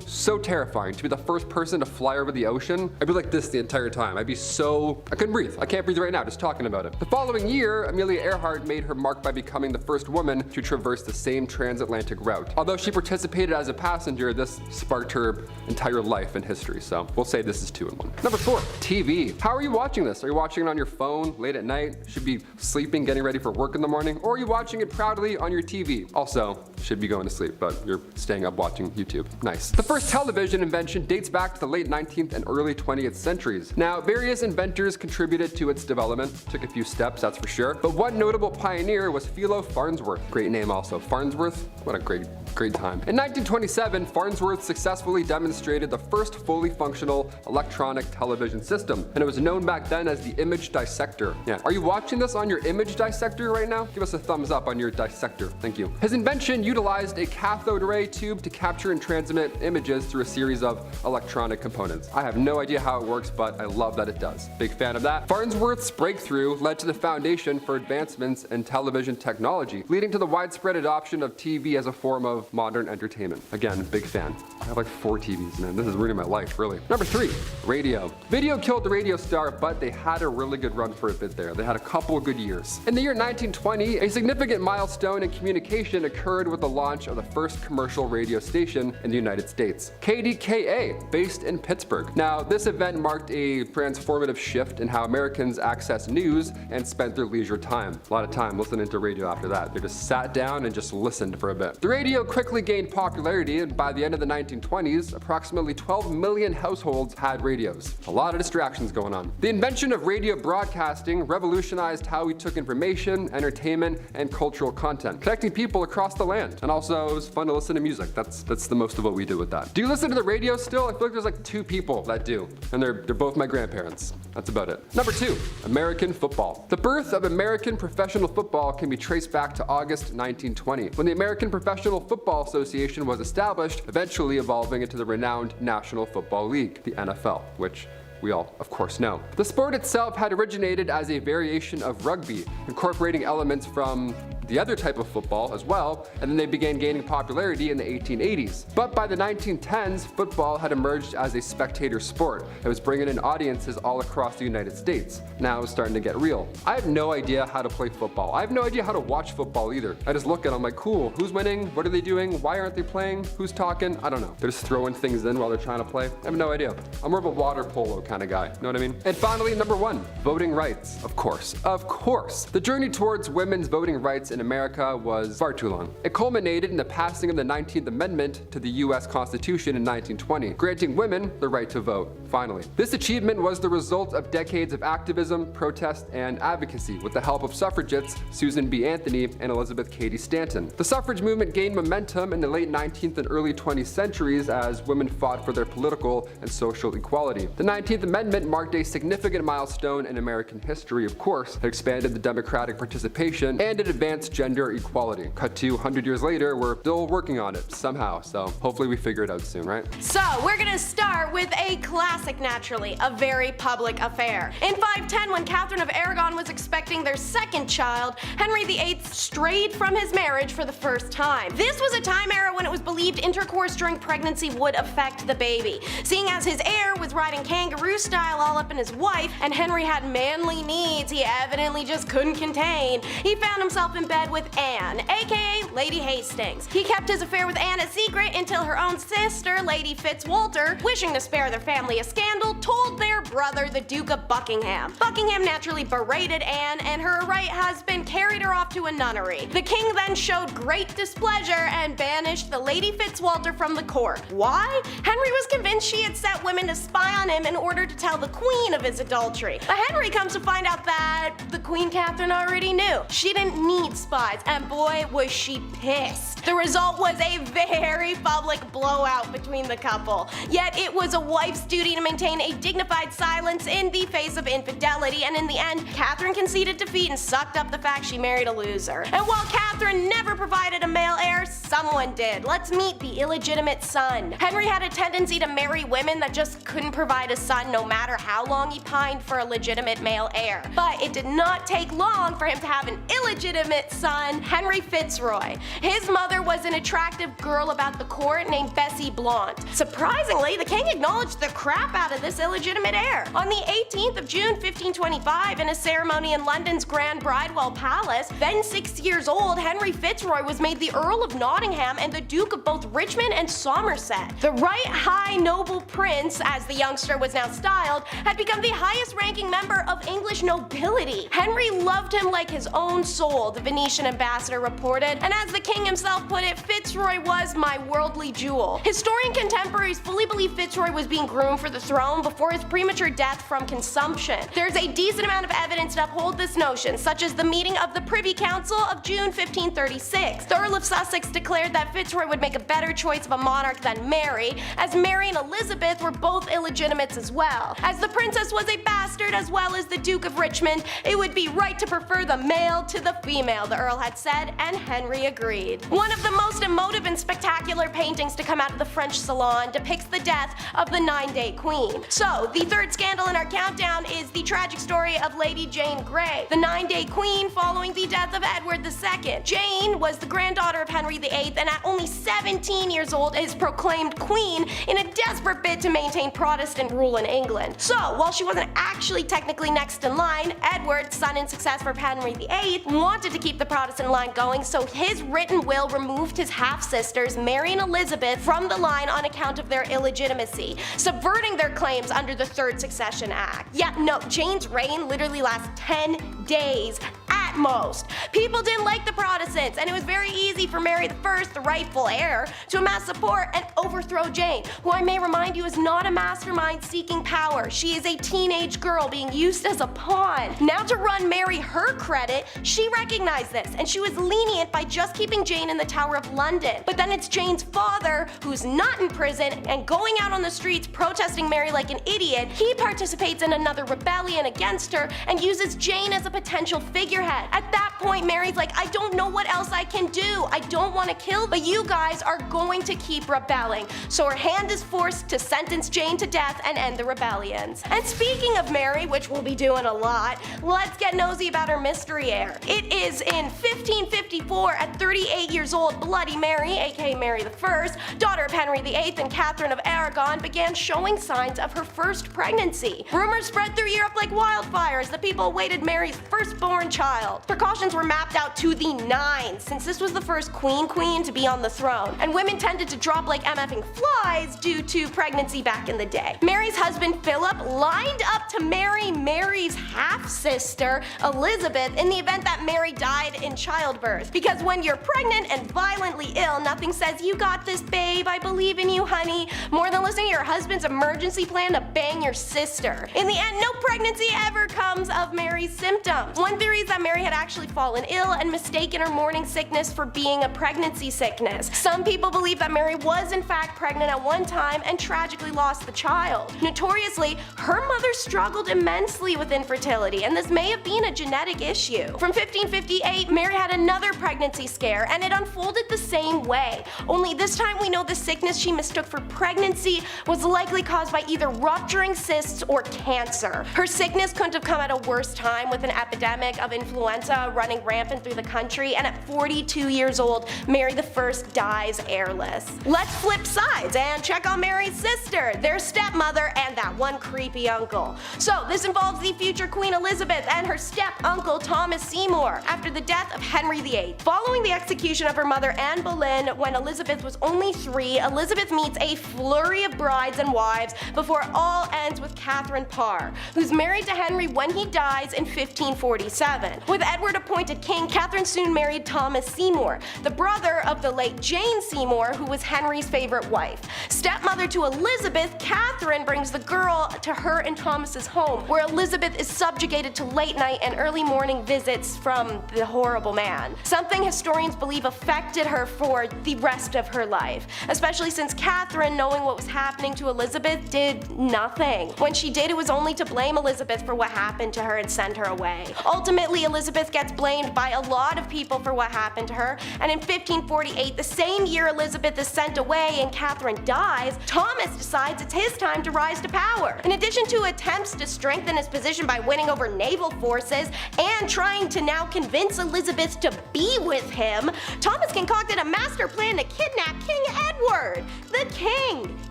so terrifying to be the first person to fly over the ocean. I'd be like this the entire time. I couldn't breathe. I can't breathe right now just talking about it. The following year, Amelia Earhart made her mark by becoming the first woman to traverse the same transatlantic route. Although she participated as a passenger, this sparked her entire life and history, so we'll say this is 2 in 1. Number 4, TV. How are you watching this? Are you watching it on your phone late at night? Should be sleeping, getting ready for work in the morning? Or are you watching it proudly on your TV? Also, should be going to sleep, but you're staying up watching YouTube. Nice. The first television invention dates back to the late 19th and early 20th centuries. Now, various inventors contributed to its development. Took a few steps, that's for sure. But one notable pioneer was Philo Farnsworth. Great name also. Farnsworth? What a great time. In 1927, Farnsworth successfully demonstrated the first fully functional electronic television system, and it was known back then as the image dissector. Yeah. Are you watching this on your image dissector right now? Give us a thumbs up on your dissector. Thank you. His invention utilized a cathode ray tube to capture and transmit images through a series of electronic components. I have no idea how it works, but I love that it does. Big fan of that. Farnsworth's breakthrough led to the foundation for advancements in television technology, leading to the widespread adoption of TV as a form of modern entertainment. Again, big fan. I have like 4 TVs, man. This is ruining my life, really. Number 3, radio. Video killed the radio star, but they had a really good run for a bit there. They had a couple good years. In the year 1920, a significant milestone in communication occurred with the launch of the first commercial radio station in the United States, KDKA, based in Pittsburgh. Now, this event marked a transformative shift in how Americans access news and spent their leisure time. A lot of time listening to radio after that. They just sat down and just listened for a bit. The radio quickly gained popularity, and by the end of the 1920s, approximately 12 million households had radios. A lot of distractions going on. The invention of radio broadcasting revolutionized how we took information, entertainment, and cultural content, connecting people across the land. And also, it was fun to listen to music. That's the most of what we do with that. Do you listen to the radio still? I feel like there's like 2 people that do, and they're both my grandparents. That's about it. Number 2, American football. The birth of American professional football can be traced back to August 1920, when the American Professional Football Association was established, eventually evolving into the renowned National Football League, the NFL, which we all, of course, know. The sport itself had originated as a variation of rugby, incorporating elements from the other type of football as well, and then they began gaining popularity in the 1880s. But by the 1910s, football had emerged as a spectator sport. It was bringing in audiences all across the United States. Now it's starting to get real. I have no idea how to play football. I have no idea how to watch football either. I just look at it, I'm like, cool, who's winning? What are they doing? Why aren't they playing? Who's talking? I don't know. They're just throwing things in while they're trying to play. I have no idea. I'm more of a water polo kind of guy. Know what I mean? And finally, number 1, voting rights. Of course. Of course. The journey towards women's voting rights in America was far too long. It culminated in the passing of the 19th Amendment to the US Constitution in 1920, granting women the right to vote, finally. This achievement was the result of decades of activism, protest, and advocacy with the help of suffragettes Susan B. Anthony and Elizabeth Cady Stanton. The suffrage movement gained momentum in the late 19th and early 20th centuries as women fought for their political and social equality. The 19th Amendment marked a significant milestone in American history, of course. It expanded the democratic participation and it advanced gender equality. Cut to 100 years later, we're still working on it somehow, so hopefully we figure it out soon, right? So, we're gonna start with a classic, naturally, a very public affair. In 510, when Catherine of Aragon was expecting their second child, Henry VIII strayed from his marriage for the first time. This was a time era when it was believed intercourse during pregnancy would affect the baby. Seeing as his heir was riding kangaroo style all up in his wife, and Henry had manly needs he evidently just couldn't contain, he found himself in bed bed with Anne, aka Lady Hastings. He kept his affair with Anne a secret until her own sister, Lady Fitzwalter, wishing to spare their family a scandal, told their brother, the Duke of Buckingham. Buckingham naturally berated Anne, and her right husband carried her off to a nunnery. The king then showed great displeasure and banished the Lady Fitzwalter from the court. Why? Henry was convinced she had set women to spy on him in order to tell the queen of his adultery. But Henry comes to find out that the Queen Catherine already knew. She didn't need spies, and boy was she pissed. The result was a very public blowout between the couple. Yet it was a wife's duty to maintain a dignified silence in the face of infidelity, and in the end, Catherine conceded defeat and sucked up the fact she married a loser. And while Catherine never provided a male heir, someone did. Let's meet the illegitimate son. Henry had a tendency to marry women that just couldn't provide a son no matter how long he pined for a legitimate male heir. But it did not take long for him to have an illegitimate son, Henry Fitzroy. His mother was an attractive girl about the court named Bessie Blount. Surprisingly, the king acknowledged the crap out of this illegitimate heir. On the 18th of June 1525, in a ceremony in London's Grand Bridewell Palace, then 6 years old, Henry Fitzroy was made the Earl of Nottingham and the Duke of both Richmond and Somerset. The right high noble prince, as the youngster was now styled, had become the highest ranking member of English nobility. Henry loved him like his own soul, the Venetian ambassador reported, and as the king himself put it, Fitzroy was my worldly jewel. Historian contemporaries fully believe Fitzroy was being groomed for the throne before his premature death from consumption. There's a decent amount of evidence to uphold this notion, such as the meeting of the Privy Council of June 1536. The Earl of Sussex declared that Fitzroy would make a better choice of a monarch than Mary, as Mary and Elizabeth were both illegitimates as well. As the princess was a bastard as well as the Duke of Richmond, it would be right to prefer the male to the female, the Earl had said, and Henry agreed. One of the most emotive and spectacular paintings to come out of the French Salon depicts the death of the 9-day queen. So, the third scandal in our countdown is the tragic story of Lady Jane Grey, the 9-day queen following the death of Edward II. Jane was the granddaughter of Henry VIII, and at only 17 years old is proclaimed queen in a desperate bid to maintain Protestant rule in England. So, while she wasn't actually technically next in line, Edward, son and successor of Henry VIII, wanted to keep the Protestant line going, so his written will removed his half-sisters, Mary and Elizabeth, from the line on account of their illegitimacy, subverting their claims under the Third Succession Act. Yeah, no, Jane's reign literally lasts 10 days at most. People didn't like the Protestants, and it was very easy for Mary I, the rightful heir, to amass support and overthrow Jane, who I may remind you is not a mastermind seeking power. She is a teenage girl being used as a pawn. Now, to run Mary her credit, she recognized this, and she was lenient by just keeping Jane in the Tower of London. But then it's Jane's father, who's not in prison and going out on the streets protesting Mary like an idiot. He participates in another rebellion against her and uses Jane as a potential figurehead. At that point, Mary's like, I don't know what else I can do. I don't want to kill, but you guys are going to keep rebelling. So her hand is forced to sentence Jane to death and end the rebellions. And speaking of Mary, which we'll be doing a lot, let's get nosy about her mystery heir. It is in 1554, at 38 years old, Bloody Mary, aka Mary I, daughter of Henry VIII and Catherine of Aragon, began showing signs of her first pregnancy. Rumors spread through Europe like wildfire as the people awaited Mary's firstborn child. Precautions were mapped out to the nines, since this was the first queen to be on the throne, and women tended to drop like MFing flies due to pregnancy back in the day. Mary's husband Philip lined up to marry Mary's half-sister Elizabeth in the event that Mary died in childbirth, because when you're pregnant and violently ill, nothing says you got this babe, I believe in you honey, more than listening to your husband's emergency plan to bang your sister. In the end, no pregnancy ever comes of Mary's symptoms. One theory is that Mary had actually fallen ill and mistaken her morning sickness for being a pregnancy sickness. Some people believe that Mary was in fact pregnant at one time and tragically lost the child. Notoriously, her mother struggled immensely with infertility, and this may have been a genetic issue. From 1558, Mary had another pregnancy scare, and it unfolded the same way. Only this time we know the sickness she mistook for pregnancy was likely caused by either rupturing cysts or cancer. Her sickness couldn't have come at a worse time, with an epidemic of influenza influenza running rampant through the country, and at 42 years old, Mary I dies heirless. Let's flip sides and check on Mary's sister, their stepmother, and that one creepy uncle. So this involves the future Queen Elizabeth and her step-uncle Thomas Seymour after the death of Henry VIII. Following the execution of her mother Anne Boleyn when Elizabeth was only 3, Elizabeth meets a flurry of brides and wives before all ends with Catherine Parr, who's married to Henry when he dies in 1547. With Edward appointed king, Catherine soon married Thomas Seymour, the brother of the late Jane Seymour, who was Henry's favorite wife. Stepmother to Elizabeth, Catherine brings the girl to her and Thomas's home, where Elizabeth is subjugated to late night and early morning visits from the horrible man. Something historians believe affected her for the rest of her life, especially since Catherine, knowing what was happening to Elizabeth, did nothing. When she did, it was only to blame Elizabeth for what happened to her and send her away. Ultimately, Elizabeth gets blamed by a lot of people for what happened to her, and in 1548, the same year Elizabeth is sent away and Catherine dies, Thomas decides it's his time to rise to power. In addition to attempts to strengthen his position by winning over naval forces and trying to now convince Elizabeth to be with him, Thomas concocted a master plan to kidnap King Edward. The king!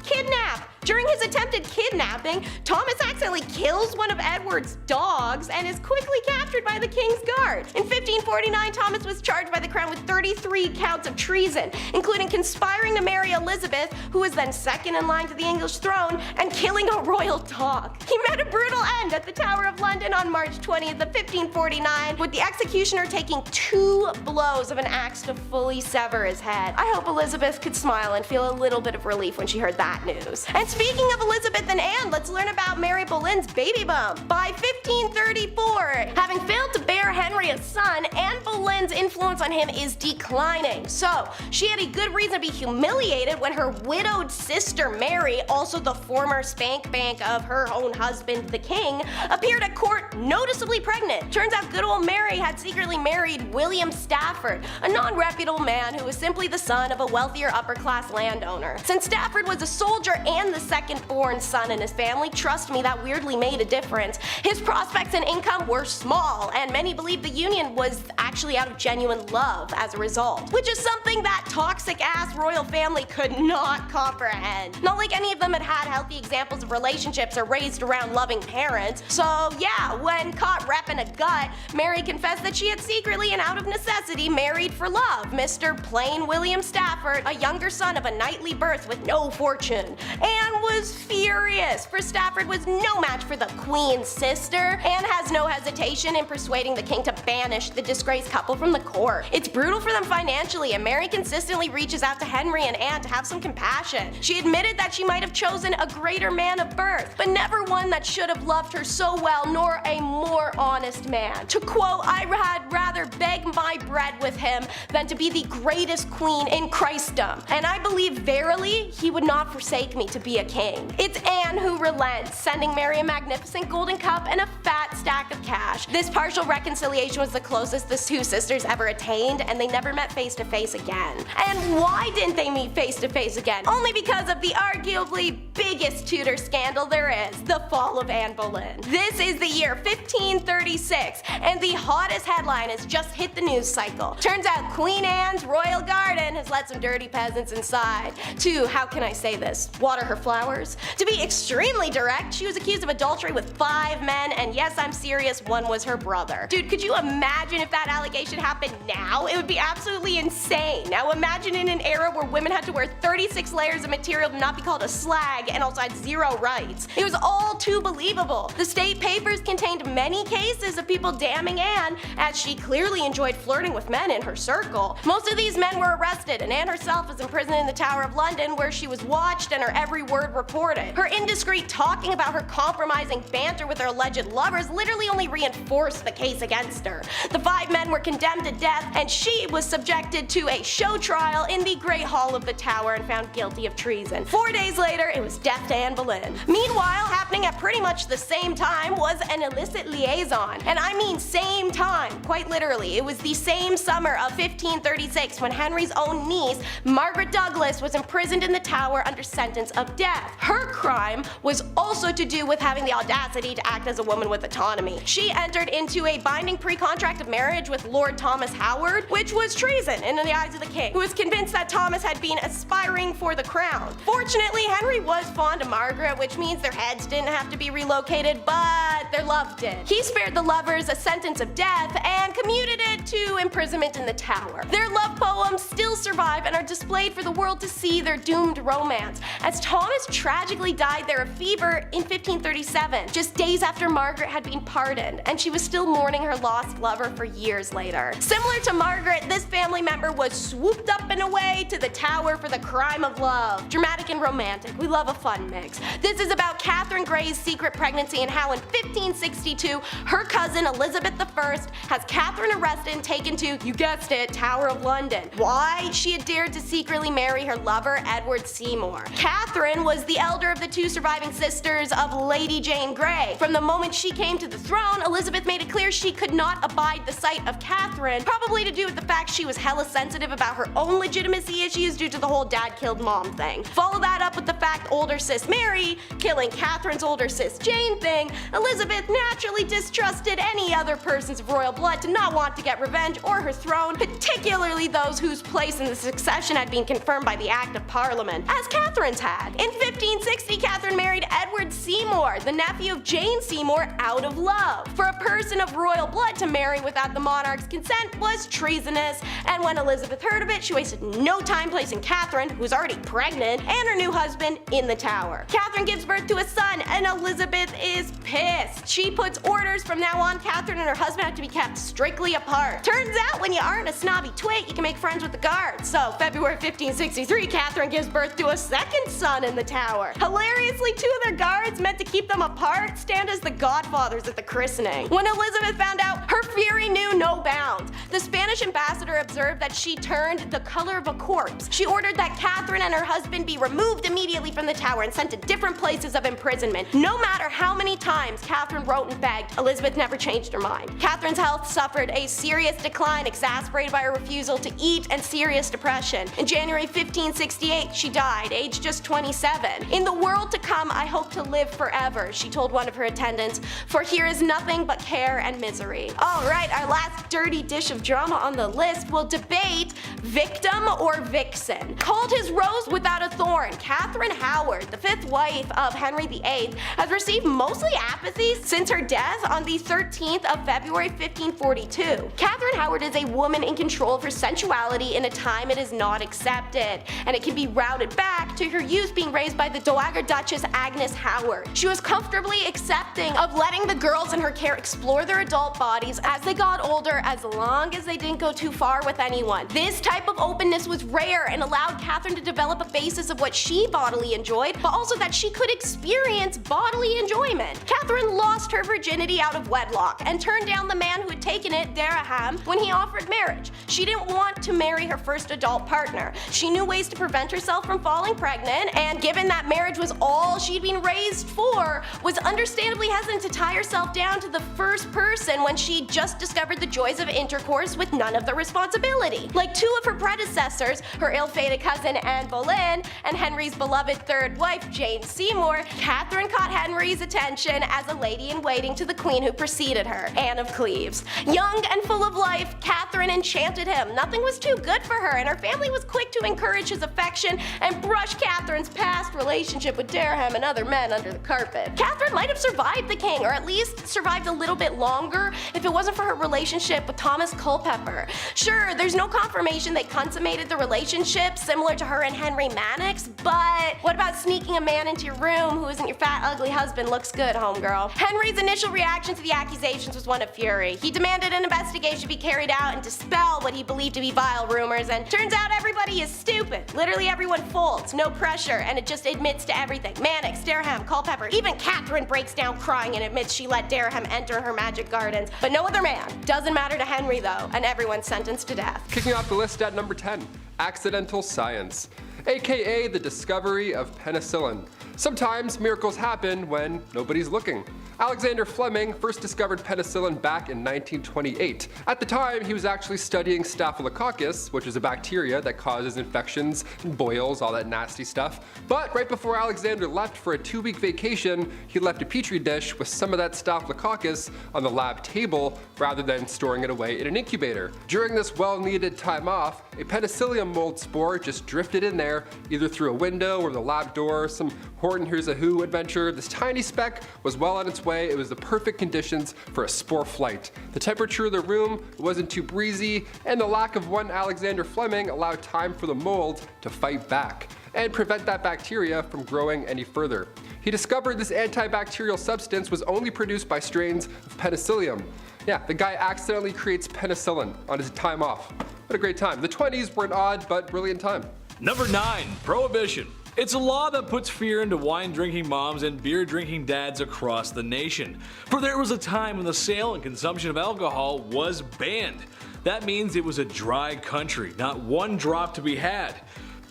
Kidnap! During his attempted kidnapping, Thomas accidentally kills one of Edward's dogs and is quickly captured by the king's guard. In 1549, Thomas was charged by the crown with 33 counts of treason, including conspiring to marry Elizabeth, who was then second in line to the English throne, and killing a royal dog. He met a brutal end at the Tower of London on March 20th of 1549, with the executioner taking 2 blows of an axe to fully sever his head. I hope Elizabeth could smile and feel a little bit of relief when she heard that news. And speaking of Elizabeth and Anne, let's learn about Mary Boleyn's baby bump. By 1534, having failed to bear Henry a son, Anne Boleyn's influence on him is declining. So, she had a good reason to be humiliated when her widowed sister Mary, also the former spank bank of her own husband, the king, appeared at court noticeably pregnant. Turns out good old Mary had secretly married William Stafford, a non-reputable man who was simply the son of a wealthier upper-class landowner. Since Stafford was a soldier and the second-born son in his family, trust me, that weirdly made a difference. His prospects and income were small, and many believed the union was actually out of genuine love as a result, which is something that toxic-ass royal family could not comprehend. Not like any of them had had healthy examples of relationships or raised around loving parents. So yeah, when caught repping a gut, Mary confessed that she had secretly and out of necessity married for love Mr. Plain William Stafford, a younger son of a knightly birth with no fortune. Anne was furious, for Stafford was no match for the Queen's sister. Anne has no hesitation in persuading the king to banish the disgraced couple from the court. It's brutal for them financially, and Mary consistently reaches out to Henry and Anne to have some compassion. She admitted that she might have chosen a greater man of birth, but never one that should have loved her so well, nor a more honest man. To quote, "I had rather beg my bread with him than to be the greatest queen in Christendom, and I believe verily he would not forsake me to be a king." It's Anne who relents, sending Mary a magnificent golden cup and a fat stack of cash. This partial reconciliation was the closest the two sisters ever attained, and they never met face to face again. And why didn't they meet face to face again? Only because of the arguably biggest Tudor scandal there is, the fall of Anne Boleyn. This is the year 1536, and the hottest headline has just hit the news cycle. Turns out Queen Anne's royal garden has let some dirty peasants inside to, how can I say this, water her flowers? To be extremely direct, she was accused of adultery with 5 men, and yes, I'm serious, one was her brother. Dude, could you imagine if that allegation happened now? It would be absolutely insane. Now imagine in an era where women had to wear 36 layers of material to not be called a slag and also had 0 rights. It was all too believable. The state papers contained many cases of people damning Anne, as she clearly enjoyed flirting with men in her circle. Most of these men were arrested, and Anne herself was imprisoned in the Tower of London, where she was watched and her every word reported. Her indiscreet talking about her compromising banter with her alleged lovers literally only reinforced the case against her. The 5 men were condemned to death, and she was subjected to a show trial in the Great Hall of the Tower and found guilty of treason. 4 days later, it was death to Anne Boleyn. Meanwhile, happening at pretty much the same time was an illicit liaison. And I mean same time, quite literally. It was the same summer of 1536 when Henry's own niece, Margaret Douglas, was imprisoned in the Tower under sentence of death. death. Her crime was also to do with having the audacity to act as a woman with autonomy. She entered into a binding pre-contract of marriage with Lord Thomas Howard, which was treason in the eyes of the king, who was convinced that Thomas had been aspiring for the crown. Fortunately, Henry was fond of Margaret, which means their heads didn't have to be relocated, but their love did. He spared the lovers a sentence of death and commuted it to imprisonment in the Tower. Their love poems still survive and are displayed for the world to see their doomed romance, as Thomas tragically died there of fever in 1537, just days after Margaret had been pardoned, and she was still mourning her lost lover for years later. Similar to Margaret, this family member was swooped up and away to the Tower for the crime of love. Dramatic and romantic, we love a fun mix. This is about Catherine Grey's secret pregnancy and how in 1562, her cousin Elizabeth I has Catherine arrested and taken to, you guessed it, Tower of London. Why? She had dared to secretly marry her lover, Edward Seymour. Catherine was the elder of the two surviving sisters of Lady Jane Grey. From the moment she came to the throne, Elizabeth made it clear she could not abide the sight of Catherine, probably to do with the fact she was hella sensitive about her own legitimacy issues due to the whole dad killed mom thing. Follow that up with the fact older sis Mary killing Catherine's older sis Jane thing, Elizabeth naturally distrusted any other persons of royal blood to not want to get revenge or her throne, particularly those whose place in the succession had been confirmed by the Act of Parliament, as Catherine's had. In 1560, Catherine married Edward Seymour, the nephew of Jane Seymour, out of love. For a person of royal blood to marry without the monarch's consent was treasonous, and when Elizabeth heard of it, she wasted no time placing Catherine, who was already pregnant, and her new husband in the Tower. Catherine gives birth to a son, and Elizabeth is pissed. She puts orders from now on Catherine and her husband have to be kept strictly apart. Turns out when you aren't a snobby twit, you can make friends with the guards. So February 1563, Catherine gives birth to a second son in the Tower. Hilariously, two of their guards, meant to keep them apart, stand as the godfathers at the christening. When Elizabeth found out, her fury knew no bounds. The Spanish ambassador observed that she turned the color of a corpse. She ordered that Catherine and her husband be removed immediately from the Tower and sent to different places of imprisonment. No matter how many times Catherine wrote and begged, Elizabeth never changed her mind. Catherine's health suffered a serious decline, exacerbated by her refusal to eat and serious depression. In January 1568, she died, aged just 27. In the world to come, I hope to live forever, she told one of her attendants, for here is nothing but care and misery. Alright, our last dirty dish of drama on the list will debate victim or vixen. Called his rose without a thorn, Catherine Howard, the fifth wife of Henry VIII, has received mostly apathy since her death on the 13th of February 1542. Catherine Howard is a woman in control of her sensuality in a time it is not accepted, and it can be routed back to her youth being raised by the Dowager Duchess Agnes Howard. She was comfortably accepting of letting the girls in her care explore their adult bodies as they got older, as long as they didn't go too far with anyone. This type of openness was rare and allowed Catherine to develop a basis of what she bodily enjoyed, but also that she could experience bodily enjoyment. Catherine lost her virginity out of wedlock and turned down the man who had taken it, Dereham, when he offered marriage. She didn't want to marry her first adult partner. She knew ways to prevent herself from falling pregnant, and given that marriage was all she'd been raised for, was understandably hesitant to tie herself down to the first person when she just discovered the joys of intercourse with none of the responsibility. Like two of her predecessors, her ill-fated cousin Anne Boleyn and Henry's beloved third wife Jane Seymour, Catherine caught Henry's attention as a lady-in-waiting to the queen who preceded her, Anne of Cleves. Young and full of life, Catherine enchanted him. Nothing was too good for her, and her family was quick to encourage his affection and brush Catherine's past relationship with Dereham and other men under the carpet. Catherine might have survived the king, or at least survived a little bit longer, if it wasn't for her relationship with Thomas Culpeper. Sure, there's no confirmation they consummated the relationship, similar to her and Henry Mannix, but what about sneaking a man into your room who isn't your fat, ugly husband? Looks good, homegirl. Henry's initial reaction to the accusations was one of fury. He demanded an investigation be carried out and dispel what he believed to be vile rumors, and turns out everybody is stupid. Literally everyone folds, no pressure, and it just admits to everything. Mannix, Dereham, Culpeper, even Catherine breaks down crying and admits she let Dereham enter her magic gardens, but no other man. Doesn't matter to Henry though, and everyone's sentenced to death. Kicking off the list at number 10, accidental science. aka the discovery of penicillin. Sometimes miracles happen when nobody's looking. Alexander Fleming first discovered penicillin back in 1928. At the time, he was actually studying Staphylococcus, which is a bacteria that causes infections and boils, all that nasty stuff. But right before Alexander left for a 2-week vacation, he left a petri dish with some of that Staphylococcus on the lab table rather than storing it away in an incubator. During this well-needed time off, a penicillium mold spore just drifted in there, either through a window or the lab door, some Horton Hears a Who adventure. This tiny speck was well on its way. It was the perfect conditions for a spore flight. The temperature of the room wasn't too breezy, and the lack of one Alexander Fleming allowed time for the mold to fight back and prevent that bacteria from growing any further. He discovered this antibacterial substance was only produced by strains of penicillium. Yeah, the guy accidentally creates penicillin on his time off. What a great time. The 20s were an odd but brilliant time. Number 9. Prohibition. It's a law that puts fear into wine-drinking moms and beer-drinking dads across the nation. For there was a time when the sale and consumption of alcohol was banned. That means it was a dry country, not one drop to be had.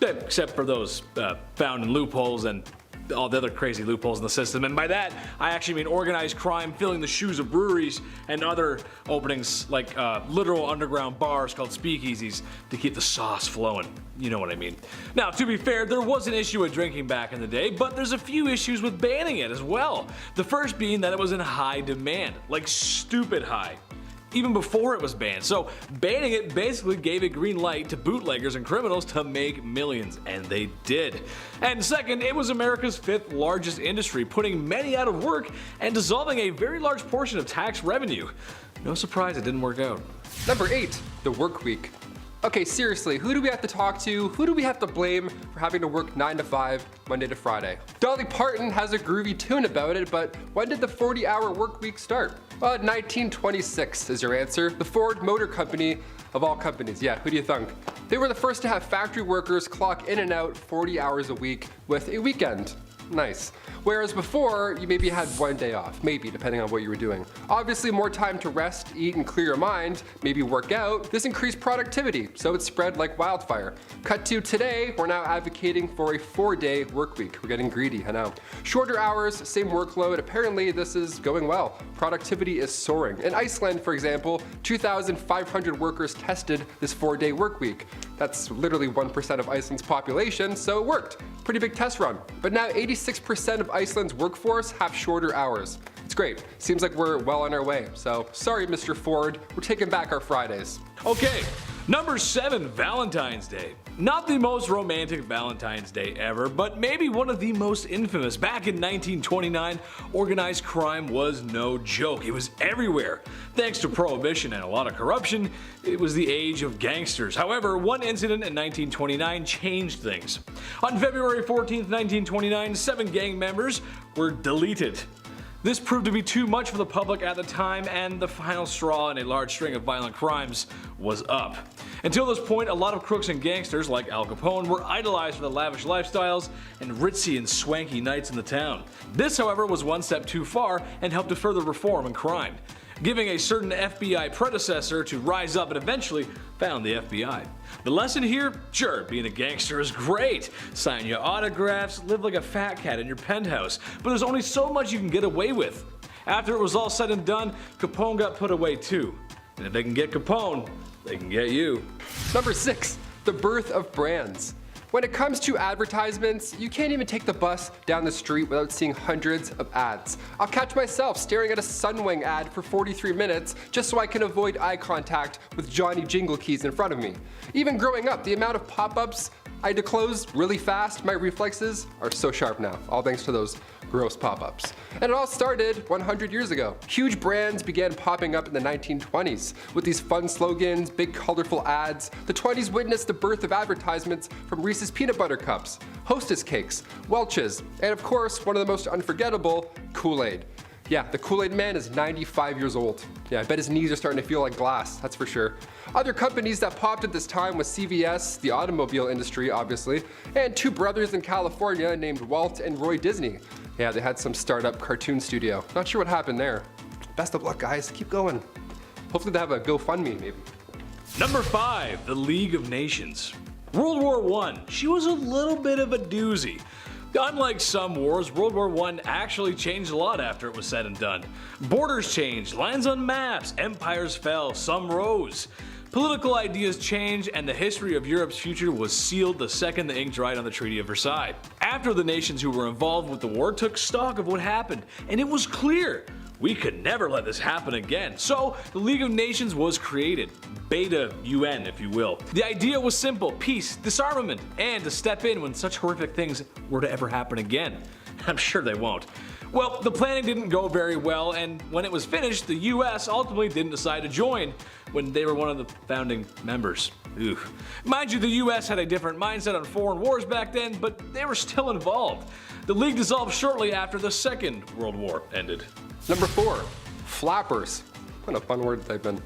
Except for those found in loopholes and all the other crazy loopholes in the system. And by that, I actually mean organized crime filling the shoes of breweries and other openings like literal underground bars called speakeasies to keep the sauce flowing. You know what I mean. Now, to be fair, there was an issue with drinking back in the day, but there's a few issues with banning it as well. The first being that it was in high demand, like stupid high, even before it was banned. So banning it basically gave a green light to bootleggers and criminals to make millions, and they did. And second, it was America's 5th largest industry, putting many out of work and dissolving a very large portion of tax revenue. No surprise it didn't work out. Number 8, the work week. Okay, seriously, who do we have to talk to? Who do we have to blame for having to work 9 to 5, Monday to Friday? Dolly Parton has a groovy tune about it, but when did the 40-hour work week start? 1926 is your answer. The Ford Motor Company, of all companies. Yeah, who do you think? They were the first to have factory workers clock in and out 40 hours a week with a weekend. Nice. Whereas before, you maybe had one day off, maybe, depending on what you were doing. Obviously, more time to rest, eat, and clear your mind, maybe work out. This increased productivity, so it spread like wildfire. Cut to today, we're now advocating for a 4-day work week. We're getting greedy, I know. Shorter hours, same workload. Apparently, this is going well. Productivity is soaring. In Iceland, for example, 2,500 workers tested this 4-day work week. That's literally 1% of Iceland's population, so it worked. Pretty big test run. But now 86% of Iceland's workforce have shorter hours. It's great. Seems like we're well on our way. So sorry, Mr. Ford, we're taking back our Fridays. Okay, number 7, Valentine's Day. Not the most romantic Valentine's Day ever, but maybe one of the most infamous. Back in 1929, organized crime was no joke. It was everywhere. Thanks to prohibition and a lot of corruption, it was the age of gangsters. However, one incident in 1929 changed things. On February 14th, 1929, 7 gang members were deleted. This proved to be too much for the public at the time, and the final straw in a large string of violent crimes was up. Until this point, a lot of crooks and gangsters like Al Capone were idolized for their lavish lifestyles and ritzy and swanky nights in the town. This, however, was one step too far and helped to further reform in crime, giving a certain FBI predecessor to rise up and eventually found the FBI. The lesson here? Sure, being a gangster is great. Sign your autographs, live like a fat cat in your penthouse, but there's only so much you can get away with. After it was all said and done, Capone got put away too. And if they can get Capone, they can get you. Number 6, the birth of brands. When it comes to advertisements, you can't even take the bus down the street without seeing hundreds of ads. I'll catch myself staring at a Sunwing ad for 43 minutes just so I can avoid eye contact with Johnny Jingle Keys in front of me. Even growing up, the amount of pop-ups I had to close really fast, my reflexes are so sharp now, all thanks to those gross pop-ups. And it all started 100 years ago. Huge brands began popping up in the 1920s with these fun slogans, big colorful ads. The 20s witnessed the birth of advertisements from Reese's Peanut Butter Cups, Hostess Cakes, Welch's, and of course, one of the most unforgettable, Kool-Aid. Yeah, the Kool-Aid man is 95 years old. Yeah, I bet his knees are starting to feel like glass, that's for sure. Other companies that popped at this time was CVS, the automobile industry obviously, and 2 brothers in California named Walt and Roy Disney. Yeah, they had some startup cartoon studio. Not sure what happened there. Best of luck, guys. Keep going. Hopefully they have a GoFundMe, maybe. Number 5, the League of Nations. World War I, she was a little bit of a doozy. Unlike some wars, World War I actually changed a lot after it was said and done. Borders changed, lands unmasked, empires fell, some rose. Political ideas changed, and the history of Europe's future was sealed the second the ink dried on the Treaty of Versailles. After the nations who were involved with the war took stock of what happened, and it was clear we could never let this happen again. So the League of Nations was created. Beta UN, if you will. The idea was simple: peace, disarmament, and to step in when such horrific things were to ever happen again. I'm sure they won't. Well, the planning didn't go very well, and when it was finished, the US ultimately didn't decide to join when they were one of the founding members. Ooh. Mind you, the US had a different mindset on foreign wars back then, but they were still involved. The League dissolved shortly after the Second World War ended. Number 4, flappers. What a fun word they've been.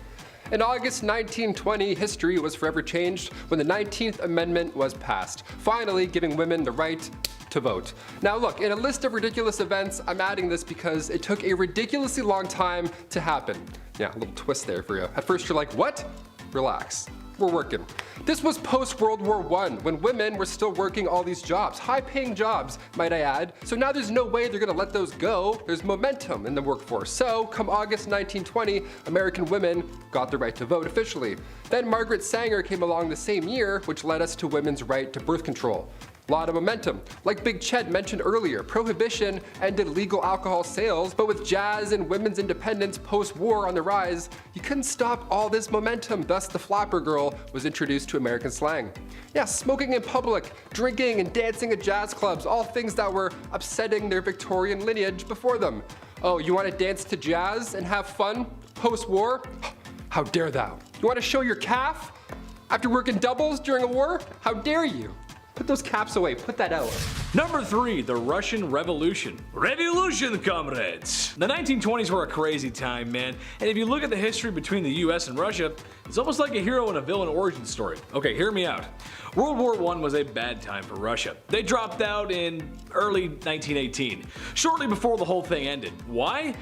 In August 1920, history was forever changed when the 19th Amendment was passed, finally giving women the right to vote. Now look, in a list of ridiculous events, I'm adding this because it took a ridiculously long time to happen. Yeah, a little twist there for you. At first you're like, what? Relax. We're working. This was post-World War I, when women were still working all these jobs, high-paying jobs, might I add. So now there's no way they're gonna let those go. There's momentum in the workforce. So, come August 1920, American women got the right to vote officially. Then Margaret Sanger came along the same year, which led us to women's right to birth control. Lot of momentum. Like Big Ched mentioned earlier, prohibition ended legal alcohol sales, but with jazz and women's independence post-war on the rise, you couldn't stop all this momentum. Thus, the flapper girl was introduced to American slang. Yeah, smoking in public, drinking and dancing at jazz clubs, all things that were upsetting their Victorian lineage before them. Oh, you want to dance to jazz and have fun post-war? How dare thou? You want to show your calf after working doubles during a war? How dare you? Put those caps away, put that out. Number 3, the Russian Revolution. Revolution, comrades! The 1920s were a crazy time, man, and if you look at the history between the US and Russia, it's almost like a hero and a villain origin story. Okay, hear me out. World War I was a bad time for Russia. They dropped out in early 1918, shortly before the whole thing ended. Why?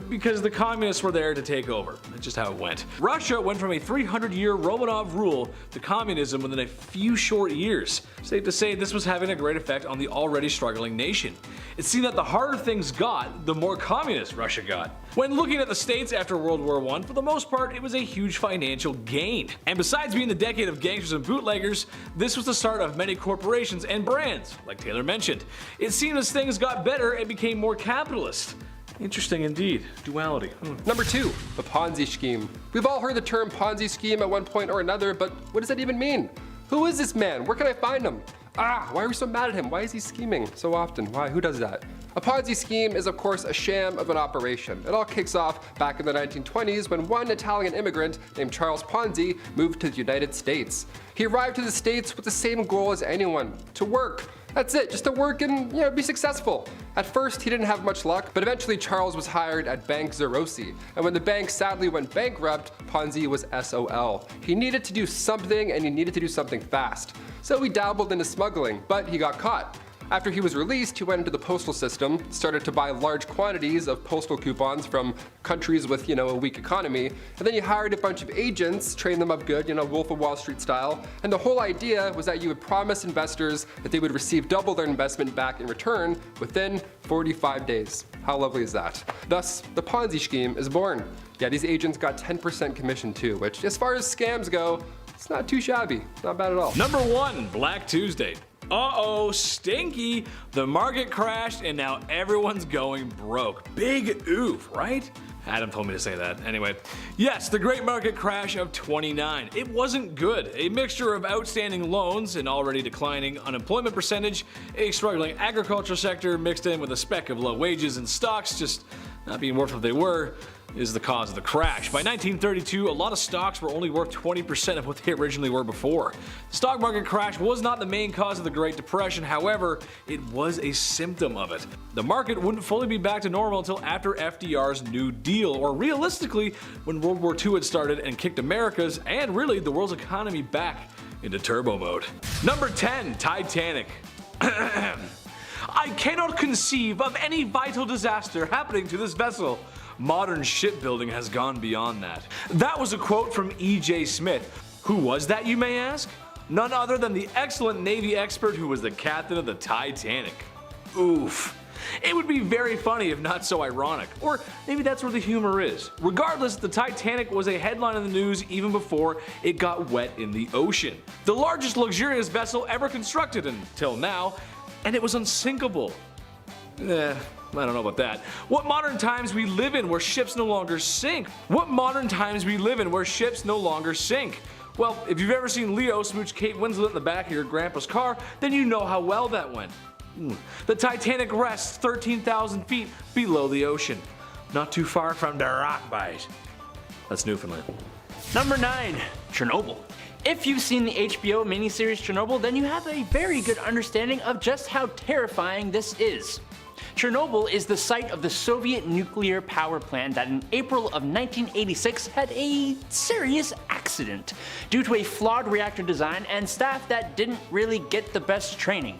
Because the communists were there to take over. That's just how it went. Russia went from a 300-year Romanov rule to communism within a few short years. Safe to say this was having a great effect on the already struggling nation. It seemed that the harder things got, the more communist Russia got. When looking at the states after World War I, for the most part, it was a huge financial gain. And besides being the decade of gangsters and bootleggers, this was the start of many corporations and brands, like Taylor mentioned. It seemed as things got better, it became more capitalist. Interesting indeed. Duality. Number 2, the Ponzi scheme. We've all heard the term Ponzi scheme at one point or another, but what does that even mean? Who is this man? Where can I find him? Why are we so mad at him? Why is he scheming so often? Why? Who does that? A Ponzi scheme is of course a sham of an operation. It all kicks off back in the 1920s when one Italian immigrant named Charles Ponzi moved to the United States. He arrived to the States with the same goal as anyone, to work. That's it, just to work and, be successful. At first, he didn't have much luck, but eventually Charles was hired at Bank Zerosi, and when the bank sadly went bankrupt, Ponzi was SOL. He needed to do something, and he needed to do something fast. So he dabbled into smuggling, but he got caught. After he was released, he went into the postal system, started to buy large quantities of postal coupons from countries with, a weak economy, and then he hired a bunch of agents, trained them up good, Wolf of Wall Street style, and the whole idea was that you would promise investors that they would receive double their investment back in return within 45 days. How lovely is that? Thus, the Ponzi scheme is born. Yeah, these agents got 10% commission too, which, as far as scams go, it's not too shabby, not bad at all. Number 1, Black Tuesday. Uh-oh, stinky! The market crashed and now everyone's going broke. Big oof, right? Adam told me to say that. Anyway, yes, the great market crash of 29. It wasn't good. A mixture of outstanding loans, an already declining unemployment percentage, a struggling agriculture sector mixed in with a speck of low wages and stocks just not being worth what they were, is the cause of the crash. By 1932, a lot of stocks were only worth 20% of what they originally were before. The stock market crash was not the main cause of the Great Depression, however, it was a symptom of it. The market wouldn't fully be back to normal until after FDR's New Deal, or realistically, when World War II had started and kicked America's, and really the world's economy back into turbo mode. Number 10, Titanic. I cannot conceive of any vital disaster happening to this vessel. Modern shipbuilding has gone beyond that. That was a quote from E.J. Smith. Who was that, you may ask? None other than the excellent Navy expert who was the captain of the Titanic. Oof. It would be very funny if not so ironic, or maybe that's where the humor is. Regardless, the Titanic was a headline in the news even before it got wet in the ocean. The largest luxurious vessel ever constructed until now, and it was unsinkable. I don't know about that. What modern times we live in where ships no longer sink? What modern times we live in where ships no longer sink? Well, if you've ever seen Leo smooch Kate Winslet in the back of your grandpa's car, then you know how well that went. The Titanic rests 13,000 feet below the ocean, not too far from the rock bite. That's Newfoundland. Number 9. Chernobyl. If you've seen the HBO miniseries Chernobyl, then you have a very good understanding of just how terrifying this is. Chernobyl is the site of the Soviet nuclear power plant that in April of 1986 had a serious accident due to a flawed reactor design and staff that didn't really get the best training.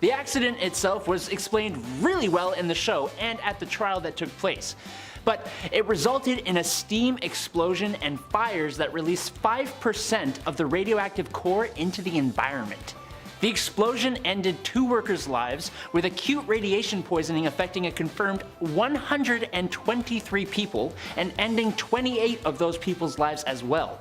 The accident itself was explained really well in the show and at the trial that took place, but it resulted in a steam explosion and fires that released 5% of the radioactive core into the environment. The explosion ended 2 workers' lives, with acute radiation poisoning affecting a confirmed 123 people and ending 28 of those people's lives as well.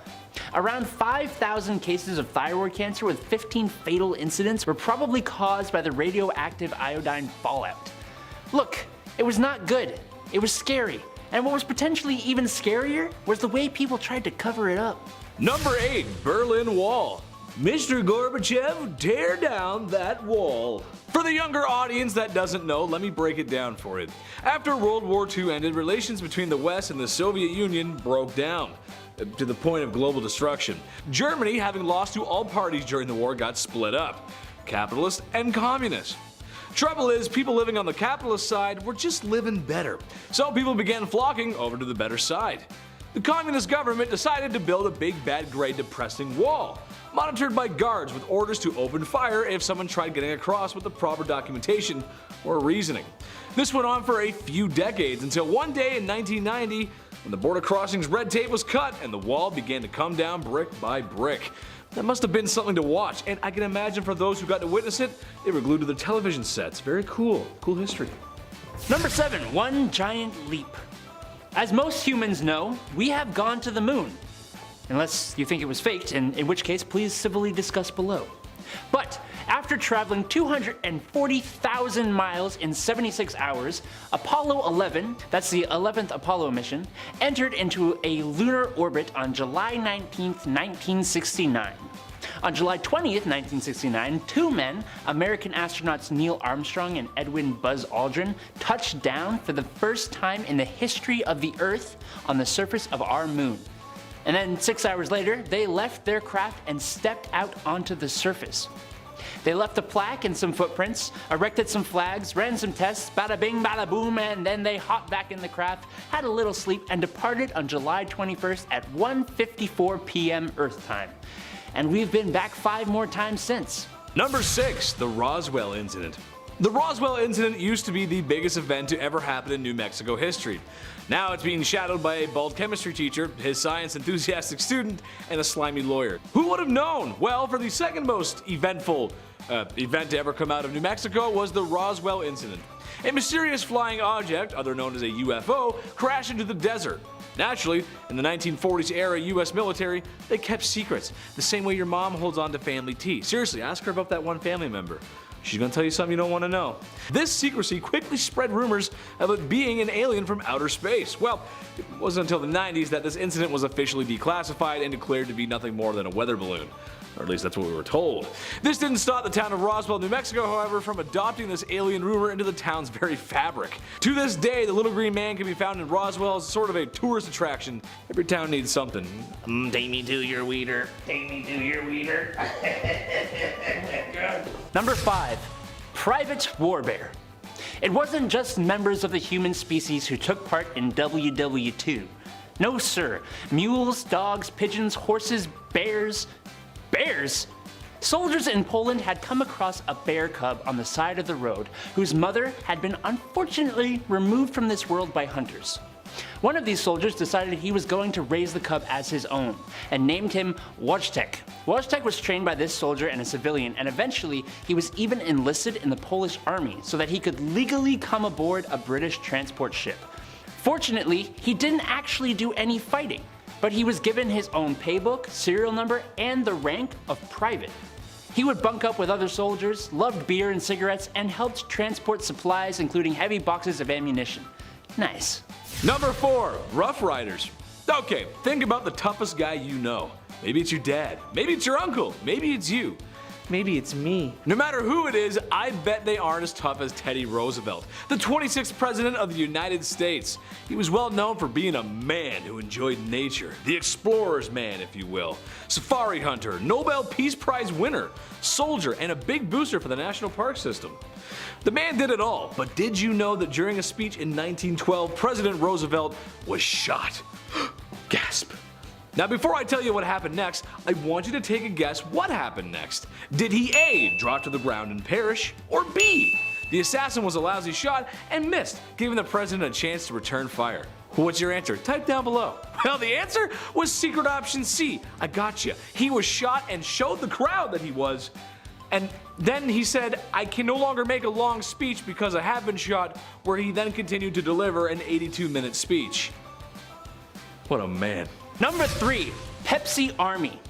Around 5,000 cases of thyroid cancer with 15 fatal incidents were probably caused by the radioactive iodine fallout. Look, it was not good. It was scary. And what was potentially even scarier was the way people tried to cover it up. Number 8. Berlin Wall. Mr. Gorbachev, tear down that wall. For the younger audience that doesn't know, let me break it down for you. After World War II ended, relations between the West and the Soviet Union broke down, to the point of global destruction. Germany, having lost to all parties during the war, got split up. Capitalist and communist. Trouble is, people living on the capitalist side were just living better, so people began flocking over to the better side. The communist government decided to build a big bad grey depressing wall, monitored by guards with orders to open fire if someone tried getting across with the proper documentation or reasoning. This went on for a few decades until one day in 1990, when the border crossings red tape was cut and the wall began to come down brick by brick. That must have been something to watch, and I can imagine for those who got to witness it, they were glued to their television sets. Very cool. Cool history. Number 7. One giant leap. As most humans know, we have gone to the moon. Unless you think it was faked, and in which case please civilly discuss below. But after traveling 240,000 miles in 76 hours, Apollo 11, that's the 11th Apollo mission, entered into a lunar orbit on July 19th, 1969. On July 20th, 1969, 2 men, American astronauts Neil Armstrong and Edwin Buzz Aldrin, touched down for the first time in the history of the Earth on the surface of our moon. And then 6 hours later, they left their craft and stepped out onto the surface. They left a plaque and some footprints, erected some flags, ran some tests, bada bing bada boom, and then they hopped back in the craft, had a little sleep, and departed on July 21st at 1:54 p.m. Earth time. And we've been back 5 more times since. Number 6. The Roswell Incident. The Roswell Incident used to be the biggest event to ever happen in New Mexico history. Now it's being shadowed by a bald chemistry teacher, his science enthusiastic student, and a slimy lawyer. Who would have known? Well, for the second most eventful event to ever come out of New Mexico was the Roswell Incident. A mysterious flying object, other known as a UFO, crashed into the desert. Naturally, in the 1940s era US military, they kept secrets, the same way your mom holds on to family tea. Seriously, ask her about that one family member. She's gonna tell you something you don't want to know. This secrecy quickly spread rumors of it being an alien from outer space. Well, it wasn't until the 90s that this incident was officially declassified and declared to be nothing more than a weather balloon. Or at least that's what we were told. This didn't stop the town of Roswell, New Mexico, however, from adopting this alien rumor into the town's very fabric. To this day, the little green man can be found in Roswell as sort of a tourist attraction. Every town needs something. Take me to your weeder. Take me to your weeder. Number 5. Private Warbear. It wasn't just members of the human species who took part in WW2. No sir, mules, dogs, pigeons, horses, bears. Bears? Soldiers in Poland had come across a bear cub on the side of the road whose mother had been unfortunately removed from this world by hunters. One of these soldiers decided he was going to raise the cub as his own, and named him Wojtek. Wojtek was trained by this soldier and a civilian, and eventually he was even enlisted in the Polish army so that he could legally come aboard a British transport ship. Fortunately, he didn't actually do any fighting, but he was given his own paybook, serial number, and the rank of private. He would bunk up with other soldiers, loved beer and cigarettes, and helped transport supplies including heavy boxes of ammunition. Nice. Number 4, Rough Riders. Okay, think about the toughest guy you know. Maybe it's your dad, maybe it's your uncle, maybe it's you. Maybe it's me. No matter who it is, I bet they aren't as tough as Teddy Roosevelt, the 26th President of the United States. He was well known for being a man who enjoyed nature, the explorer's man, if you will. Safari hunter, Nobel Peace Prize winner, soldier, and a big booster for the National Park System. The man did it all, but did you know that during a speech in 1912, President Roosevelt was shot? Gasp. Now before I tell you what happened next, I want you to take a guess what happened next. Did he A, drop to the ground and perish, or B, the assassin was a lousy shot and missed, giving the president a chance to return fire? What's your answer? Type down below. Well, the answer was secret option C. I gotcha. He was shot and showed the crowd that he was. And then he said, I can no longer make a long speech because I have been shot, where he then continued to deliver an 82-minute speech. What a man. Number 3, Pepsi Army.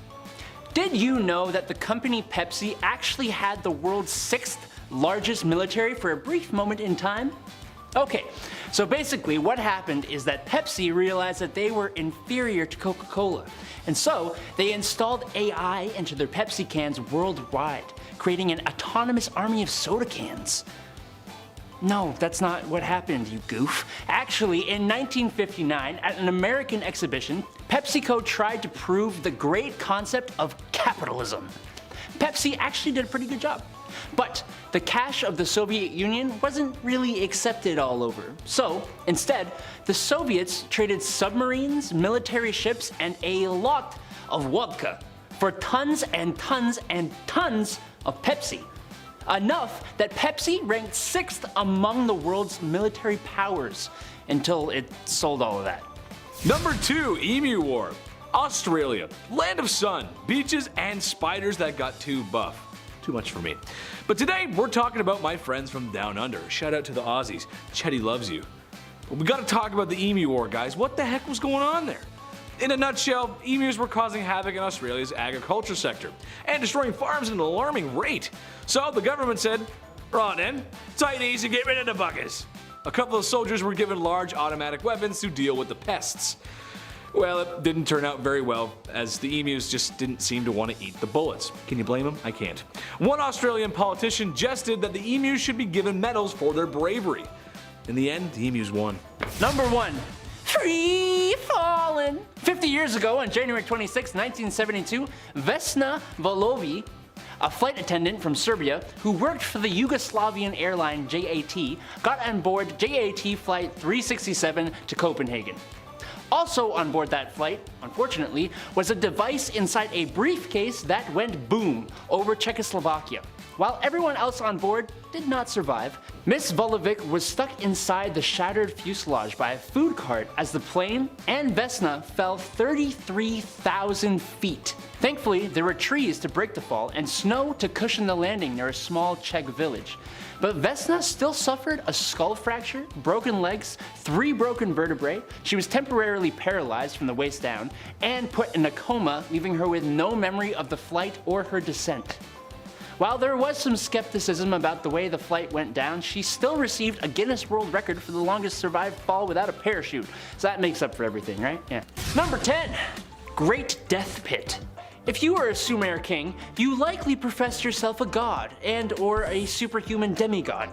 Did you know that the company Pepsi actually had the world's 6th largest military for a brief moment in time? Okay, so basically what happened is that Pepsi realized that they were inferior to Coca-Cola, and so they installed AI into their Pepsi cans worldwide, creating an autonomous army of soda cans. No, that's not what happened, you goof. Actually, in 1959, at an American exhibition, PepsiCo tried to prove the great concept of capitalism. Pepsi actually did a pretty good job. But the cash of the Soviet Union wasn't really accepted all over. So, instead, the Soviets traded submarines, military ships, and a lot of vodka for tons and tons and tons of Pepsi. Enough that Pepsi ranked 6th among the world's military powers until it sold all of that. Number 2, Emu War. Australia, land of sun, beaches, and spiders that got too buff. Too much for me. But today we're talking about my friends from down under. Shout out to the Aussies. Chetty loves you. But we gotta talk about the Emu War, guys. What the heck was going on there? In a nutshell, emus were causing havoc in Australia's agriculture sector and destroying farms at an alarming rate. So the government said, right then, Chinese to get rid of the buggers. A couple of soldiers were given large automatic weapons to deal with the pests. Well, it didn't turn out very well, as the emus just didn't seem to want to eat the bullets. Can you blame them? I can't. One Australian politician jested that the emus should be given medals for their bravery. In the end, the emus won. Number 1. Free falling. 50 years ago, on January 26, 1972, Vesna Volovi, a flight attendant from Serbia who worked for the Yugoslavian airline JAT, got on board JAT Flight 367 to Copenhagen. Also on board that flight, unfortunately, was a device inside a briefcase that went boom over Czechoslovakia. While everyone else on board did not survive, Miss Volovic was stuck inside the shattered fuselage by a food cart as the plane and Vesna fell 33,000 feet. Thankfully, there were trees to break the fall and snow to cushion the landing near a small Czech village. But Vesna still suffered a skull fracture, broken legs, 3 broken vertebrae, she was temporarily paralyzed from the waist down, and put in a coma, leaving her with no memory of the flight or her descent. While there was some skepticism about the way the flight went down, she still received a Guinness World Record for the longest survived fall without a parachute. So that makes up for everything, right? Yeah. Number 10. Great Death Pit. If you were a Sumer king, you likely professed yourself a god and or a superhuman demigod.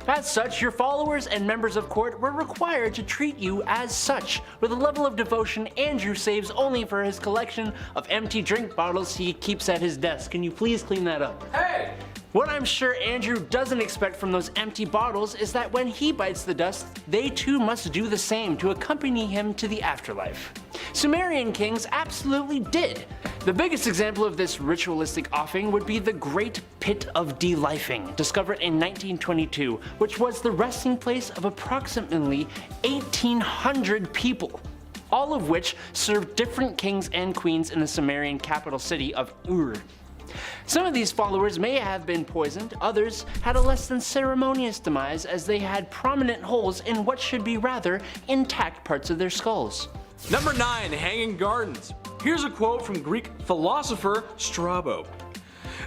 As such, your followers and members of court were required to treat you as such, with a level of devotion Andrew saves only for his collection of empty drink bottles he keeps at his desk. Can you please clean that up? Hey! What I'm sure Andrew doesn't expect from those empty bottles is that when he bites the dust, they too must do the same to accompany him to the afterlife. Sumerian kings absolutely did. The biggest example of this ritualistic offing would be the Great Pit of Delifing, discovered in 1922, which was the resting place of approximately 1,800 people, all of which served different kings and queens in the Sumerian capital city of Ur. Some of these followers may have been poisoned, others had a less than ceremonious demise as they had prominent holes in what should be rather intact parts of their skulls. Number 9. Hanging Gardens. Here's a quote from Greek philosopher Strabo.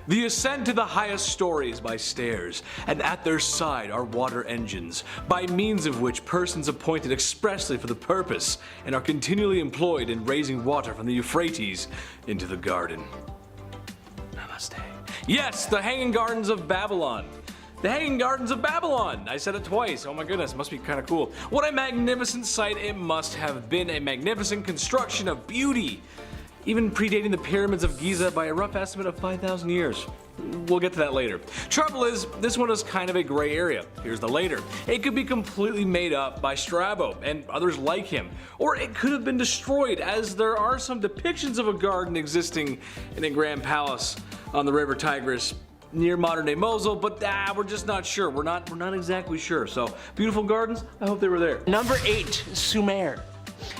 The ascent to the highest stories by stairs, and at their side are water engines, by means of which persons appointed expressly for the purpose, and are continually employed in raising water from the Euphrates into the garden. Namaste. Yes, the Hanging Gardens of Babylon. The Hanging Gardens of Babylon! I said it twice, oh my goodness, it must be kinda cool. What a magnificent sight it must have been, a magnificent construction of beauty. Even predating the pyramids of Giza by a rough estimate of 5,000 years. We'll get to that later. Trouble is, this one is kind of a gray area. Here's the later. It could be completely made up by Strabo and others like him, or it could have been destroyed, as there are some depictions of a garden existing in a grand palace on the river Tigris near modern day Mosul, but we're just not sure. We're not exactly sure. So, beautiful gardens, I hope they were there. Number 8. Sumer.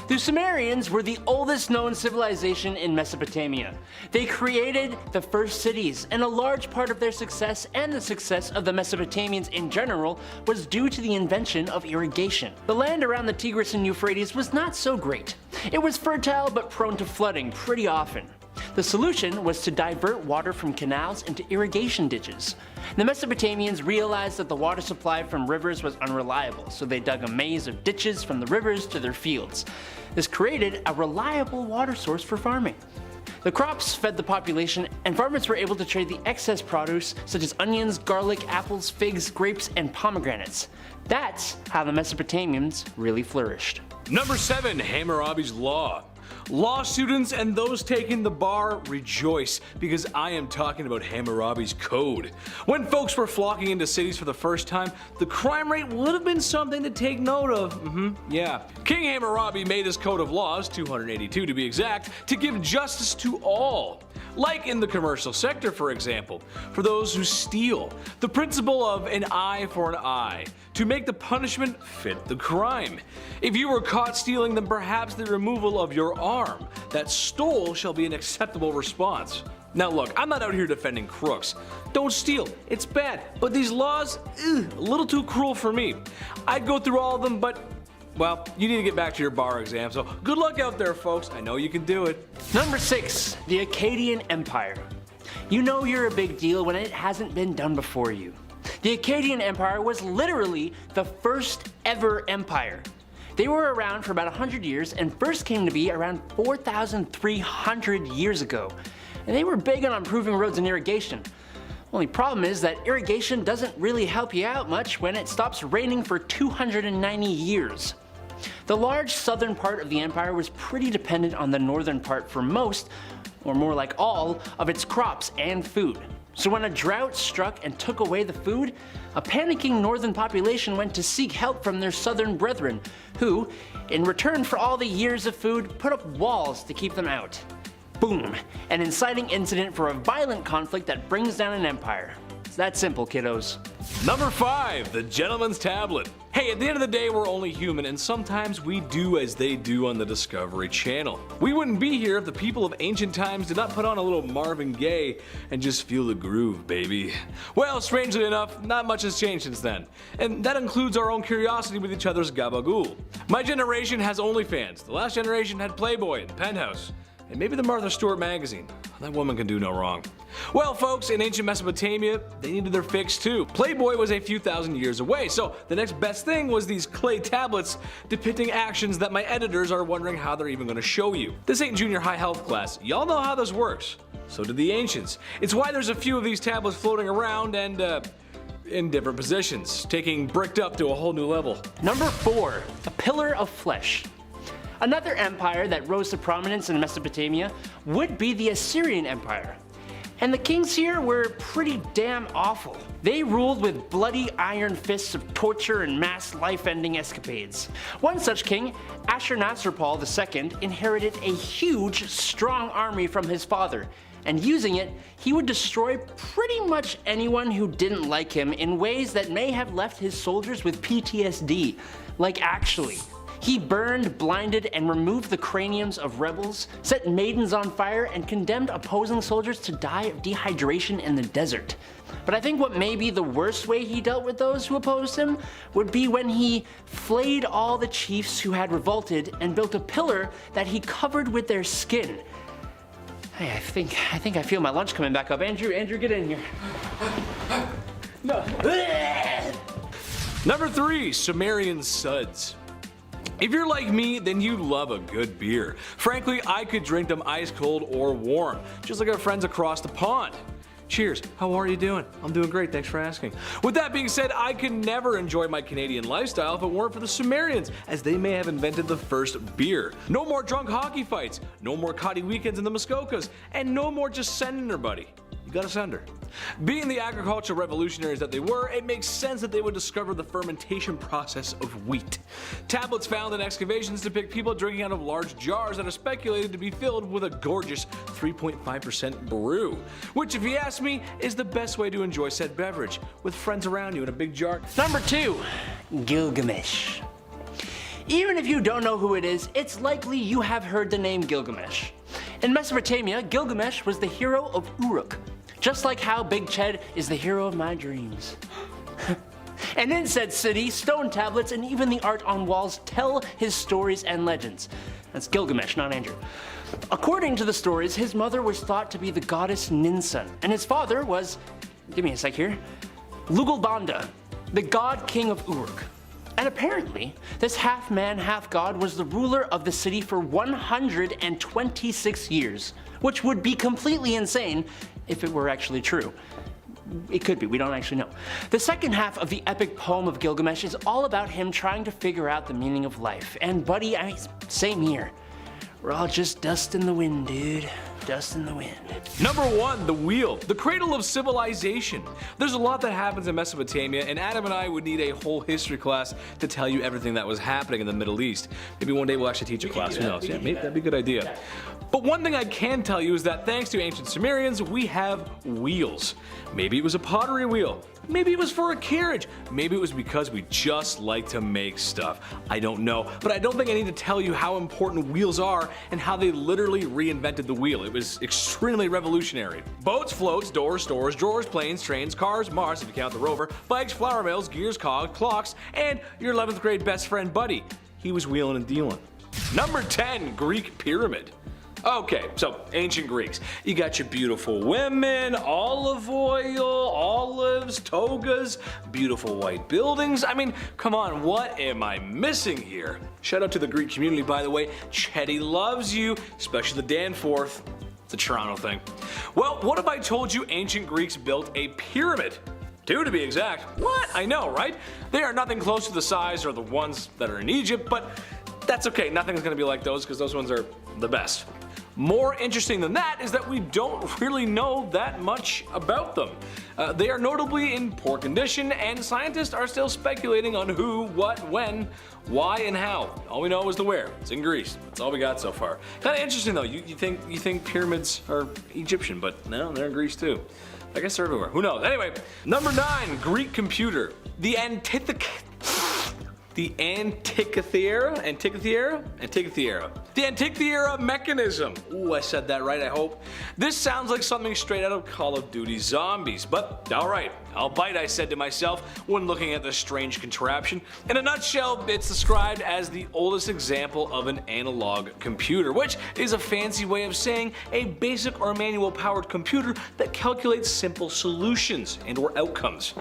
The Sumerians were the oldest known civilization in Mesopotamia. They created the first cities, and a large part of their success and the success of the Mesopotamians in general was due to the invention of irrigation. The land around the Tigris and Euphrates was not so great. It was fertile but prone to flooding pretty often. The solution was to divert water from canals into irrigation ditches. The Mesopotamians realized that the water supply from rivers was unreliable, so they dug a maze of ditches from the rivers to their fields. This created a reliable water source for farming. The crops fed the population, and farmers were able to trade the excess produce such as onions, garlic, apples, figs, grapes, and pomegranates. That's how the Mesopotamians really flourished. Number 7. Hammurabi's Law. Law students and those taking the bar, rejoice, because I am talking about Hammurabi's Code. When folks were flocking into cities for the first time, the crime rate would have been something to take note of. Yeah. King Hammurabi made his code of laws, 282 to be exact, to give justice to all. Like in the commercial sector, for example, for those who steal. The principle of an eye for an eye, to make the punishment fit the crime. If you were caught stealing, then perhaps the removal of your arm that stole shall be an acceptable response. Now look, I'm not out here defending crooks. Don't steal, it's bad. But these laws, a little too cruel for me. I'd go through all of them, but well, you need to get back to your bar exam, so good luck out there, folks. I know you can do it. Number 6. The Akkadian Empire. You know you're a big deal when it hasn't been done before you. The Akkadian Empire was literally the first ever empire. They were around for about 100 years and first came to be around 4,300 years ago. And they were big on improving roads and irrigation. Only problem is that irrigation doesn't really help you out much when it stops raining for 290 years. The large southern part of the empire was pretty dependent on the northern part for most, or more like all, of its crops and food. So when a drought struck and took away the food, a panicking northern population went to seek help from their southern brethren, who, in return for all the years of food, put up walls to keep them out. Boom, an inciting incident for a violent conflict that brings down an empire. It's that simple, kiddos. Number 5. The Gentleman's Tablet. Hey, at the end of the day, we're only human, and sometimes we do as they do on the Discovery Channel. We wouldn't be here if the people of ancient times did not put on a little Marvin Gaye and just feel the groove, baby. Well, strangely enough, not much has changed since then, and that includes our own curiosity with each other's gabagool. My generation has OnlyFans, the last generation had Playboy and Penthouse, and maybe the Martha Stewart magazine. That woman can do no wrong. Well, folks, in ancient Mesopotamia, they needed their fix too. Playboy was a few thousand years away, so the next best thing was these clay tablets depicting actions that my editors are wondering how they're even gonna show you. This ain't junior high health class. Y'all know how this works. So did the ancients. It's why there's a few of these tablets floating around and, in different positions, taking bricked up to a whole new level. Number 4. A Pillar of Flesh. Another empire that rose to prominence in Mesopotamia would be the Assyrian Empire. And the kings here were pretty damn awful. They ruled with bloody iron fists of torture and mass life-ending escapades. One such king, Ashurnasirpal II, inherited a huge, strong army from his father, and using it, he would destroy pretty much anyone who didn't like him in ways that may have left his soldiers with PTSD. Like actually. He burned, blinded, and removed the craniums of rebels, set maidens on fire, and condemned opposing soldiers to die of dehydration in the desert. But I think what may be the worst way he dealt with those who opposed him would be when he flayed all the chiefs who had revolted and built a pillar that he covered with their skin. Hey, I think I feel my lunch coming back up. Andrew, get in here. No. Number 3, Sumerian suds. If you're like me, then you love a good beer. Frankly, I could drink them ice cold or warm, just like our friends across the pond. Cheers, how are you doing? I'm doing great, thanks for asking. With that being said, I could never enjoy my Canadian lifestyle if it weren't for the Sumerians, as they may have invented the first beer. No more drunk hockey fights, no more coddy weekends in the Muskokas, and no more just sending her buddy. You gotta send her. Being the agricultural revolutionaries that they were, it makes sense that they would discover the fermentation process of wheat. Tablets found in excavations depict people drinking out of large jars that are speculated to be filled with a gorgeous 3.5% brew, which if you ask me is the best way to enjoy said beverage, with friends around you in a big jar. Number 2, Gilgamesh. Even if you don't know who it is, it's likely you have heard the name Gilgamesh. In Mesopotamia, Gilgamesh was the hero of Uruk, just like how Big Ched is the hero of my dreams. And in said city, stone tablets and even the art on walls tell his stories and legends. That's Gilgamesh, not Andrew. According to the stories, his mother was thought to be the goddess Ninsun, and his father was, give me a sec here, Lugalbanda, the god king of Uruk. And apparently, this half-man, half-god was the ruler of the city for 126 years, which would be completely insane if it were actually true. It could be, we don't actually know. The second half of the epic poem of Gilgamesh is all about him trying to figure out the meaning of life. And buddy, same here. We're all just dust in the wind, dude. Dust in the wind. Number 1, the wheel, the cradle of civilization. There's a lot that happens in Mesopotamia, and Adam and I would need a whole history class to tell you everything that was happening in the Middle East. Maybe one day we'll actually teach a class, who knows? Yeah, maybe that'd be a good idea. But one thing I can tell you is that thanks to ancient Sumerians, we have wheels. Maybe it was a pottery wheel. Maybe it was for a carriage. Maybe it was because we just like to make stuff. I don't know, but I don't think I need to tell you how important wheels are and how they literally reinvented the wheel. It was extremely revolutionary. Boats, floats, doors, stores, drawers, planes, trains, cars, Mars if you count the rover, bikes, flour mills, gears, cogs, clocks, and your 11th grade best friend Buddy. He was wheeling and dealing. Number 10, Greek pyramid. Okay, so ancient Greeks. You got your beautiful women, olive oil, olives, togas, beautiful white buildings. I mean, come on, what am I missing here? Shout out to the Greek community, by the way. Chetty loves you, especially the Danforth. It's a Toronto thing. Well, what if I told you ancient Greeks built a pyramid? 2 to be exact. What? I know, right? They are nothing close to the size or the ones that are in Egypt, but that's okay. Nothing's gonna be like those because those ones are the best. More interesting than that is that we don't really know that much about them. They are notably in poor condition, and scientists are still speculating on who, what, when, why, and how. All we know is the where. It's in Greece. That's all we got so far. Kind of interesting though. You think pyramids are Egyptian, but no, they're in Greece too. I guess they're everywhere. Who knows? Anyway, number 9, Greek computer. The Antikythera mechanism. Ooh, I said that right, I hope. This sounds like something straight out of Call of Duty Zombies, but alright, I'll bite, I said to myself when looking at this strange contraption. In a nutshell, it's described as the oldest example of an analog computer, which is a fancy way of saying a basic or manual powered computer that calculates simple solutions and or outcomes.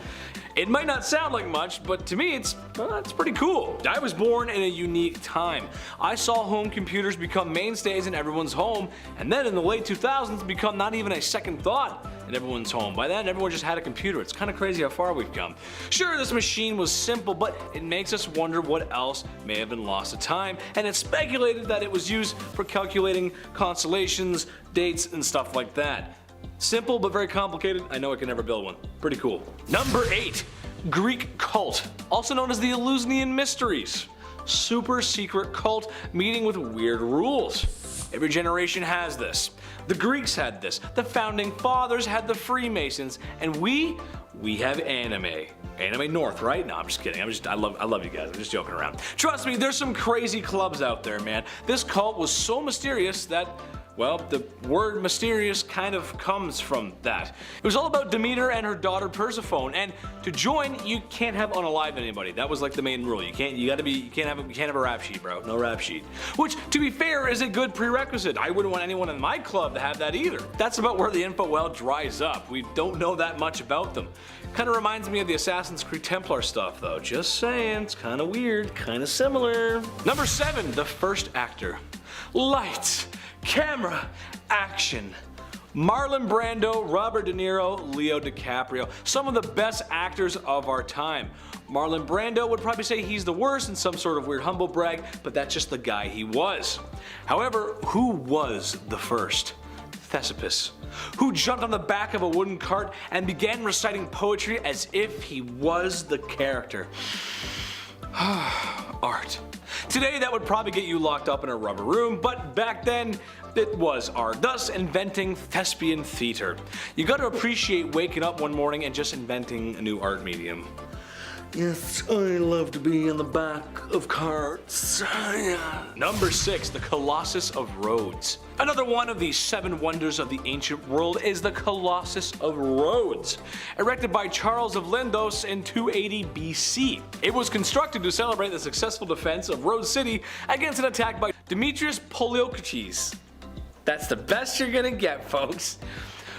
It might not sound like much, but to me it's pretty cool. I was born in a unique time. I saw home computers become mainstays in everyone's home, and then in the late 2000s become not even a second thought in everyone's home. By then everyone just had a computer. It's kind of crazy how far we've come. Sure, this machine was simple, but it makes us wonder what else may have been lost to time, and it's speculated that it was used for calculating constellations, dates, and stuff like that. Simple but very complicated. I know I can never build one. Pretty cool. Number 8. Greek cult, also known as the Eleusinian Mysteries. Super secret cult meeting with weird rules. Every generation has this. The Greeks had this, the founding fathers had the Freemasons, and we have anime. Anime North, right? No, I'm just kidding. I love you guys. I'm just joking around. Trust me, there's some crazy clubs out there, man. This cult was so mysterious that, well, the word mysterious kind of comes from that. It was all about Demeter and her daughter Persephone, and to join, you can't have unalive anybody. That was like the main rule. You can't have a rap sheet, bro. No rap sheet. Which, to be fair, is a good prerequisite. I wouldn't want anyone in my club to have that either. That's about where the info well dries up. We don't know that much about them. Kind of reminds me of the Assassin's Creed Templar stuff, though. Just saying, it's kind of weird, kind of similar. Number 7, the first actor. Lights, camera, action. Marlon Brando, Robert De Niro, Leo DiCaprio. Some of the best actors of our time. Marlon Brando would probably say he's the worst in some sort of weird humble brag, but that's just the guy he was. However, who was the first? Thesippus, who jumped on the back of a wooden cart and began reciting poetry as if he was the character. Art. Today that would probably get you locked up in a rubber room, but back then it was art, thus inventing thespian theater. You gotta appreciate waking up one morning and just inventing a new art medium. Yes, I love to be in the back of carts. Number 6, the Colossus of Rhodes. Another one of the 7 wonders of the ancient world is the Colossus of Rhodes, erected by Charles of Lindos in 280 BC. It was constructed to celebrate the successful defense of Rhodes City against an attack by Demetrius Poliorcetes. That's the best you're gonna get, folks.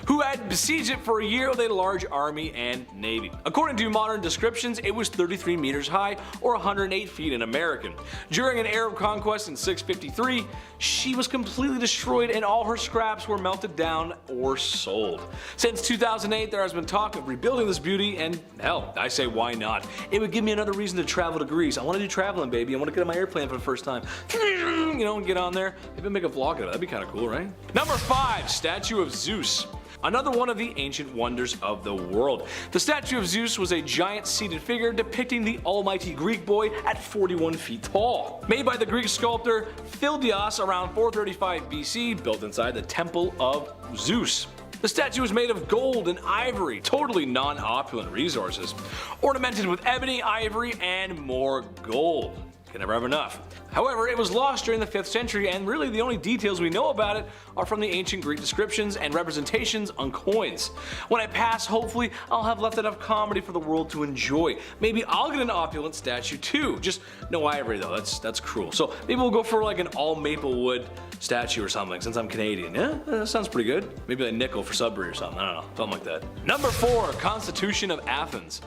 Who had besieged it for a year with a large army and navy. According to modern descriptions, it was 33 meters high or 108 feet in American. During an Arab conquest in 653, she was completely destroyed and all her scraps were melted down or sold. Since 2008, there has been talk of rebuilding this beauty, and hell, I say why not? It would give me another reason to travel to Greece. I want to do traveling, baby. I want to get on my airplane for the first time. You know, get on there. Maybe make a vlog of it. That'd be kind of cool, right? Number 5, Statue of Zeus. Another one of the ancient wonders of the world. The statue of Zeus was a giant seated figure depicting the almighty Greek boy at 41 feet tall. Made by the Greek sculptor Phidias around 435 BC, built inside the temple of Zeus. The statue was made of gold and ivory, totally non-opulent resources, ornamented with ebony, ivory, and more gold. Can never have enough. However, it was lost during the 5th century, and really the only details we know about it are from the ancient Greek descriptions and representations on coins. When I pass, hopefully I'll have left enough comedy for the world to enjoy. Maybe I'll get an opulent statue too. Just no ivory though, that's cruel. So maybe we'll go for like an all maple wood statue or something, since I'm Canadian. Yeah, that sounds pretty good. Maybe a nickel for Sudbury or something, I don't know, something like that. Number 4, Constitution of Athens.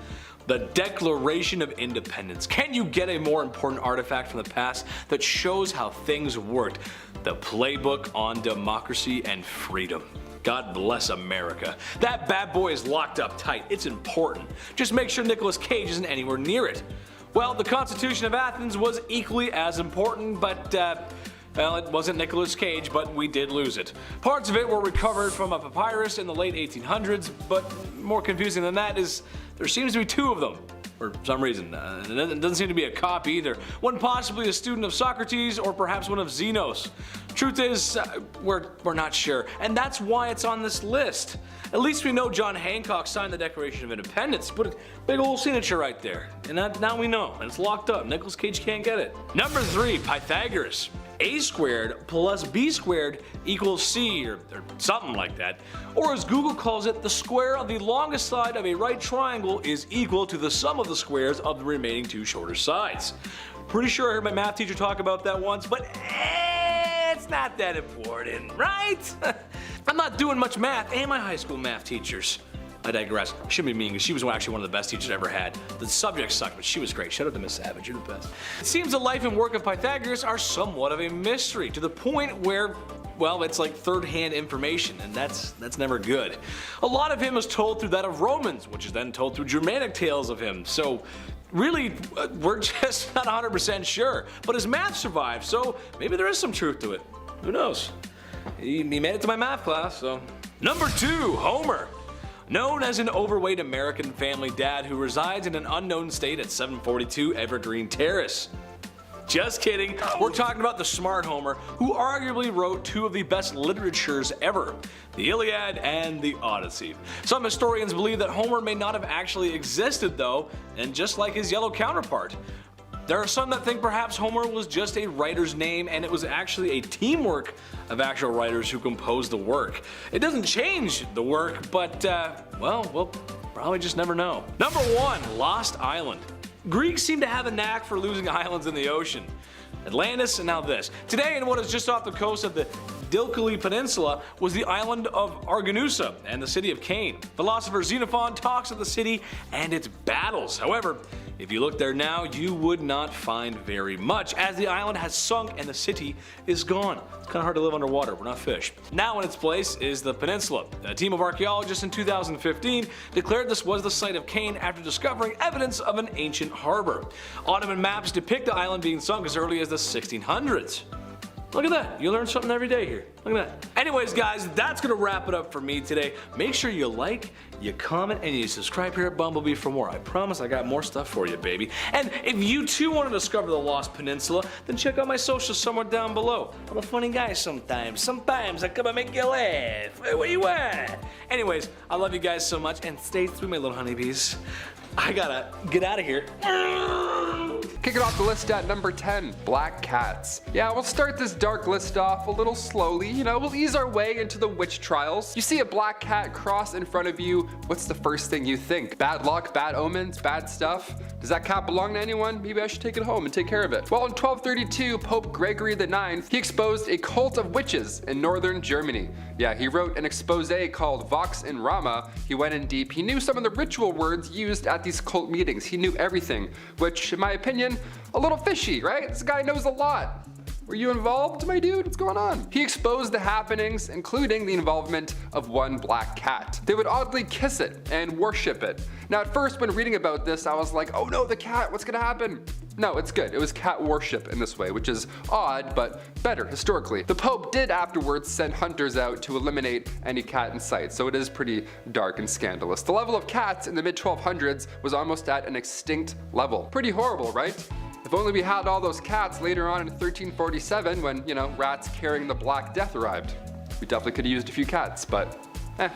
The Declaration of Independence. Can you get a more important artifact from the past that shows how things worked? The playbook on democracy and freedom. God bless America. That bad boy is locked up tight. It's important. Just make sure Nicolas Cage isn't anywhere near it. Well, the Constitution of Athens was equally as important, but well, it wasn't Nicolas Cage, but we did lose it. Parts of it were recovered from a papyrus in the late 1800s, but more confusing than that is there seems to be 2 of them, for some reason. It doesn't seem to be a copy either. One possibly a student of Socrates, or perhaps one of Zenos. Truth is, we're not sure, and that's why it's on this list. At least we know John Hancock signed the Declaration of Independence. Put a big old signature right there. And now we know, and it's locked up. Nicolas Cage can't get it. Number 3, Pythagoras. A squared plus B squared equals C, or something like that. Or as Google calls it, the square of the longest side of a right triangle is equal to the sum of the squares of the remaining 2 shorter sides. Pretty sure I heard my math teacher talk about that once, but it's not that important, right? I'm not doing much math, and my high school math teachers. I digress. I shouldn't be mean, because she was actually one of the best teachers I ever had. The subject sucked, but she was great. Shout out to Miss Savage, you're the best. It seems the life and work of Pythagoras are somewhat of a mystery, to the point where, well, it's like third-hand information, and that's never good. A lot of him is told through that of Romans, which is then told through Germanic tales of him, so really, we're just not 100% sure. But his math survived, so maybe there is some truth to it. Who knows? He made it to my math class, so Number 2, Homer. Known as an overweight American family dad who resides in an unknown state at 742 Evergreen Terrace. Just kidding, we're talking about the smart Homer, who arguably wrote 2 of the best literatures ever, the Iliad and the Odyssey. Some historians believe that Homer may not have actually existed though, and just like his yellow counterpart. There are some that think perhaps Homer was just a writer's name and it was actually a teamwork of actual writers who composed the work. It doesn't change the work, but well, we'll probably just never know. Number 1, Lost Island. Greeks seem to have a knack for losing islands in the ocean. Atlantis and now this. Today, in what is just off the coast of the Dilkali Peninsula, was the island of Argonusa and the city of Cain. Philosopher Xenophon talks of the city and its battles. However, if you look there now, you would not find very much, as the island has sunk and the city is gone. It's kind of hard to live underwater, we're not fish. Now in its place is the peninsula. A team of archaeologists in 2015 declared this was the site of Cain after discovering evidence of an ancient harbor. Ottoman maps depict the island being sunk as early as the 1600s. Look at that, you learn something every day here. Look at that. Anyways guys, that's gonna wrap it up for me today. Make sure you like, you comment, and you subscribe here at Bumblebee for more. I promise I got more stuff for you, baby. And if you too want to discover the Lost Peninsula, then check out my socials somewhere down below. I'm a funny guy sometimes. Sometimes I come and make you laugh. Hey, where you at? Anyways, I love you guys so much, and stay through my little honeybees. I gotta get out of here. Kicking off the list at number 10, black cats. Yeah, we'll start this dark list off a little slowly, we'll ease our way into the witch trials. You see a black cat cross in front of you, what's the first thing you think? Bad luck, bad omens, bad stuff? Does that cat belong to anyone? Maybe I should take it home and take care of it. Well, in 1232, Pope Gregory IX, he exposed a cult of witches in northern Germany. Yeah, he wrote an expose called Vox in Rama. He went in deep. He knew some of the ritual words used at these cult meetings. He knew everything, which, in my opinion, a little fishy, right? This guy knows a lot. Were you involved, my dude? What's going on? He exposed the happenings, including the involvement of one black cat. They would oddly kiss it and worship it. Now, at first, when reading about this, I was like, oh no, the cat, what's gonna happen? No, it's good. It was cat worship in this way, which is odd, but better historically. The Pope did afterwards send hunters out to eliminate any cat in sight, so it is pretty dark and scandalous. The level of cats in the mid-1200s was almost at an extinct level. Pretty horrible, right? If only we had all those cats later on in 1347 when, rats carrying the Black Death arrived. We definitely could have used a few cats, but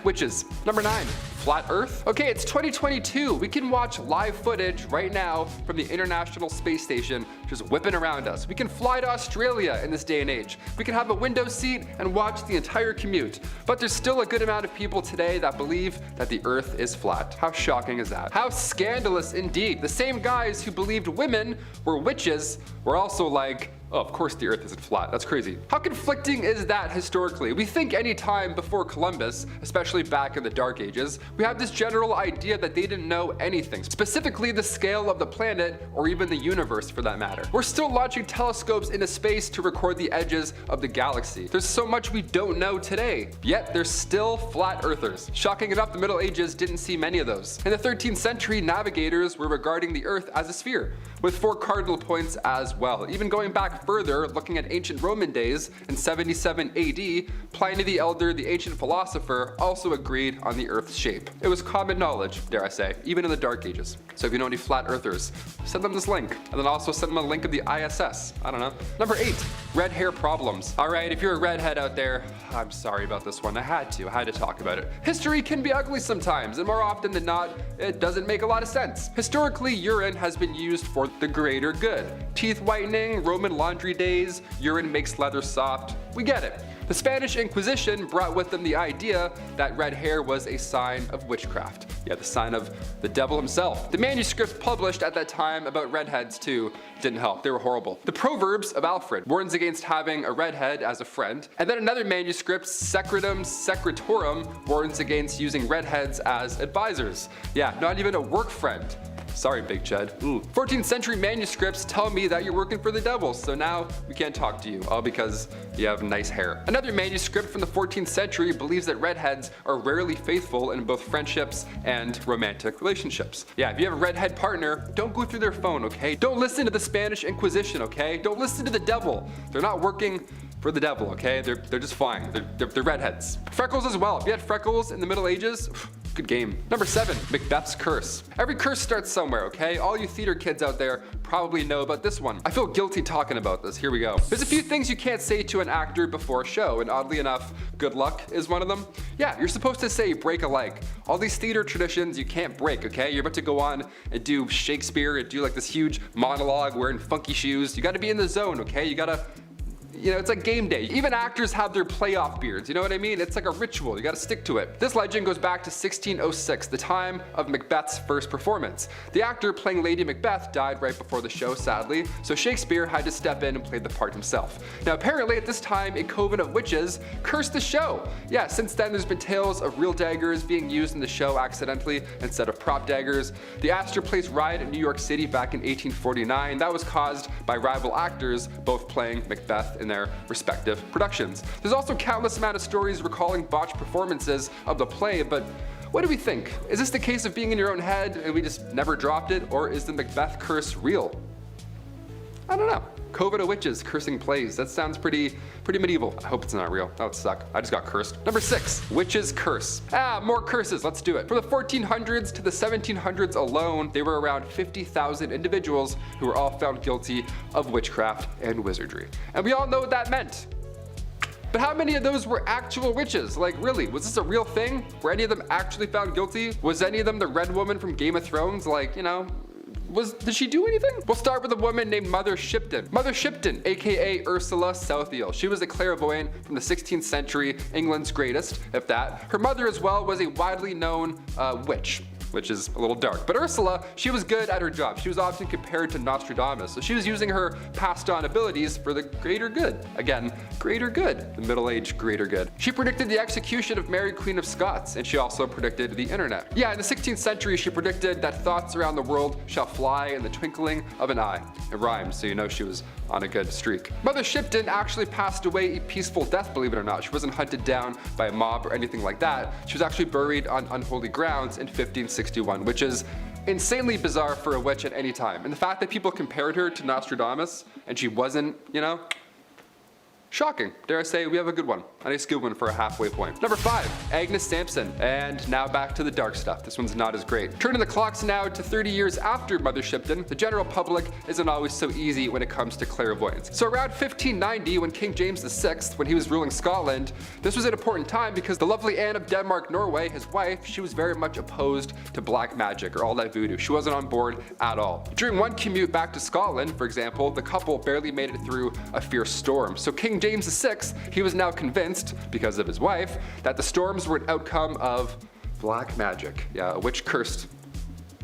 witches. Number 9, flat earth. Okay, it's 2022. We can watch live footage right now from the International Space Station just whipping around us. We can fly to Australia in this day and age. We can have a window seat and watch the entire commute. But there's still a good amount of people today that believe that the earth is flat. How shocking is that? How scandalous indeed. The same guys who believed women were witches were also like, oh, of course the earth isn't flat. That's crazy. How conflicting is that historically? We think any time before Columbus, especially back in the Dark Ages, we have this general idea that they didn't know anything, specifically the scale of the planet or even the universe for that matter. We're still launching telescopes into space to record the edges of the galaxy. There's so much we don't know today, yet there's still flat earthers. Shocking enough, the Middle Ages didn't see many of those. In the 13th century, navigators were regarding the earth as a sphere, with 4 cardinal points as well. Even going back further, looking at ancient Roman days, in 77 AD, Pliny the Elder, the ancient philosopher, also agreed on the earth's shape. It was common knowledge, dare I say, even in the Dark Ages. So if you know any flat earthers, send them this link, and then also send them a link of the ISS. I don't know. Number 8, red hair problems. Alright, if you're a redhead out there, I'm sorry about this one. I had to talk about it. History can be ugly sometimes, and more often than not, it doesn't make a lot of sense. Historically, urine has been used for the greater good. Teeth whitening, Roman laundry days, urine makes leather soft. We get it. The Spanish Inquisition brought with them the idea that red hair was a sign of witchcraft. Yeah, the sign of the devil himself. The manuscripts published at that time about redheads too didn't help. They were horrible. The Proverbs of Alfred warns against having a redhead as a friend. And then another manuscript, Secretum Secretorum, warns against using redheads as advisors. Yeah, not even a work friend. Sorry, Big Chad. 14th century manuscripts tell me that you're working for the devil, so now we can't talk to you, all because you have nice hair. Another manuscript from the 14th century believes that redheads are rarely faithful in both friendships and romantic relationships. Yeah, if you have a redhead partner, don't go through their phone, okay? Don't listen to the Spanish Inquisition, okay? Don't listen to the devil. They're not working for the devil, okay? They're just fine. They're redheads. Freckles as well. If you had freckles in the Middle Ages, good game. Number 7, Macbeth's curse. Every curse starts somewhere, okay? All you theater kids out there probably know about this one. I feel guilty talking about this. Here we go. There's a few things you can't say to an actor before a show, and oddly enough, good luck is one of them. Yeah, you're supposed to say break a leg. All these theater traditions you can't break, okay? You're about to go on and do Shakespeare and do like this huge monologue wearing funky shoes. You gotta be in the zone, okay? You gotta, you know, it's like game day. Even actors have their playoff beards, you know what I mean? It's like a ritual, you gotta stick to it. This legend goes back to 1606, the time of Macbeth's first performance. The actor playing Lady Macbeth died right before the show, sadly, so Shakespeare had to step in and play the part himself. Now apparently at this time, a coven of witches cursed the show. Yeah, since then there's been tales of real daggers being used in the show accidentally instead of prop daggers. The Astor Place riot in New York City back in 1849, that was caused by rival actors both playing Macbeth in their respective productions. There's also countless amount of stories recalling botched performances of the play, but what do we think? Is this the case of being in your own head and we just never dropped it, or is the Macbeth curse real? I don't know. Coven of witches cursing plays. That sounds pretty medieval. I hope it's not real. That would suck. I just got cursed. Number 6, witches curse. More curses. Let's do it. From the 1400s to the 1700s alone, there were around 50,000 individuals who were all found guilty of witchcraft and wizardry. And we all know what that meant. But how many of those were actual witches? Like really, was this a real thing? Were any of them actually found guilty? Was any of them the Red Woman from Game of Thrones? Like, you know, did she do anything? We'll start with a woman named Mother Shipton. Mother Shipton, aka Ursula Southiel. She was a clairvoyant from the 16th century, England's greatest, if that. Her mother as well was a widely known witch, which is a little dark. But Ursula, she was good at her job. She was often compared to Nostradamus, so she was using her passed on abilities for the greater good. Again, greater good, the Middle Age greater good. She predicted the execution of Mary Queen of Scots, and she also predicted the internet. Yeah, in the 16th century, she predicted that thoughts around the world shall fly in the twinkling of an eye. It rhymed, so you know she was on a good streak. Mother Shipton actually passed away a peaceful death, believe it or not. She wasn't hunted down by a mob or anything like that. She was actually buried on unholy grounds in 1561, which is insanely bizarre for a witch at any time. And the fact that people compared her to Nostradamus and she wasn't, you know, shocking. Dare I say, we have a good one. A nice good one for a halfway point. Number 5, Agnes Sampson. And now back to the dark stuff. This one's not as great. Turning the clocks now to 30 years after Mother Shipton, the general public isn't always so easy when it comes to clairvoyance. So around 1590, when King James VI, when he was ruling Scotland, this was an important time because the lovely Anne of Denmark-Norway, his wife, she was very much opposed to black magic or all that voodoo. She wasn't on board at all. During one commute back to Scotland, for example, the couple barely made it through a fierce storm. So King James VI, he was now convinced, because of his wife, that the storms were an outcome of black magic. Yeah, a witch cursed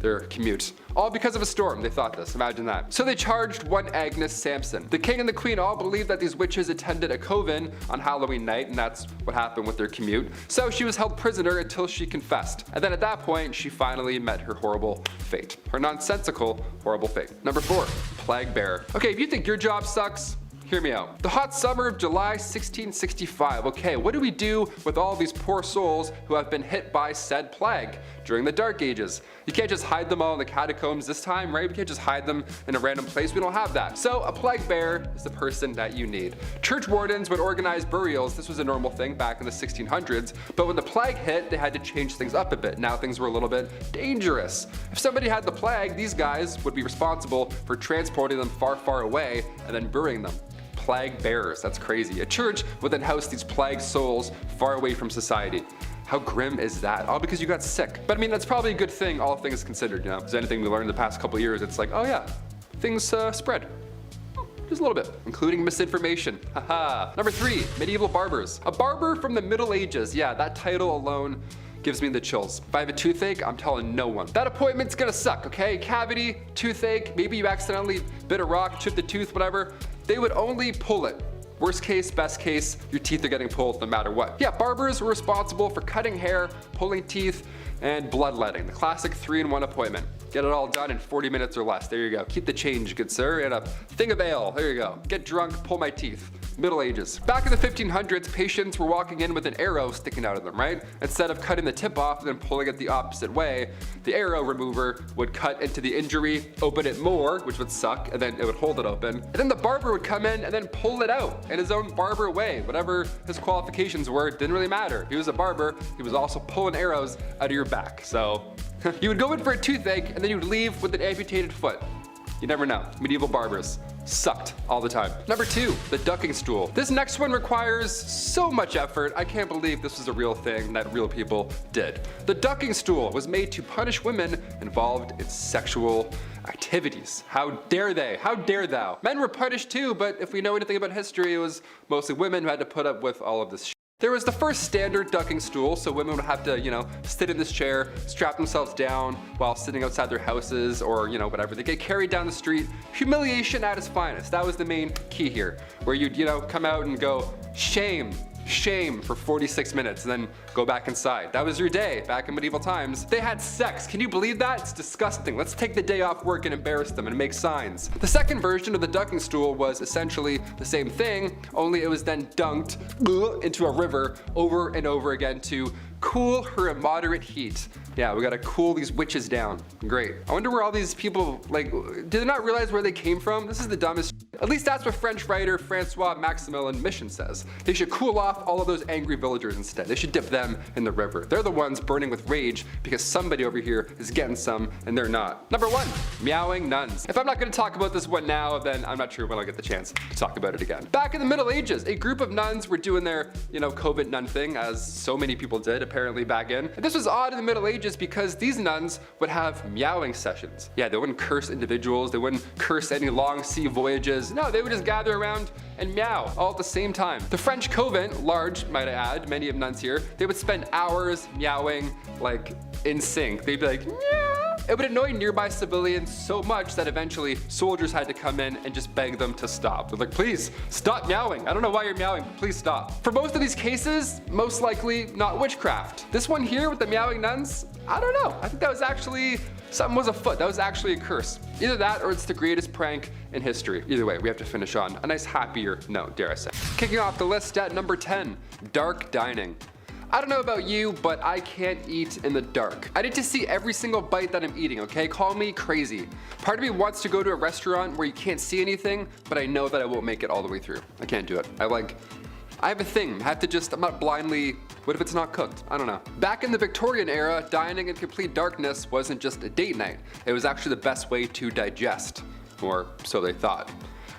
their commute. All because of a storm, they thought this, imagine that. So they charged one Agnes Sampson. The king and the queen all believed that these witches attended a coven on Halloween night, and that's what happened with their commute. So she was held prisoner until she confessed. And then at that point, she finally met her horrible fate. Her nonsensical, horrible fate. Number 4, plague bearer. Okay, if you think your job sucks, hear me out. The hot summer of July 1665. Okay, what do we do with all these poor souls who have been hit by said plague during the Dark Ages? You can't just hide them all in the catacombs this time, right? We can't just hide them in a random place. We don't have that. So a plague bearer is the person that you need. Church wardens would organize burials. This was a normal thing back in the 1600s, but when the plague hit, they had to change things up a bit. Now things were a little bit dangerous. If somebody had the plague, these guys would be responsible for transporting them far, far away and then burying them. Plague bearers, that's crazy. A church would then house these plague souls far away from society. How grim is that? All because you got sick. But I mean, that's probably a good thing, all things considered, you know? If there's anything we learned in the past couple years, it's like, oh yeah, things spread. Just a little bit, including misinformation. Haha. Number 3, medieval barbers. A barber from the Middle Ages. Yeah, that title alone gives me the chills. If I have a toothache, I'm telling no one. That appointment's gonna suck, okay? Cavity, toothache, maybe you accidentally bit a rock, chipped the tooth, whatever. They would only pull it. Worst case, best case, your teeth are getting pulled no matter what. Yeah, barbers were responsible for cutting hair, pulling teeth, and bloodletting, the classic 3-in-1 appointment. Get it all done in 40 minutes or less. There you go. Keep the change, good sir. And a thing of ale. There you go. Get drunk, pull my teeth. Middle Ages. Back in the 1500s, patients were walking in with an arrow sticking out of them, right? Instead of cutting the tip off and then pulling it the opposite way, the arrow remover would cut into the injury, open it more, which would suck, and then it would hold it open. And then the barber would come in and then pull it out in his own barber way. Whatever his qualifications were, didn't really matter. If he was a barber, he was also pulling arrows out of your back. So you would go in for a toothache and then you would leave with an amputated foot. You never know. Medieval barbers sucked all the time. Number 2, the ducking stool. This next one requires so much effort. I can't believe this was a real thing that real people did. The ducking stool was made to punish women involved in sexual activities. How dare they? How dare thou? Men were punished too, but if we know anything about history, it was mostly women who had to put up with all of this shit. There was the first standard ducking stool, so women would have to, sit in this chair, strap themselves down while sitting outside their houses or, whatever. They get carried down the street. Humiliation at its finest. That was the main key here, where you'd, come out and go, shame, shame for 46 minutes and then go back inside. That was your day back in medieval times. They had sex. Can you believe that? It's disgusting. Let's take the day off work and embarrass them and make signs. The second version of the ducking stool was essentially the same thing, only it was then dunked into a river over and over again to cool her immoderate heat. Yeah, we gotta cool these witches down. Great. I wonder where all these people, did they not realize where they came from? This is the dumbest shit. At least that's what French writer Francois Maximilien Mission says. They should cool off all of those angry villagers instead. They should dip them in the river. They're the ones burning with rage because somebody over here is getting some and they're not. Number 1, meowing nuns. If I'm not gonna talk about this one now, then I'm not sure when I'll get the chance to talk about it again. Back in the Middle Ages, a group of nuns were doing their, COVID nun thing, as so many people did apparently back in. And this was odd in the Middle Ages because these nuns would have meowing sessions. Yeah, they wouldn't curse individuals, they wouldn't curse any long sea voyages. No, they would just gather around and meow all at the same time. The French convent, large might I add, many of nuns here, they would spend hours meowing in sync. They'd be like, meow. It would annoy nearby civilians so much that eventually soldiers had to come in and just beg them to stop. They're like, please stop meowing. I don't know why you're meowing, but please stop. For most of these cases, most likely not witchcraft. This one here with the meowing nuns, I don't know. I think that was actually, something was afoot. That was actually a curse. Either that or it's the greatest prank in history. Either way, we have to finish on a nice happier note, dare I say. Kicking off the list at number 10, dark dining. I don't know about you, but I can't eat in the dark. I need to see every single bite that I'm eating, okay? Call me crazy. Part of me wants to go to a restaurant where you can't see anything, but I know that I won't make it all the way through. I can't do it. I have a thing. I'm not blindly, what if it's not cooked? I don't know. Back in the Victorian era, dining in complete darkness wasn't just a date night. It was actually the best way to digest, or so they thought.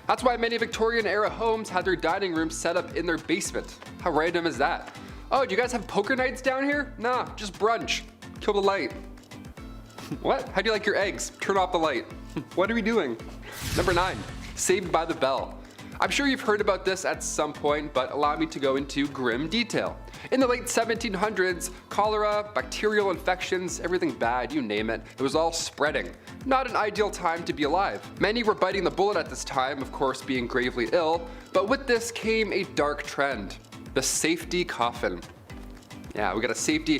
That's why many Victorian era homes had their dining rooms set up in their basement. How random is that? Oh, do you guys have poker nights down here? Nah, just brunch. Kill the light. What? How do you like your eggs? Turn off the light. What are we doing? Number 9, Saved by the Bell. I'm sure you've heard about this at some point, but allow me to go into grim detail. In the late 1700s, cholera, bacterial infections, everything bad, you name it, it was all spreading. Not an ideal time to be alive. Many were biting the bullet at this time, of course being gravely ill, but with this came a dark trend. The safety coffin. Yeah, we got the safety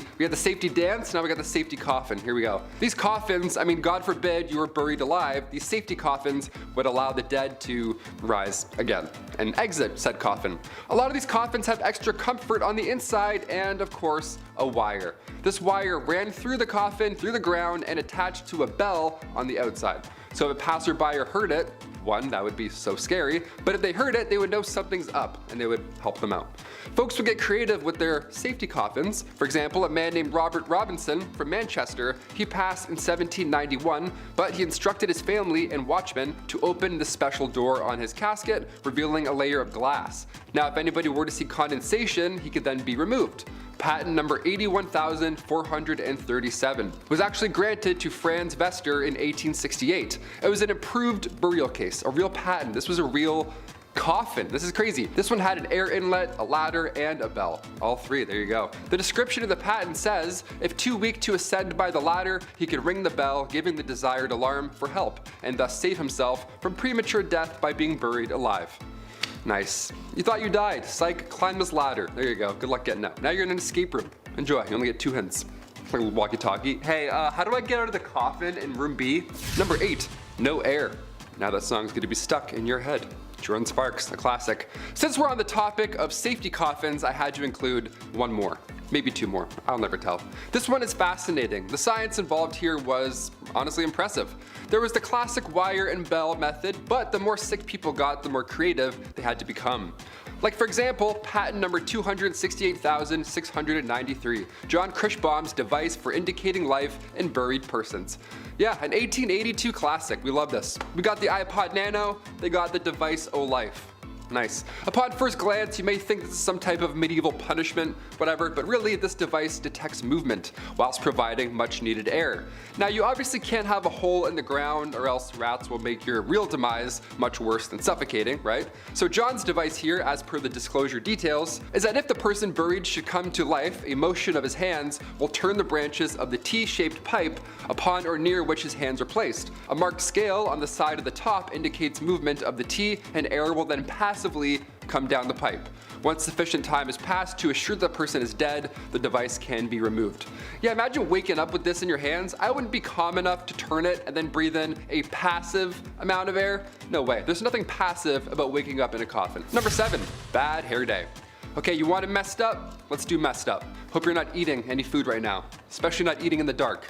dance, now we got the safety coffin. Here we go. These coffins, God forbid you were buried alive, these safety coffins would allow the dead to rise again and exit said coffin. A lot of these coffins have extra comfort on the inside and, of course, a wire. This wire ran through the coffin, through the ground, and attached to a bell on the outside. So if a passerby heard it, one, that would be so scary, but if they heard it, they would know something's up and they would help them out. Folks would get creative with their safety coffins. For example, a man named Robert Robinson from Manchester, he passed in 1791, but he instructed his family and watchmen to open the special door on his casket, revealing a layer of glass. Now, if anybody were to see condensation, he could then be removed. Patent number 81,437 was actually granted to Franz Vester in 1868. It was an improved burial case, a real patent. This was a real coffin. This is crazy. This one had an air inlet, a ladder, and a bell. All three, there you go. The description of the patent says, if too weak to ascend by the ladder, he could ring the bell, giving the desired alarm for help, and thus save himself from premature death by being buried alive. Nice. You thought you died. Psych, climb this ladder. There you go. Good luck getting out. Now you're in an escape room. Enjoy. You only get 2 hints. like a walkie-talkie. Hey, how do I get out of the coffin in room B? Number 8, no air. Now that song's gonna be stuck in your head. Jordan Sparks, a classic. Since we're on the topic of safety coffins, I had to include one more. Maybe 2 more, I'll never tell. This one is fascinating. The science involved here was honestly impressive. There was the classic wire and bell method, but the more sick people got, the more creative they had to become. Like for example, patent number 268,693, John Crichbaum's device for indicating life in buried persons. Yeah, an 1882 classic, we love this. We got the iPod Nano, they got the device O Life. Nice. Upon first glance, you may think this is some type of medieval punishment, whatever, but really this device detects movement whilst providing much needed air. Now you obviously can't have a hole in the ground or else rats will make your real demise much worse than suffocating, right? So John's device here, as per the disclosure details, is that if the person buried should come to life, a motion of his hands will turn the branches of the T-shaped pipe upon or near which his hands are placed. A marked scale on the side of the top indicates movement of the T, and air will then passively come down the pipe. Once sufficient time has passed to assure the person is dead, the device can be removed. Yeah, imagine waking up with this in your hands. I wouldn't be calm enough to turn it and then breathe in a passive amount of air. No way, there's nothing passive about waking up in a coffin. Number 7, bad hair day. Okay, you want it messed up? Let's do messed up. Hope you're not eating any food right now, especially not eating in the dark.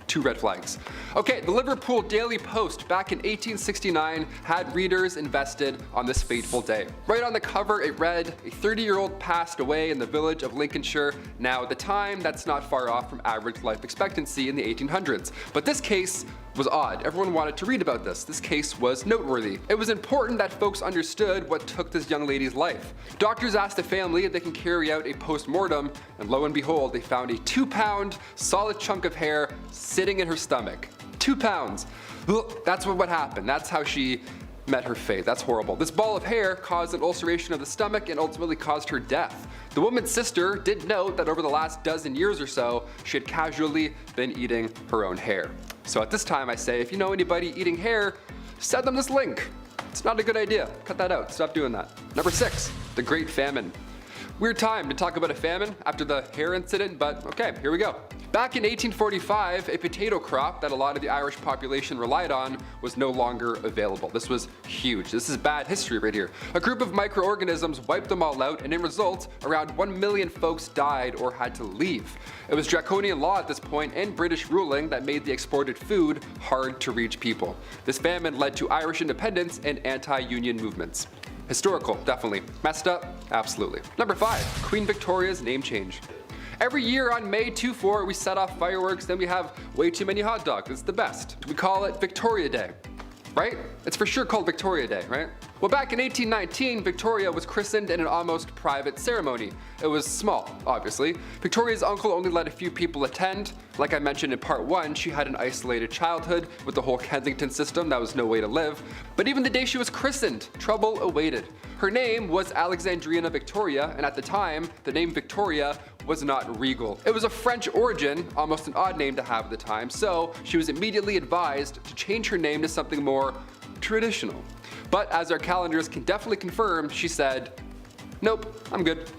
2 red flags. Okay, the Liverpool Daily Post back in 1869 had readers invested on this fateful day. Right on the cover it read, a 30-year-old passed away in the village of Lincolnshire. Now at the time, that's not far off from average life expectancy in the 1800s. But this case was odd. Everyone wanted to read about this. This case was noteworthy. It was important that folks understood what took this young lady's life. Doctors asked the family if they can carry out a post-mortem, and lo and behold, they found a 2-pound solid chunk of hair sitting in her stomach. 2 pounds. Ugh, that's what happened. That's how she met her fate. That's horrible. This ball of hair caused an ulceration of the stomach and ultimately caused her death. The woman's sister did note that over the last dozen years or so, she had casually been eating her own hair. So at this time I say, if you know anybody eating hair, send them this link. It's not a good idea. Cut that out. Stop doing that. Number 6, the Great Famine. Weird time to talk about a famine after the hair incident, but okay, here we go. Back in 1845, a potato crop that a lot of the Irish population relied on was no longer available. This was huge. This is bad history right here. A group of microorganisms wiped them all out, and in result, around 1 million folks died or had to leave. It was draconian law at this point and British ruling that made the exported food hard to reach people. This famine led to Irish independence and anti-union movements. Historical, definitely. Messed up? Absolutely. Number 5, Queen Victoria's name change. Every year on May 24, we set off fireworks, then we have way too many hot dogs. It's the best. We call it Victoria Day, right? It's for sure called Victoria Day, right? Well, back in 1819, Victoria was christened in an almost private ceremony. It was small, obviously. Victoria's uncle only let a few people attend. Like I mentioned in part 1, she had an isolated childhood with the whole Kensington system. That was no way to live. But even the day she was christened, trouble awaited. Her name was Alexandrina Victoria, and at the time, the name Victoria was not regal. It was of French origin, almost an odd name to have at the time, so she was immediately advised to change her name to something more traditional. But as our calendars can definitely confirm, she said, nope, I'm good.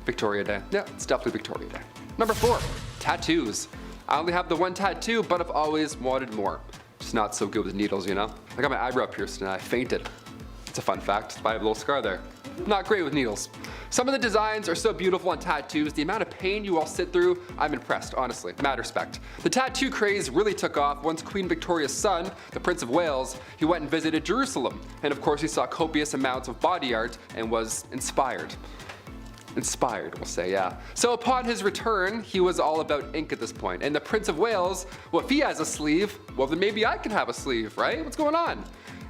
Victoria Day. Yeah, it's definitely Victoria Day. Number 4, tattoos. I only have the 1 tattoo, but I've always wanted more. Just not so good with needles, you know? I got my eyebrow pierced and I fainted. It's a fun fact, I have a little scar there. Not great with needles. Some of the designs are so beautiful on tattoos, the amount of pain you all sit through, I'm impressed, honestly, mad respect. The tattoo craze really took off once Queen Victoria's son, the Prince of Wales, he went and visited Jerusalem. And of course he saw copious amounts of body art and was inspired. Inspired, we'll say, yeah. So upon his return, he was all about ink at this point. And the Prince of Wales, well, if he has a sleeve, well then maybe I can have a sleeve, right? What's going on?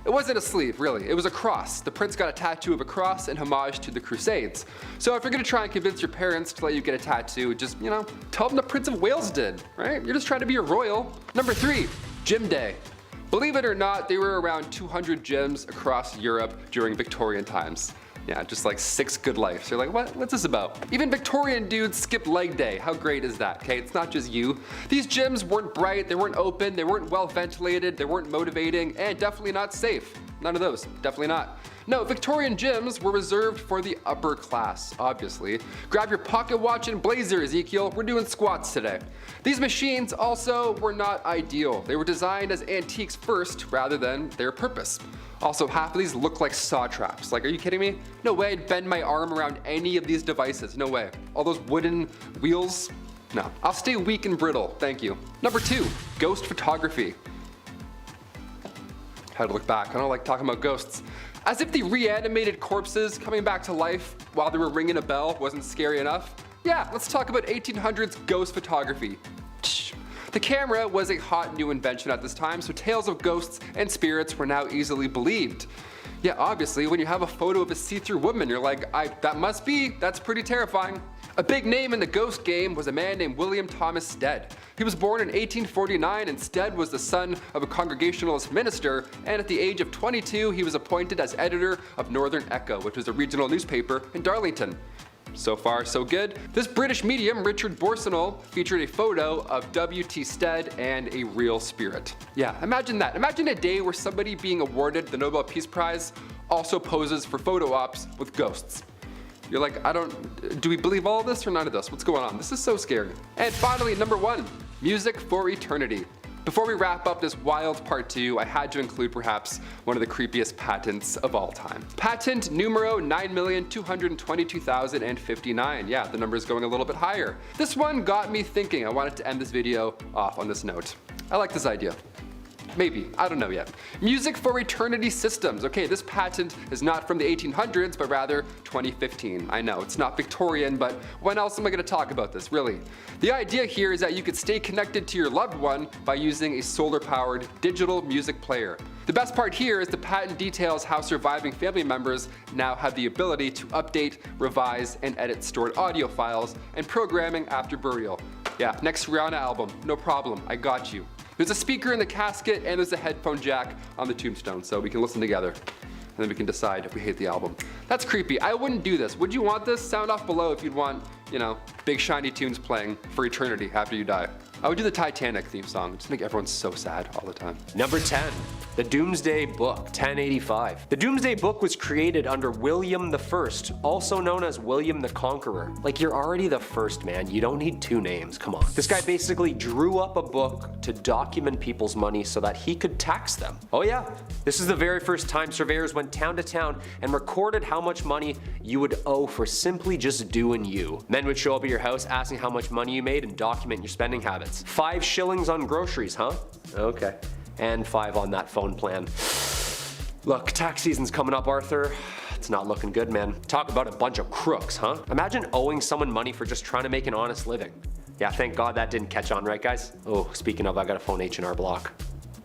It wasn't a sleeve, really. It was a cross. The prince got a tattoo of a cross in homage to the Crusades. So if you're gonna try and convince your parents to let you get a tattoo, just, you know, tell them the Prince of Wales did, right? You're just trying to be a royal. Number 3, Gym Day. Believe it or not, there were around 200 gyms across Europe during Victorian times. Yeah, just like 6 good lives. You're like, what's this about? Even Victorian dudes skip leg day. How great is that? Okay, it's not just you. These gyms weren't bright, they weren't open, they weren't well ventilated, they weren't motivating, and definitely not safe. none of those, definitely not. No, Victorian gyms were reserved for the upper class, obviously. Grab your pocket watch and blazer, Ezekiel, we're doing squats today. These machines also were not ideal. They were designed as antiques first rather than their purpose. Also, half of these look like saw traps. Like, are you kidding me? No way I'd bend my arm around any of these devices, no way. All those wooden wheels, no. I'll stay weak and brittle, thank you. Number 2, ghost photography. Had to look back, I don't like talking about ghosts. As if the reanimated corpses coming back to life while they were ringing a bell wasn't scary enough. Yeah, let's talk about 1800s ghost photography. The camera was a hot new invention at this time, so tales of ghosts and spirits were now easily believed. Yeah, obviously, when you have a photo of a see-through woman, you're like, that's pretty terrifying. A big name in the ghost game was a man named William Thomas Stead. He was born in 1849, and Stead was the son of a Congregationalist minister, and at the age of 22, he was appointed as editor of Northern Echo, which was a regional newspaper in Darlington. So far, so good. This British medium, Richard Borsonol, featured a photo of W.T. Stead and a real spirit. Yeah, imagine that. Imagine a day where somebody being awarded the Nobel Peace Prize also poses for photo ops with ghosts. You're like, do we believe all of this or none of this? What's going on? This is so scary. And finally, number 1, music for eternity. Before we wrap up this wild part 2, I had to include perhaps one of the creepiest patents of all time. Patent numero 9,222,059. Yeah, the number is going a little bit higher. This one got me thinking. I wanted to end this video off on this note. I like this idea. Maybe, I don't know yet. Music for eternity systems. Okay, this patent is not from the 1800s, but rather 2015. I know, it's not Victorian, but when else am I gonna talk about this, really? The idea here is that you could stay connected to your loved one by using a solar-powered digital music player. The best part here is the patent details how surviving family members now have the ability to update, revise, and edit stored audio files and programming after burial. Yeah, next Rihanna album, no problem, I got you. There's a speaker in the casket and there's a headphone jack on the tombstone, so we can listen together. And then we can decide if we hate the album. That's creepy. I wouldn't do this. Would you want this? Sound off below if you'd want, big shiny tunes playing for eternity after you die. I would do the Titanic theme song. Just make everyone so sad all the time. Number 10, the Doomsday Book, 1085. The Doomsday Book was created under William I, also known as William the Conqueror. Like, you're already the first, man. You don't need 2 names, come on. This guy basically drew up a book to document people's money so that he could tax them. Oh yeah, this is the very first time surveyors went town to town and recorded how much money you would owe for simply just doing you. Men would show up at your house asking how much money you made and document your spending habits. 5 shillings on groceries, huh? Okay. And 5 on that phone plan. Look, tax season's coming up, Arthur. It's not looking good, man. Talk about a bunch of crooks, huh? Imagine owing someone money for just trying to make an honest living. Yeah, thank God that didn't catch on, right guys? Oh, speaking of, I gotta phone H&R Block.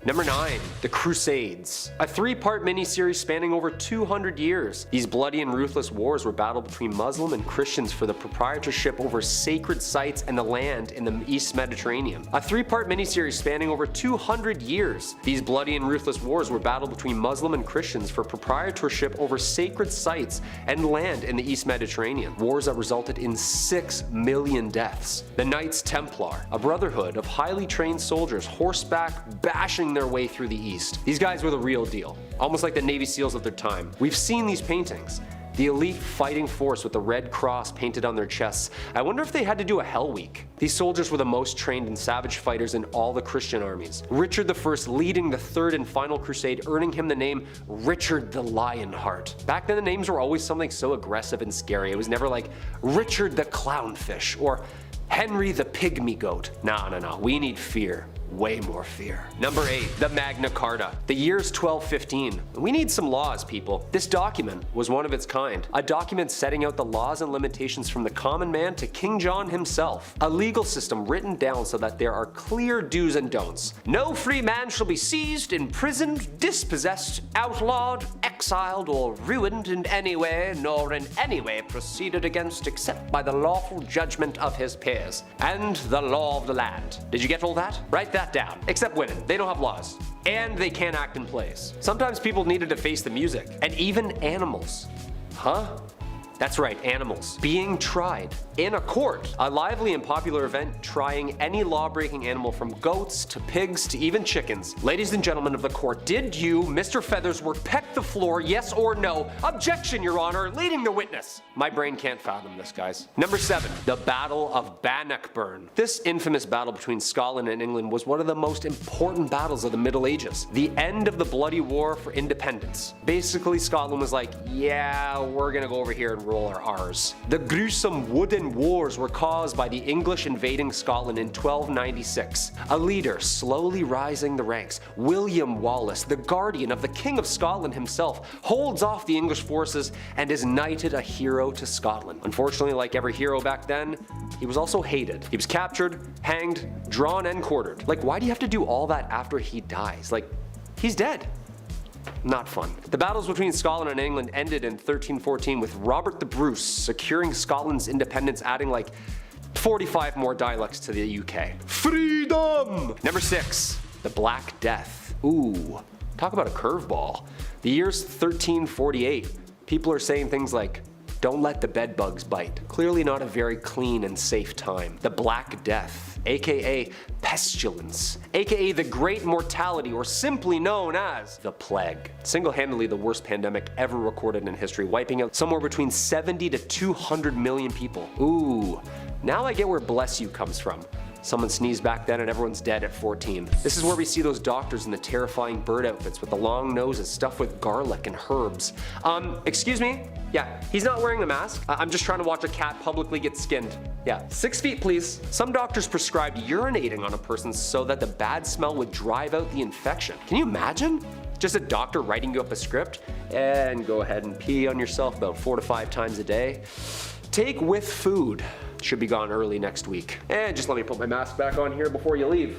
Number 9, The Crusades. A 3-part miniseries spanning over 200 years. These bloody and ruthless wars were battled between Muslim and Christians for the proprietorship over sacred sites and the land in the East Mediterranean. A 3-part miniseries spanning over 200 years. These bloody and ruthless wars were battled between Muslim and Christians for proprietorship over sacred sites and land in the East Mediterranean. Wars that resulted in 6 million deaths. The Knights Templar, a brotherhood of highly trained soldiers horseback bashing their way through the East. These guys were the real deal, almost like the Navy SEALs of their time. We've seen these paintings. The elite fighting force with the red cross painted on their chests. I wonder if they had to do a Hell Week. These soldiers were the most trained and savage fighters in all the Christian armies. Richard I leading the 3rd and final crusade, earning him the name Richard the Lionheart. Back then the names were always something so aggressive and scary. It was never like Richard the Clownfish or Henry the Pygmy Goat. No, we need fear. Way more fear. Number 8, the Magna Carta. The year's 1215. We need some laws, people. This document was one of its kind. A document setting out the laws and limitations from the common man to King John himself. A legal system written down so that there are clear do's and don'ts. No free man shall be seized, imprisoned, dispossessed, outlawed, exiled, or ruined in any way, nor in any way proceeded against except by the lawful judgment of his peers, and the law of the land. Did you get all that? Write that down. Except women. They don't have laws. And they can't act in plays. Sometimes people needed to face the music. And even animals. Huh? That's right, animals. Being tried in a court. A lively and popular event trying any law-breaking animal from goats to pigs to even chickens. Ladies and gentlemen of the court, did you, Mr. Feathersworth, peck the floor, yes or no? Objection, Your Honor, leading the witness. My brain can't fathom this, guys. Number 7, the Battle of Bannockburn. This infamous battle between Scotland and England was one of the most important battles of the Middle Ages. The end of the bloody war for independence. Basically, Scotland was like, yeah, we're gonna go over here and roll our R's. The gruesome wooden wars were caused by the English invading Scotland in 1296. A leader slowly rising the ranks, William Wallace, the guardian of the King of Scotland himself, holds off the English forces and is knighted a hero to Scotland. Unfortunately, like every hero back then, he was also hated. He was captured, hanged, drawn, and quartered. Like, why do you have to do all that after he dies? Like, he's dead. Not fun. The battles between Scotland and England ended in 1314 with Robert the Bruce securing Scotland's independence, adding like 45 more dialects to the UK. Freedom! Number 6, the Black Death. Ooh, talk about a curveball. The year's 1348. People are saying things like, don't let the bed bugs bite. Clearly not a very clean and safe time. The Black Death, aka pestilence, aka the Great Mortality, or simply known as the Plague. Single-handedly the worst pandemic ever recorded in history, wiping out somewhere between 70 to 200 million people. Ooh, now I get where bless you comes from. Someone sneezed back then and everyone's dead at 14. This is where we see those doctors in the terrifying bird outfits with the long noses stuffed with garlic and herbs. Excuse me? Yeah, he's not wearing a mask. I'm just trying to watch a cat publicly get skinned. Yeah, 6 feet please. Some doctors prescribed urinating on a person so that the bad smell would drive out the infection. Can you imagine? Just a doctor writing you up a script and go ahead and pee on yourself about 4 to 5 times a day. Take with food. Should be gone early next week. And just let me put my mask back on here before you leave.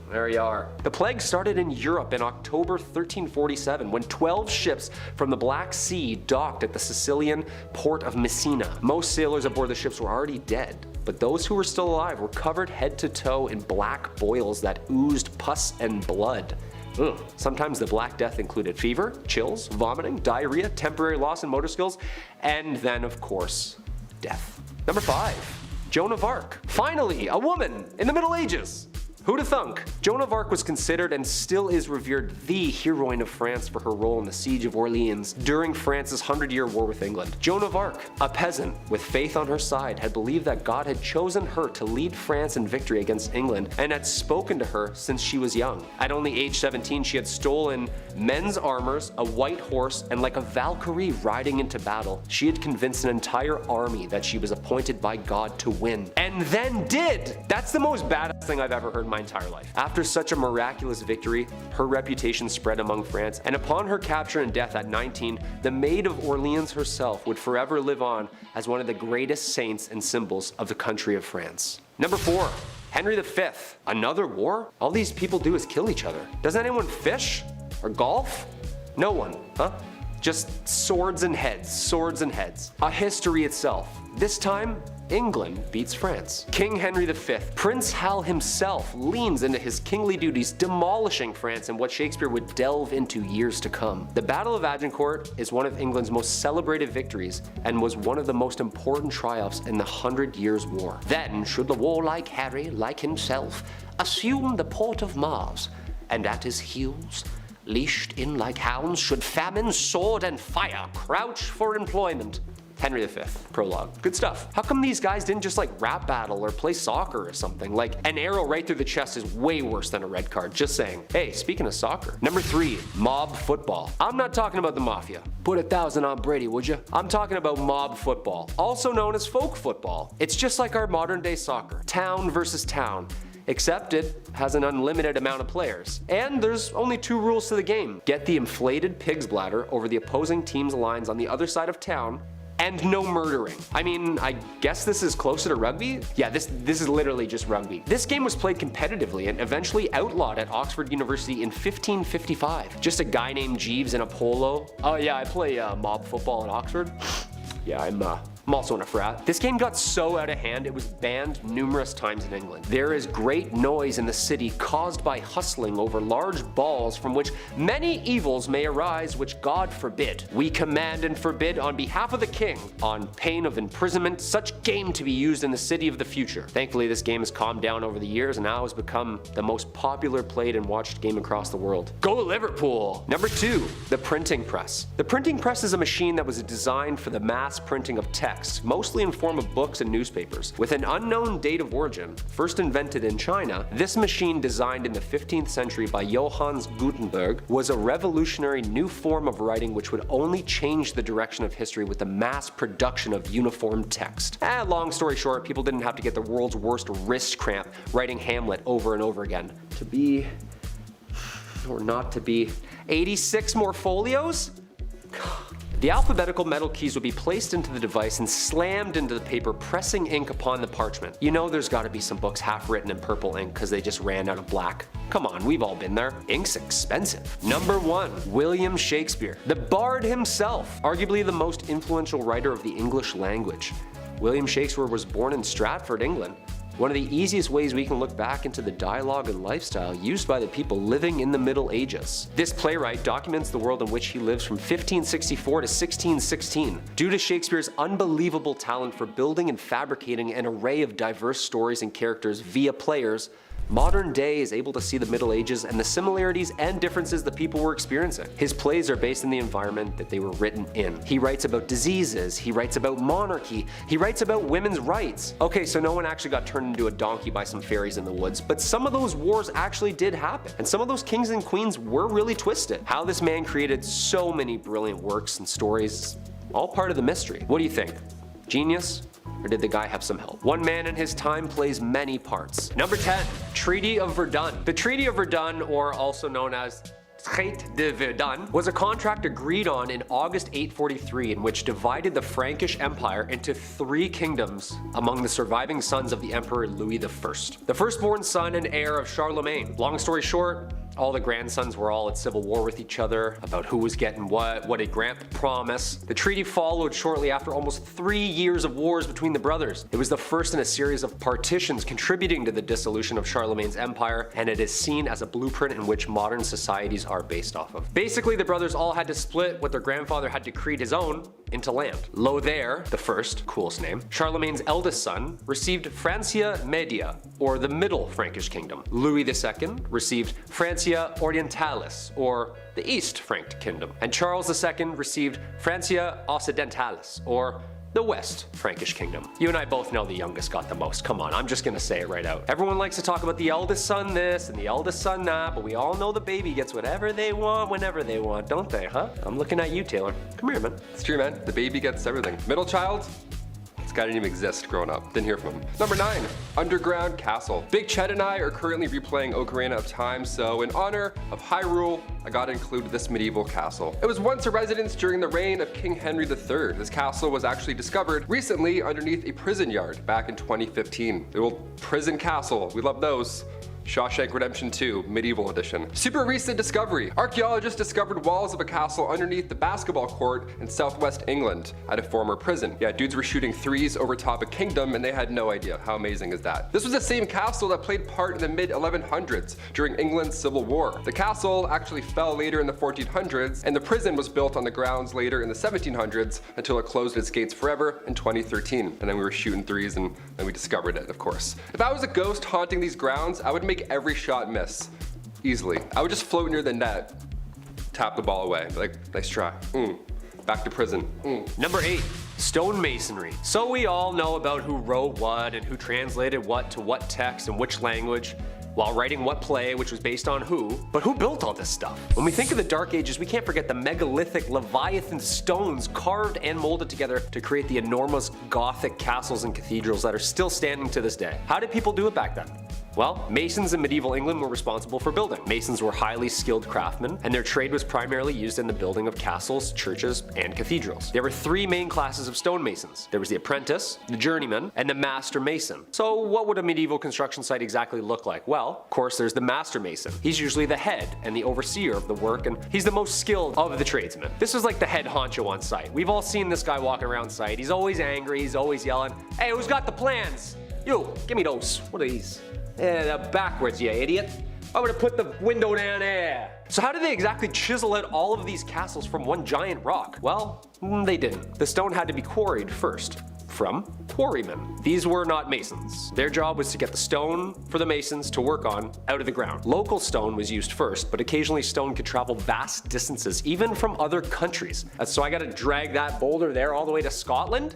There you are. The plague started in Europe in October 1347 when 12 ships from the Black Sea docked at the Sicilian port of Messina. Most sailors aboard the ships were already dead, but those who were still alive were covered head to toe in black boils that oozed pus and blood. Ugh. Sometimes the Black Death included fever, chills, vomiting, diarrhea, temporary loss in motor skills, and then, of course, death. Number 5, Joan of Arc. Finally, a woman in the Middle Ages. Who'd have thunk? Joan of Arc was considered and still is revered the heroine of France for her role in the Siege of Orleans during France's 100-year war with England. Joan of Arc, a peasant with faith on her side, had believed that God had chosen her to lead France in victory against England and had spoken to her since she was young. At only age 17, she had stolen men's armors, a white horse, and like a Valkyrie riding into battle, she had convinced an entire army that she was appointed by God to win. And then did! That's the most badass thing I've ever heard in my entire life. After such a miraculous victory, her reputation spread among France, and upon her capture and death at 19, the Maid of Orleans herself would forever live on as one of the greatest saints and symbols of the country of France. Number 4, Henry V. Another war? All these people do is kill each other. Does anyone fish? Or golf? No one, huh? Just swords and heads, swords and heads. A history itself. This time, England beats France. King Henry V, Prince Hal himself, leans into his kingly duties, demolishing France in what Shakespeare would delve into years to come. The Battle of Agincourt is one of England's most celebrated victories and was one of the most important triumphs in the 100 Years' War. Then should the warlike Harry, like himself, assume the port of Mars, and at his heels, leashed in like hounds, should famine, sword, and fire crouch for employment. Henry V, prologue. Good stuff. How come these guys didn't just like rap battle or play soccer or something? Like, an arrow right through the chest is way worse than a red card, just saying. Hey, speaking of soccer. Number 3, mob football. I'm not talking about the mafia. Put 1,000 on Brady, would you? I'm talking about mob football, also known as folk football. It's just like our modern day soccer. Town versus town. Except it has an unlimited amount of players. And there's only 2 rules to the game. Get the inflated pig's bladder over the opposing team's lines on the other side of town, and no murdering. I mean, I guess this is closer to rugby? Yeah, this is literally just rugby. This game was played competitively and eventually outlawed at Oxford University in 1555. Just a guy named Jeeves in a polo. Oh yeah, I play mob football at Oxford. Yeah, I'm also in a frat. This game got so out of hand it was banned numerous times in England. There is great noise in the city caused by hustling over large balls from which many evils may arise which God forbid. We command and forbid on behalf of the king, on pain of imprisonment, such game to be used in the city of the future. Thankfully this game has calmed down over the years and now has become the most popular played and watched game across the world. Go Liverpool! Number 2. The printing press. The printing press is a machine that was designed for the mass printing of text, mostly in form of books and newspapers. With an unknown date of origin, first invented in China, this machine designed in the 15th century by Johannes Gutenberg was a revolutionary new form of writing which would only change the direction of history with the mass production of uniform text. Long story short, people didn't have to get the world's worst wrist cramp writing Hamlet over and over again. To be, or not to be, 86 more folios? The alphabetical metal keys would be placed into the device and slammed into the paper, pressing ink upon the parchment. You know there's gotta be some books half written in purple ink because they just ran out of black. Come on, we've all been there. Ink's expensive. Number 1. William Shakespeare. The Bard himself, arguably the most influential writer of the English language. William Shakespeare was born in Stratford, England. One of the easiest ways we can look back into the dialogue and lifestyle used by the people living in the Middle Ages. This playwright documents the world in which he lives from 1564 to 1616. Due to Shakespeare's unbelievable talent for building and fabricating an array of diverse stories and characters via players, modern day is able to see the Middle Ages and the similarities and differences the people were experiencing. His plays are based in the environment that they were written in. He writes about diseases, he writes about monarchy, he writes about women's rights. Okay, so no one actually got turned into a donkey by some fairies in the woods, but some of those wars actually did happen, and some of those kings and queens were really twisted. How this man created so many brilliant works and stories, all part of the mystery. What do you think? Genius? Or did the guy have some help? One man in his time plays many parts. Number 10. Treaty of Verdun. The Treaty of Verdun, or also known as Traité de Verdun, was a contract agreed on in August 843 in which divided the Frankish Empire into 3 kingdoms among the surviving sons of the Emperor Louis I, the firstborn son and heir of Charlemagne. Long story short, all the grandsons were all at civil war with each other about who was getting what did Grandpa promise. The treaty followed shortly after almost 3 years of wars between the brothers. It was the first in a series of partitions contributing to the dissolution of Charlemagne's empire, and it is seen as a blueprint in which modern societies are based off of. Basically, the brothers all had to split what their grandfather had decreed his own into land. Lothair the First, coolest name, Charlemagne's eldest son, received Francia Media, or the Middle Frankish Kingdom. Louis II received Francia Orientalis, or the East Frank Kingdom. And Charles II received Francia Occidentalis, or the West Frankish Kingdom. You and I both know the youngest got the most. Come on, I'm just gonna say it right out. Everyone likes to talk about the eldest son this and the eldest son that, but we all know the baby gets whatever they want whenever they want, don't they, huh? I'm looking at you, Taylor. Come here, man. It's true, man. The baby gets everything. Middle child? This guy didn't even exist growing up. Didn't hear from him. Number 9, Underground Castle. Big Chet and I are currently replaying Ocarina of Time, so in honor of Hyrule, I gotta include this medieval castle. It was once a residence during the reign of King Henry III. This castle was actually discovered recently underneath a prison yard back in 2015. The old prison castle, we love those. Shawshank Redemption 2, Medieval Edition. Super recent discovery. Archaeologists discovered walls of a castle underneath the basketball court in southwest England at a former prison. Yeah, dudes were shooting threes over top a kingdom and they had no idea. How amazing is that? This was the same castle that played part in the mid-1100s during England's Civil War. The castle actually fell later in the 1400s and the prison was built on the grounds later in the 1700s until it closed its gates forever in 2013. And then we were shooting threes and then we discovered it, of course. If I was a ghost haunting these grounds, I would make every shot miss. Easily. I would just float near the net, tap the ball away. Like, nice try. Back to prison. Number 8. Stonemasonry. So we all know about who wrote what and who translated what to what text and which language while writing what play, which was based on who. But who built all this stuff? When we think of the Dark Ages, we can't forget the megalithic Leviathan stones carved and molded together to create the enormous Gothic castles and cathedrals that are still standing to this day. How did people do it back then? Well, masons in medieval England were responsible for building. Masons were highly skilled craftsmen, and their trade was primarily used in the building of castles, churches, and cathedrals. There were three main classes of stonemasons. There was the apprentice, the journeyman, and the master mason. So what would a medieval construction site exactly look like? Well, of course there's the master mason. He's usually the head and the overseer of the work, and he's the most skilled of the tradesmen. This was like the head honcho on site. We've all seen this guy walking around site. He's always angry, he's always yelling, "Hey, who's got the plans? You, give me those. What are these? They're backwards, you idiot. I'm gonna put the window down there." So how did they exactly chisel out all of these castles from one giant rock? Well, they didn't. The stone had to be quarried first. From quarrymen. These were not masons. Their job was to get the stone for the masons to work on out of the ground. Local stone was used first, but occasionally stone could travel vast distances, even from other countries. So I gotta drag that boulder there all the way to Scotland?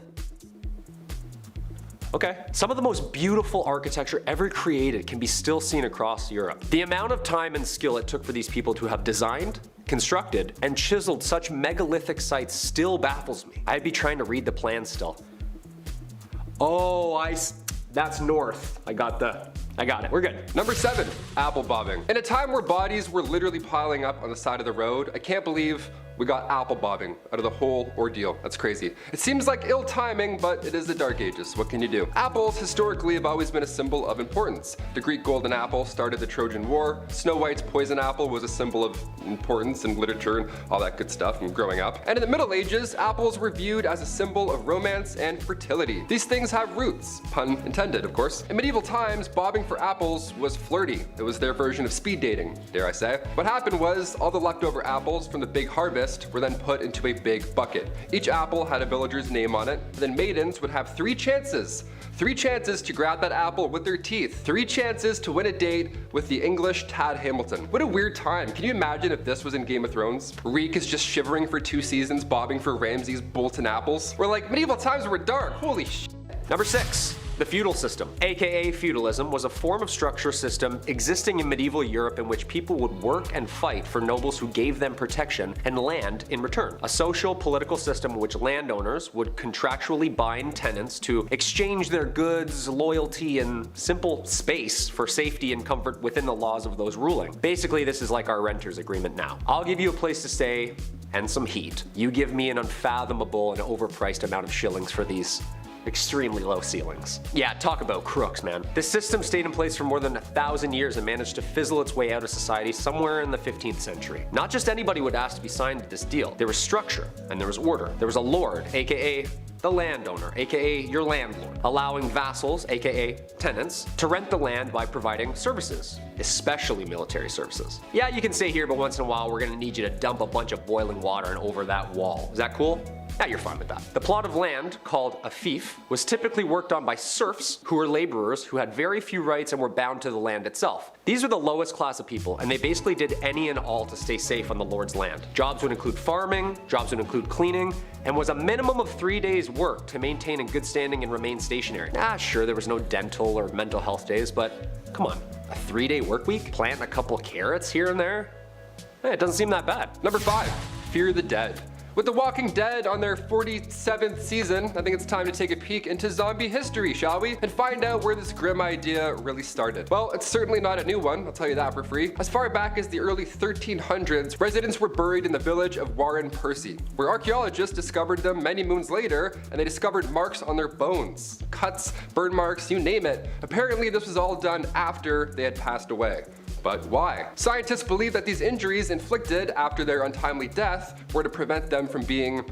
Okay. Some of the most beautiful architecture ever created can be still seen across Europe. The amount of time and skill it took for these people to have designed, constructed, and chiseled such megalithic sites still baffles me. I'd be trying to read the plans still. Oh, that's north. I got it. We're good. Number 7, apple bobbing. In a time where bodies were literally piling up on the side of the road, I can't believe we got apple bobbing out of the whole ordeal. That's crazy. It seems like ill timing, but it is the Dark Ages. What can you do? Apples historically have always been a symbol of importance. The Greek golden apple started the Trojan War. Snow White's poison apple was a symbol of importance in literature and all that good stuff from growing up. And in the Middle Ages, apples were viewed as a symbol of romance and fertility. These things have roots, pun intended, of course. In medieval times, bobbing for apples was flirty. It was their version of speed dating, dare I say. What happened was all the leftover apples from the big harvest were then put into a big bucket. Each apple had a villager's name on it, and then maidens would have 3 chances. 3 chances to grab that apple with their teeth. 3 chances to win a date with the English Tad Hamilton. What a weird time. Can you imagine if this was in Game of Thrones? Reek is just shivering for 2 seasons, bobbing for Ramsay's Bolton apples. We're like, medieval times were dark. Holy shit. Number 6. The feudal system, aka feudalism, was a form of structure system existing in medieval Europe in which people would work and fight for nobles who gave them protection and land in return. A social political system in which landowners would contractually bind tenants to exchange their goods, loyalty, and simple space for safety and comfort within the laws of those ruling. Basically, this is like our renter's agreement now. I'll give you a place to stay and some heat. You give me an unfathomable and overpriced amount of shillings for these extremely low ceilings. Yeah, talk about crooks, man. This system stayed in place for more than 1,000 years and managed to fizzle its way out of society somewhere in the 15th century. Not just anybody would ask to be signed to this deal. There was structure and there was order. There was a lord, aka the landowner, aka your landlord, allowing vassals, aka tenants, to rent the land by providing services, especially military services. Yeah, you can stay here, but once in a while we're gonna need you to dump a bunch of boiling water and over that wall. Is that cool? Yeah, you're fine with that. The plot of land, called a fief, was typically worked on by serfs who were laborers who had very few rights and were bound to the land itself. These were the lowest class of people, and they basically did any and all to stay safe on the lord's land. Jobs would include farming, jobs would include cleaning, and was a minimum of 3 days' work to maintain in good standing and remain stationary. Sure, there was no dental or mental health days, but come on, a 3-day work week? Plant a couple carrots here and there? It doesn't seem that bad. Number 5, fear the dead. With The Walking Dead on their 47th season, I think it's time to take a peek into zombie history, shall we? And find out where this grim idea really started. Well, it's certainly not a new one, I'll tell you that for free. As far back as the early 1300s, residents were buried in the village of Warren Percy, where archaeologists discovered them many moons later, and they discovered marks on their bones. Cuts, burn marks, you name it. Apparently this was all done after they had passed away. But why? Scientists believe that these injuries inflicted after their untimely death were to prevent them from being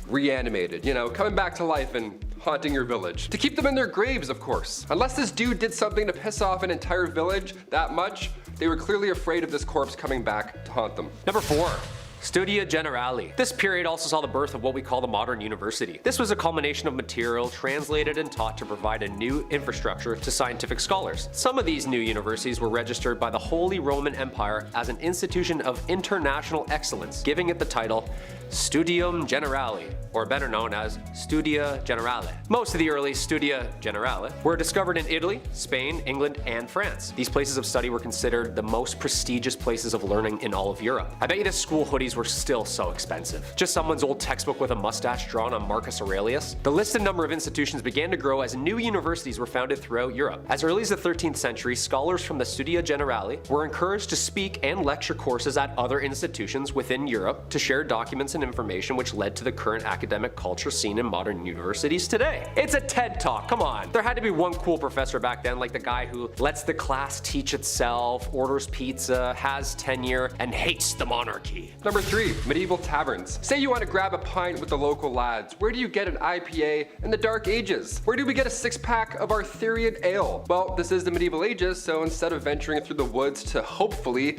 reanimated, coming back to life and haunting your village. To keep them in their graves, of course. Unless this dude did something to piss off an entire village that much, they were clearly afraid of this corpse coming back to haunt them. Number 4. Studia Generali. This period also saw the birth of what we call the modern university. This was a culmination of material translated and taught to provide a new infrastructure to scientific scholars. Some of these new universities were registered by the Holy Roman Empire as an institution of international excellence, giving it the title Studium Generali. or better known as Studia Generale. Most of the early Studia Generale were discovered in Italy, Spain, England, and France. These places of study were considered the most prestigious places of learning in all of Europe. I bet you the school hoodies were still so expensive. Just someone's old textbook with a mustache drawn on Marcus Aurelius. The listed number of institutions began to grow as new universities were founded throughout Europe. As early as the 13th century, scholars from the Studia Generale were encouraged to speak and lecture courses at other institutions within Europe to share documents and information, which led to the current academic culture seen in modern universities today. It's a TED Talk, come on. There had to be one cool professor back then, like the guy who lets the class teach itself, orders pizza, has tenure, and hates the monarchy. Number 3, medieval taverns. Say you want to grab a pint with the local lads. Where do you get an IPA in the Dark Ages? Where do we get a 6-pack of Arthurian ale? Well, this is the medieval ages, so instead of venturing through the woods to hopefully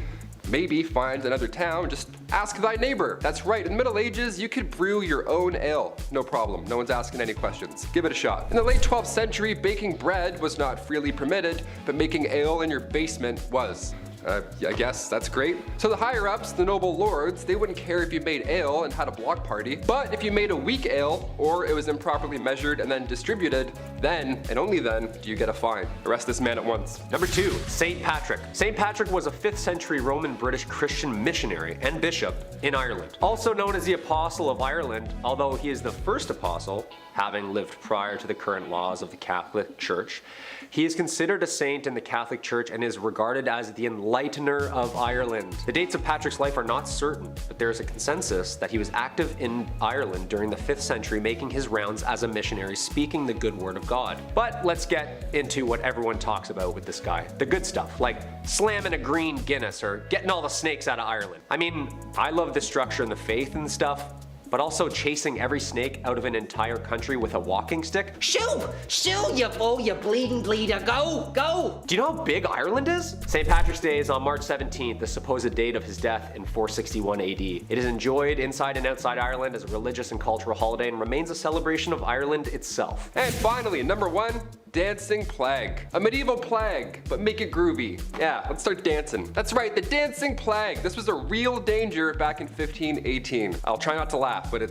maybe find another town, just ask thy neighbor. That's right, in the Middle Ages, you could brew your own ale. No problem, no one's asking any questions. Give it a shot. In the late 12th century, baking bread was not freely permitted, but making ale in your basement was. I guess that's great. So the higher ups, the noble lords, they wouldn't care if you made ale and had a block party, but if you made a weak ale, or it was improperly measured and then distributed, then, and only then, do you get a fine. Arrest this man at once. Number 2, St. Patrick. St. Patrick was a 5th century Roman British Christian missionary and bishop in Ireland. Also known as the Apostle of Ireland, although he is the first apostle, having lived prior to the current laws of the Catholic Church. He is considered a saint in the Catholic Church and is regarded as the enlightener of Ireland. The dates of Patrick's life are not certain, but there is a consensus that he was active in Ireland during the 5th century, making his rounds as a missionary, speaking the good word of God. But let's get into what everyone talks about with this guy. The good stuff, like slamming a green Guinness or getting all the snakes out of Ireland. I mean, I love the structure and the faith and stuff, but also chasing every snake out of an entire country with a walking stick? Shoo! Shoo, you fool, you bleeding bleeder. Go! Go! Do you know how big Ireland is? St. Patrick's Day is on March 17th, the supposed date of his death in 461 AD. It is enjoyed inside and outside Ireland as a religious and cultural holiday and remains a celebration of Ireland itself. And finally, number 1, dancing plague. A medieval plague, but make it groovy. Yeah, let's start dancing. That's right, the dancing plague. This was a real danger back in 1518. I'll try not to laugh, but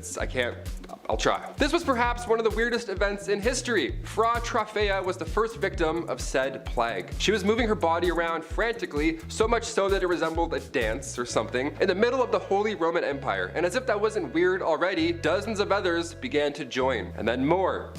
I'll try. This was perhaps one of the weirdest events in history. Fra Trofea was the first victim of said plague. She was moving her body around frantically, so much so that it resembled a dance or something, in the middle of the Holy Roman Empire. And as if that wasn't weird already, dozens of others began to join. And then more,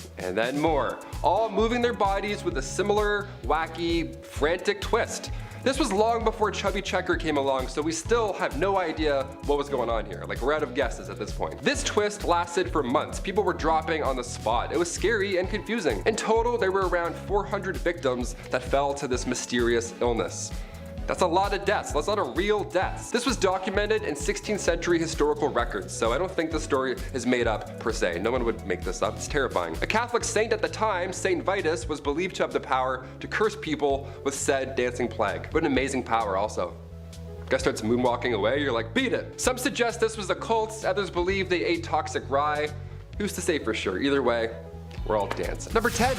all moving their bodies with a similar, wacky, frantic twist. This was long before Chubby Checker came along, so we still have no idea what was going on here. Like, we're out of guesses at this point. This twist lasted for months. People were dropping on the spot. It was scary and confusing. In total, there were around 400 victims that fell to this mysterious illness. That's a lot of deaths. That's a lot of real deaths. This was documented in 16th century historical records, so I don't think the story is made up per se. No one would make this up. It's terrifying. A Catholic saint at the time, Saint Vitus, was believed to have the power to curse people with said dancing plague. What an amazing power also. Guy starts moonwalking away, you're like, beat it. Some suggest this was a cult, others believe they ate toxic rye. Who's to say for sure? Either way, we're all dancing. Number 10,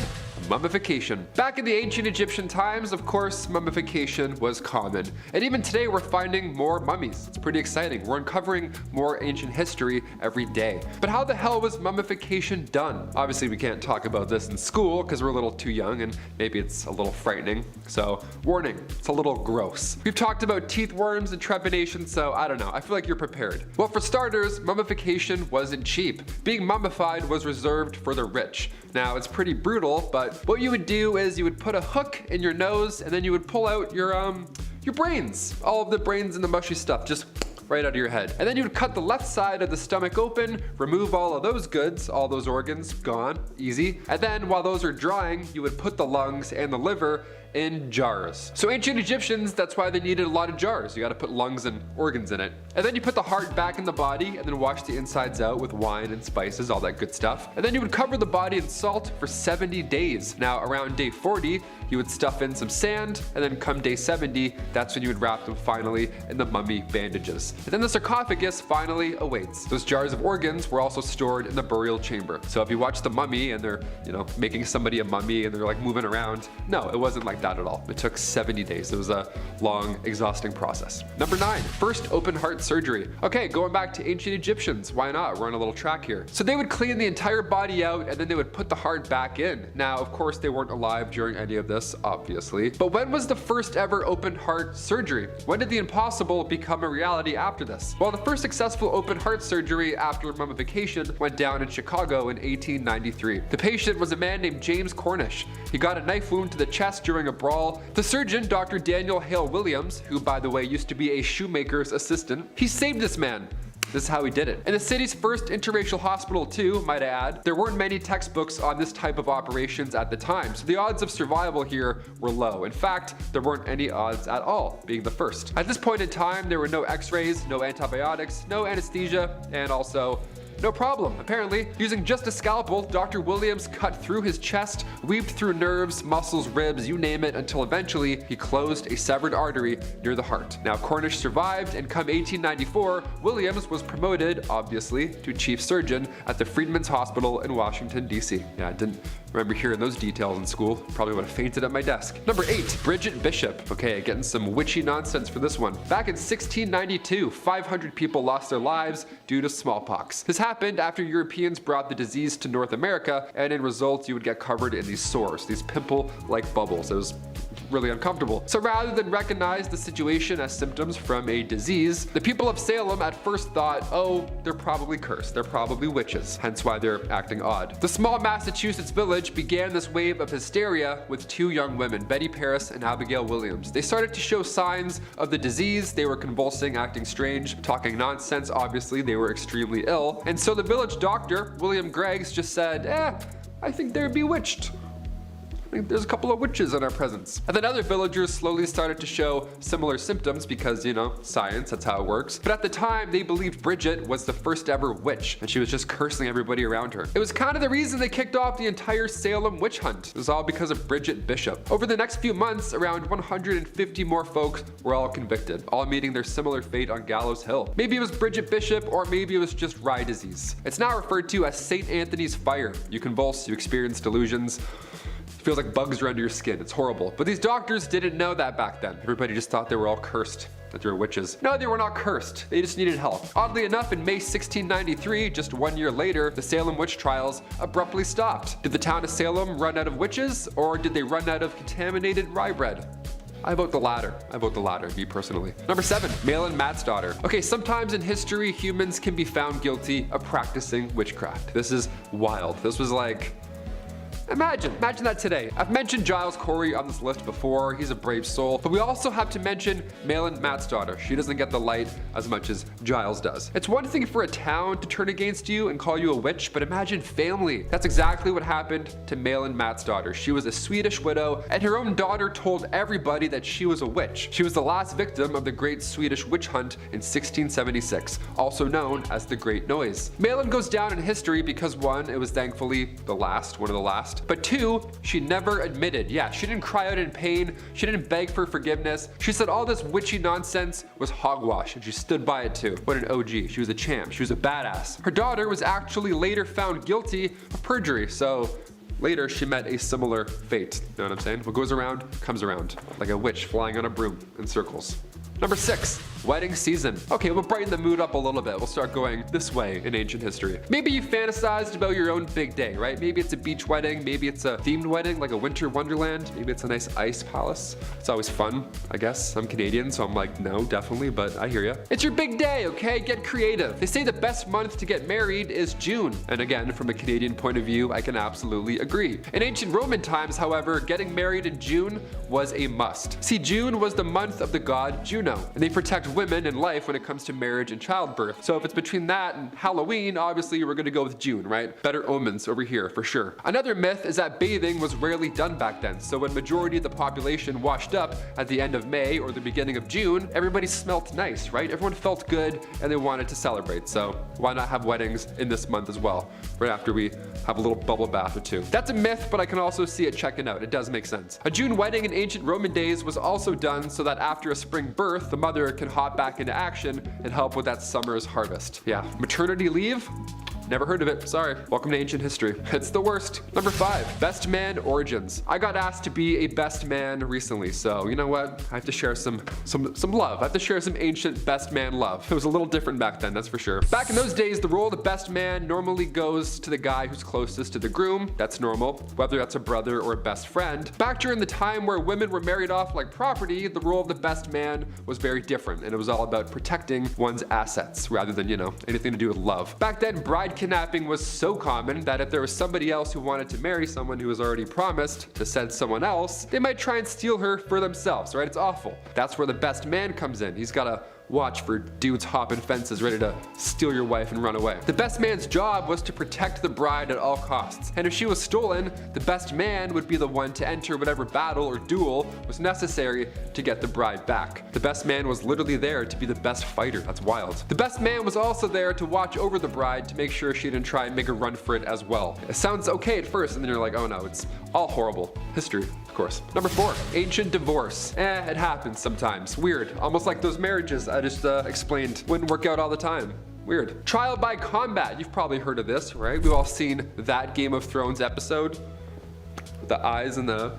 mummification. Back in the ancient Egyptian times, of course, mummification was common. And even today, we're finding more mummies. It's pretty exciting. We're uncovering more ancient history every day. But how the hell was mummification done? Obviously, we can't talk about this in school because we're a little too young and maybe it's a little frightening. So, warning, it's a little gross. We've talked about teeth worms and trepanation, so I don't know. I feel like you're prepared. Well, for starters, mummification wasn't cheap. Being mummified was reserved for the rich. Now, it's pretty brutal, but what you would do is you would put a hook in your nose and then you would pull out your brains. All of the brains and the mushy stuff, just right out of your head. And then you would cut the left side of the stomach open, remove all of those goods, all those organs, gone, easy. And then while those are drying, you would put the lungs and the liver in jars. So ancient Egyptians, that's why they needed a lot of jars. You gotta put lungs and organs in it. And then you put the heart back in the body and then wash the insides out with wine and spices, all that good stuff. And then you would cover the body in salt for 70 days. Now around day 40, you would stuff in some sand, and then come day 70, that's when you would wrap them finally in the mummy bandages. And then the sarcophagus finally awaits. Those jars of organs were also stored in the burial chamber. So if you watch The Mummy and they're, making somebody a mummy and they're like moving around, no, it wasn't like that. that at all. It took 70 days. It was a long, exhausting process. Number 9, first open heart surgery. Okay, going back to ancient Egyptians, why not? We're on a little track here. So they would clean the entire body out and then they would put the heart back in. Now, of course, they weren't alive during any of this, obviously. But when was the first ever open heart surgery? When did the impossible become a reality after this? Well, the first successful open heart surgery after mummification went down in Chicago in 1893. The patient was a man named James Cornish. He got a knife wound to the chest during a brawl. The surgeon, Dr. Daniel Hale Williams, who by the way used to be a shoemaker's assistant, he saved this man. This is how he did it. In the city's first interracial hospital too, might I add, there weren't many textbooks on this type of operations at the time, so the odds of survival here were low. In fact, there weren't any odds at all, being the first. At this point in time, there were no x-rays, no antibiotics, no anesthesia, and also no problem. Apparently, using just a scalpel, Dr. Williams cut through his chest, weaved through nerves, muscles, ribs, you name it, until eventually he closed a severed artery near the heart. Now, Cornish survived, and come 1894, Williams was promoted, obviously, to chief surgeon at the Freedmen's Hospital in Washington, D.C. Yeah, I didn't remember hearing those details in school. Probably would have fainted at my desk. Number 8, Bridget Bishop. Okay, getting some witchy nonsense for this one. Back in 1692, 500 people lost their lives due to smallpox. This happened after Europeans brought the disease to North America, and in result, you would get covered in these sores, these pimple-like bubbles. It was really uncomfortable. So rather than recognize the situation as symptoms from a disease, the people of Salem at first thought, oh, they're probably cursed, they're probably witches, hence why they're acting odd. The small Massachusetts village began this wave of hysteria with 2 young women, Betty Paris and Abigail Williams. They started to show signs of the disease. They were convulsing, acting strange, talking nonsense. Obviously, they were extremely ill. And so the village doctor, William Greggs, just said, I think they're bewitched. There's a couple of witches in our presence. And then other villagers slowly started to show similar symptoms because, you know, science, that's how it works. But at the time, they believed Bridget was the first ever witch, and she was just cursing everybody around her. It was kind of the reason they kicked off the entire Salem witch hunt. It was all because of Bridget Bishop. Over the next few months, around 150 more folks were all convicted, all meeting their similar fate on Gallows Hill. Maybe it was Bridget Bishop, or maybe it was just rye disease. It's now referred to as St. Anthony's fire. You convulse, you experience delusions. Feels like bugs are under your skin. It's horrible. But these doctors didn't know that back then. Everybody just thought they were all cursed, that they were witches. No, they were not cursed. They just needed help. Oddly enough, in May 1693, just 1 year later, the Salem witch trials abruptly stopped. Did the town of Salem run out of witches, or did they run out of contaminated rye bread? I vote the latter. I vote the latter, me personally. Number 7, Malin Matt's daughter. Okay, sometimes in history, humans can be found guilty of practicing witchcraft. This is wild. This was like, Imagine that today. I've mentioned Giles Corey on this list before. He's a brave soul, but we also have to mention Malin Matt's daughter. She doesn't get the light as much as Giles does. It's one thing for a town to turn against you and call you a witch, but imagine family. That's exactly what happened to Malin Matt's daughter. She was a Swedish widow, and her own daughter told everybody that she was a witch. She was the last victim of the Great Swedish Witch Hunt in 1676, also known as the Great Noise. Malin goes down in history because 1, it was thankfully one of the last. But 2, she never admitted. Yeah, she didn't cry out in pain. She didn't beg for forgiveness. She said all this witchy nonsense was hogwash, and she stood by it too. What an OG. She was a champ. She was a badass. Her daughter was actually later found guilty of perjury, so later she met a similar fate. You know what I'm saying? What goes around comes around, like a witch flying on a broom in circles. Number 6, wedding season. Okay, we'll brighten the mood up a little bit. We'll start going this way in ancient history. Maybe you fantasized about your own big day, right? Maybe it's a beach wedding. Maybe it's a themed wedding, like a winter wonderland. Maybe it's a nice ice palace. It's always fun, I guess. I'm Canadian, so I'm like, no, definitely, but I hear ya. It's your big day, okay? Get creative. They say the best month to get married is June. And again, from a Canadian point of view, I can absolutely agree. In ancient Roman times, however, getting married in June was a must. See, June was the month of the god Juno, and they protect women and life when it comes to marriage and childbirth. So if it's between that and Halloween, obviously we're gonna go with June, right? Better omens over here for sure. Another myth is that bathing was rarely done back then. So when majority of the population washed up at the end of May or the beginning of June, everybody smelt nice, right? Everyone felt good and they wanted to celebrate. So why not have weddings in this month as well, right after we have a little bubble bath or two? That's a myth, but I can also see it checking out. It does make sense. A June wedding in ancient Roman days was also done so that after a spring birth, the mother can hop back into action and help with that summer's harvest. Yeah, maternity leave, Never heard of it, sorry. Welcome to ancient history. It's the worst. Number 5, best man origins. I got asked to be a best man recently, so you know what? I have to share some love. I have to share some ancient best man love. It was a little different back then, that's for sure. Back in those days, the role of the best man normally goes to the guy who's closest to the groom. That's normal, whether that's a brother or a best friend. Back during the time where women were married off like property, the role of the best man was very different, and it was all about protecting one's assets rather than, you know, anything to do with love. Back then, bride kidnapping was so common that if there was somebody else who wanted to marry someone who was already promised to send someone else, they might try and steal her for themselves, right? It's awful. That's where the best man comes in. He's gotta watch for dudes hopping fences ready to steal your wife and run away. The best man's job was to protect the bride at all costs. And if she was stolen, the best man would be the one to enter whatever battle or duel was necessary to get the bride back. The best man was literally there to be the best fighter. That's wild. The best man was also there to watch over the bride to make sure she didn't try and make a run for it as well. It sounds okay at first, and then you're like, oh no, it's all horrible. History, of course. Number 4, ancient divorce. It happens sometimes. Weird. Almost like those marriages I just explained wouldn't work out all the time. Weird. Trial by combat. You've probably heard of this, right? We've all seen that Game of Thrones episode. The eyes and the...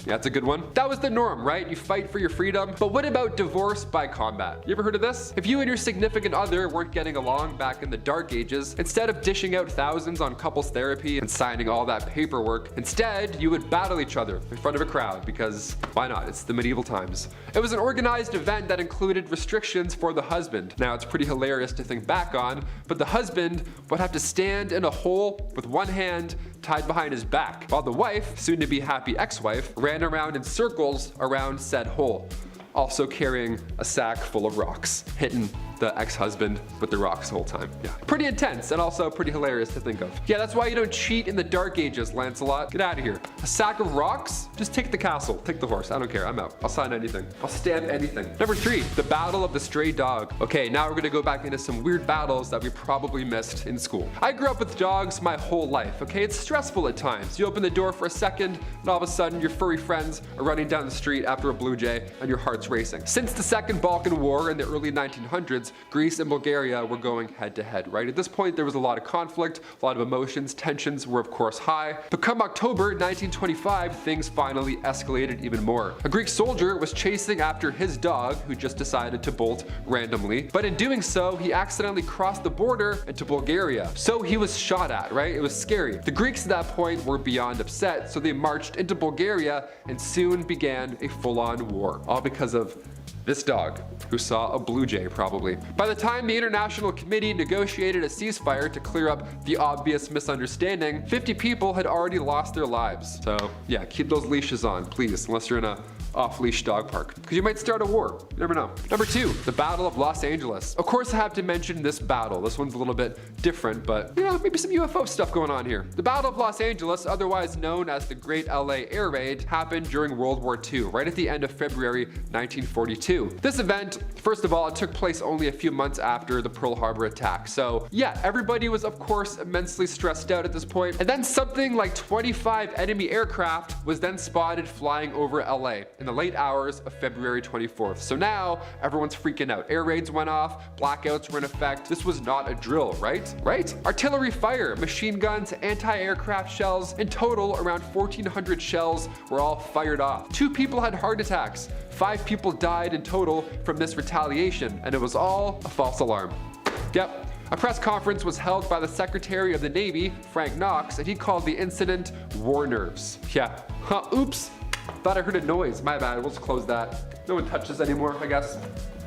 Yeah, that's a good one. That was the norm, right? You fight for your freedom. But what about divorce by combat? You ever heard of this? If you and your significant other weren't getting along back in the dark ages, instead of dishing out thousands on couples therapy and signing all that paperwork, instead you would battle each other in front of a crowd because why not? It's the medieval times. It was an organized event that included restrictions for the husband. Now it's pretty hilarious to think back on, but the husband would have to stand in a hole with one hand tied behind his back, while the wife, soon to be happy ex-wife, ran around in circles around said hole, also carrying a sack full of rocks, hitting the ex-husband with the rocks the whole time. Yeah, pretty intense and also pretty hilarious to think of. Yeah, that's why you don't cheat in the dark ages, Lancelot. Get out of here. A sack of rocks? Just take the castle, take the horse. I don't care, I'm out. I'll sign anything. I'll stamp anything. Number 3, the Battle of the Stray Dog. Okay, now we're gonna go back into some weird battles that we probably missed in school. I grew up with dogs my whole life, okay? It's stressful at times. You open the door for a second, and all of a sudden your furry friends are running down the street after a blue jay, and your heart's racing. Since the Second Balkan War in the early 1900s, Greece and Bulgaria were going head to head, right? At this point, there was a lot of conflict, a lot of emotions, tensions were of course high. But come October 1925, things finally escalated even more. A Greek soldier was chasing after his dog, who just decided to bolt randomly. But in doing so, he accidentally crossed the border into Bulgaria. So he was shot at, right? It was scary. The Greeks at that point were beyond upset, so they marched into Bulgaria and soon began a full-on war. All because of this dog, who saw a blue jay probably. By the time the International Committee negotiated a ceasefire to clear up the obvious misunderstanding, 50 people had already lost their lives. So yeah, keep those leashes on, please, unless you're in a off-leash dog park, because you might start a war. You never know. Number 2, the Battle of Los Angeles. Of course, I have to mention this battle. This one's a little bit different, but you know, maybe some UFO stuff going on here. The Battle of Los Angeles, otherwise known as the Great LA Air Raid, happened during World War II, right at the end of February 1942. This event, first of all, it took place only a few months after the Pearl Harbor attack. So yeah, everybody was of course immensely stressed out at this point. And then something like 25 enemy aircraft was then spotted flying over LA in the late hours of February 24th. So now everyone's freaking out. Air raids went off, blackouts were in effect. This was not a drill, right? Artillery fire, machine guns, anti-aircraft shells. In total, around 1,400 shells were all fired off. 2 people had heart attacks. 5 people died in total from this retaliation, and it was all a false alarm. Yep. A press conference was held by the Secretary of the Navy, Frank Knox, and he called the incident war nerves. Yeah. Oops. Thought I heard a noise. My bad. We'll just close that. No one touches anymore, I guess.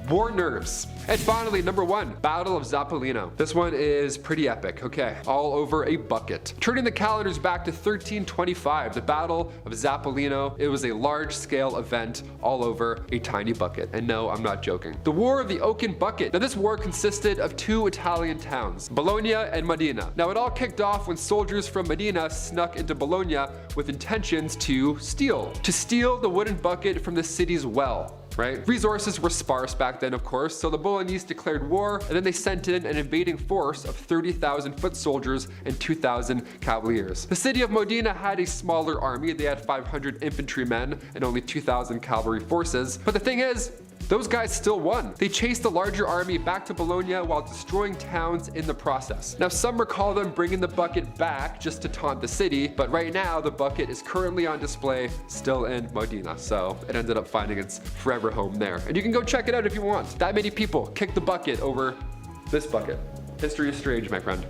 War nerves. And finally, number 1, Battle of Zappolino. This one is pretty epic, okay? All over a bucket. Turning the calendars back to 1325, the Battle of Zappolino, it was a large-scale event all over a tiny bucket. And no, I'm not joking. The War of the Oaken Bucket. Now, this war consisted of 2 Italian towns, Bologna and Modena. Now, it all kicked off when soldiers from Modena snuck into Bologna with intentions to steal the wooden bucket from the city's well. Right? Resources were sparse back then, of course, so the Bolognese declared war, and then they sent in an invading force of 30,000 foot soldiers and 2,000 cavaliers. The city of Modena had a smaller army. They had 500 infantrymen and only 2,000 cavalry forces. But the thing is, those guys still won. They chased the larger army back to Bologna while destroying towns in the process. Now some recall them bringing the bucket back just to taunt the city, but right now the bucket is currently on display still in Modena, so it ended up finding its forever home there. And you can go check it out if you want. That many people kicked the bucket over this bucket. History is strange, my friend.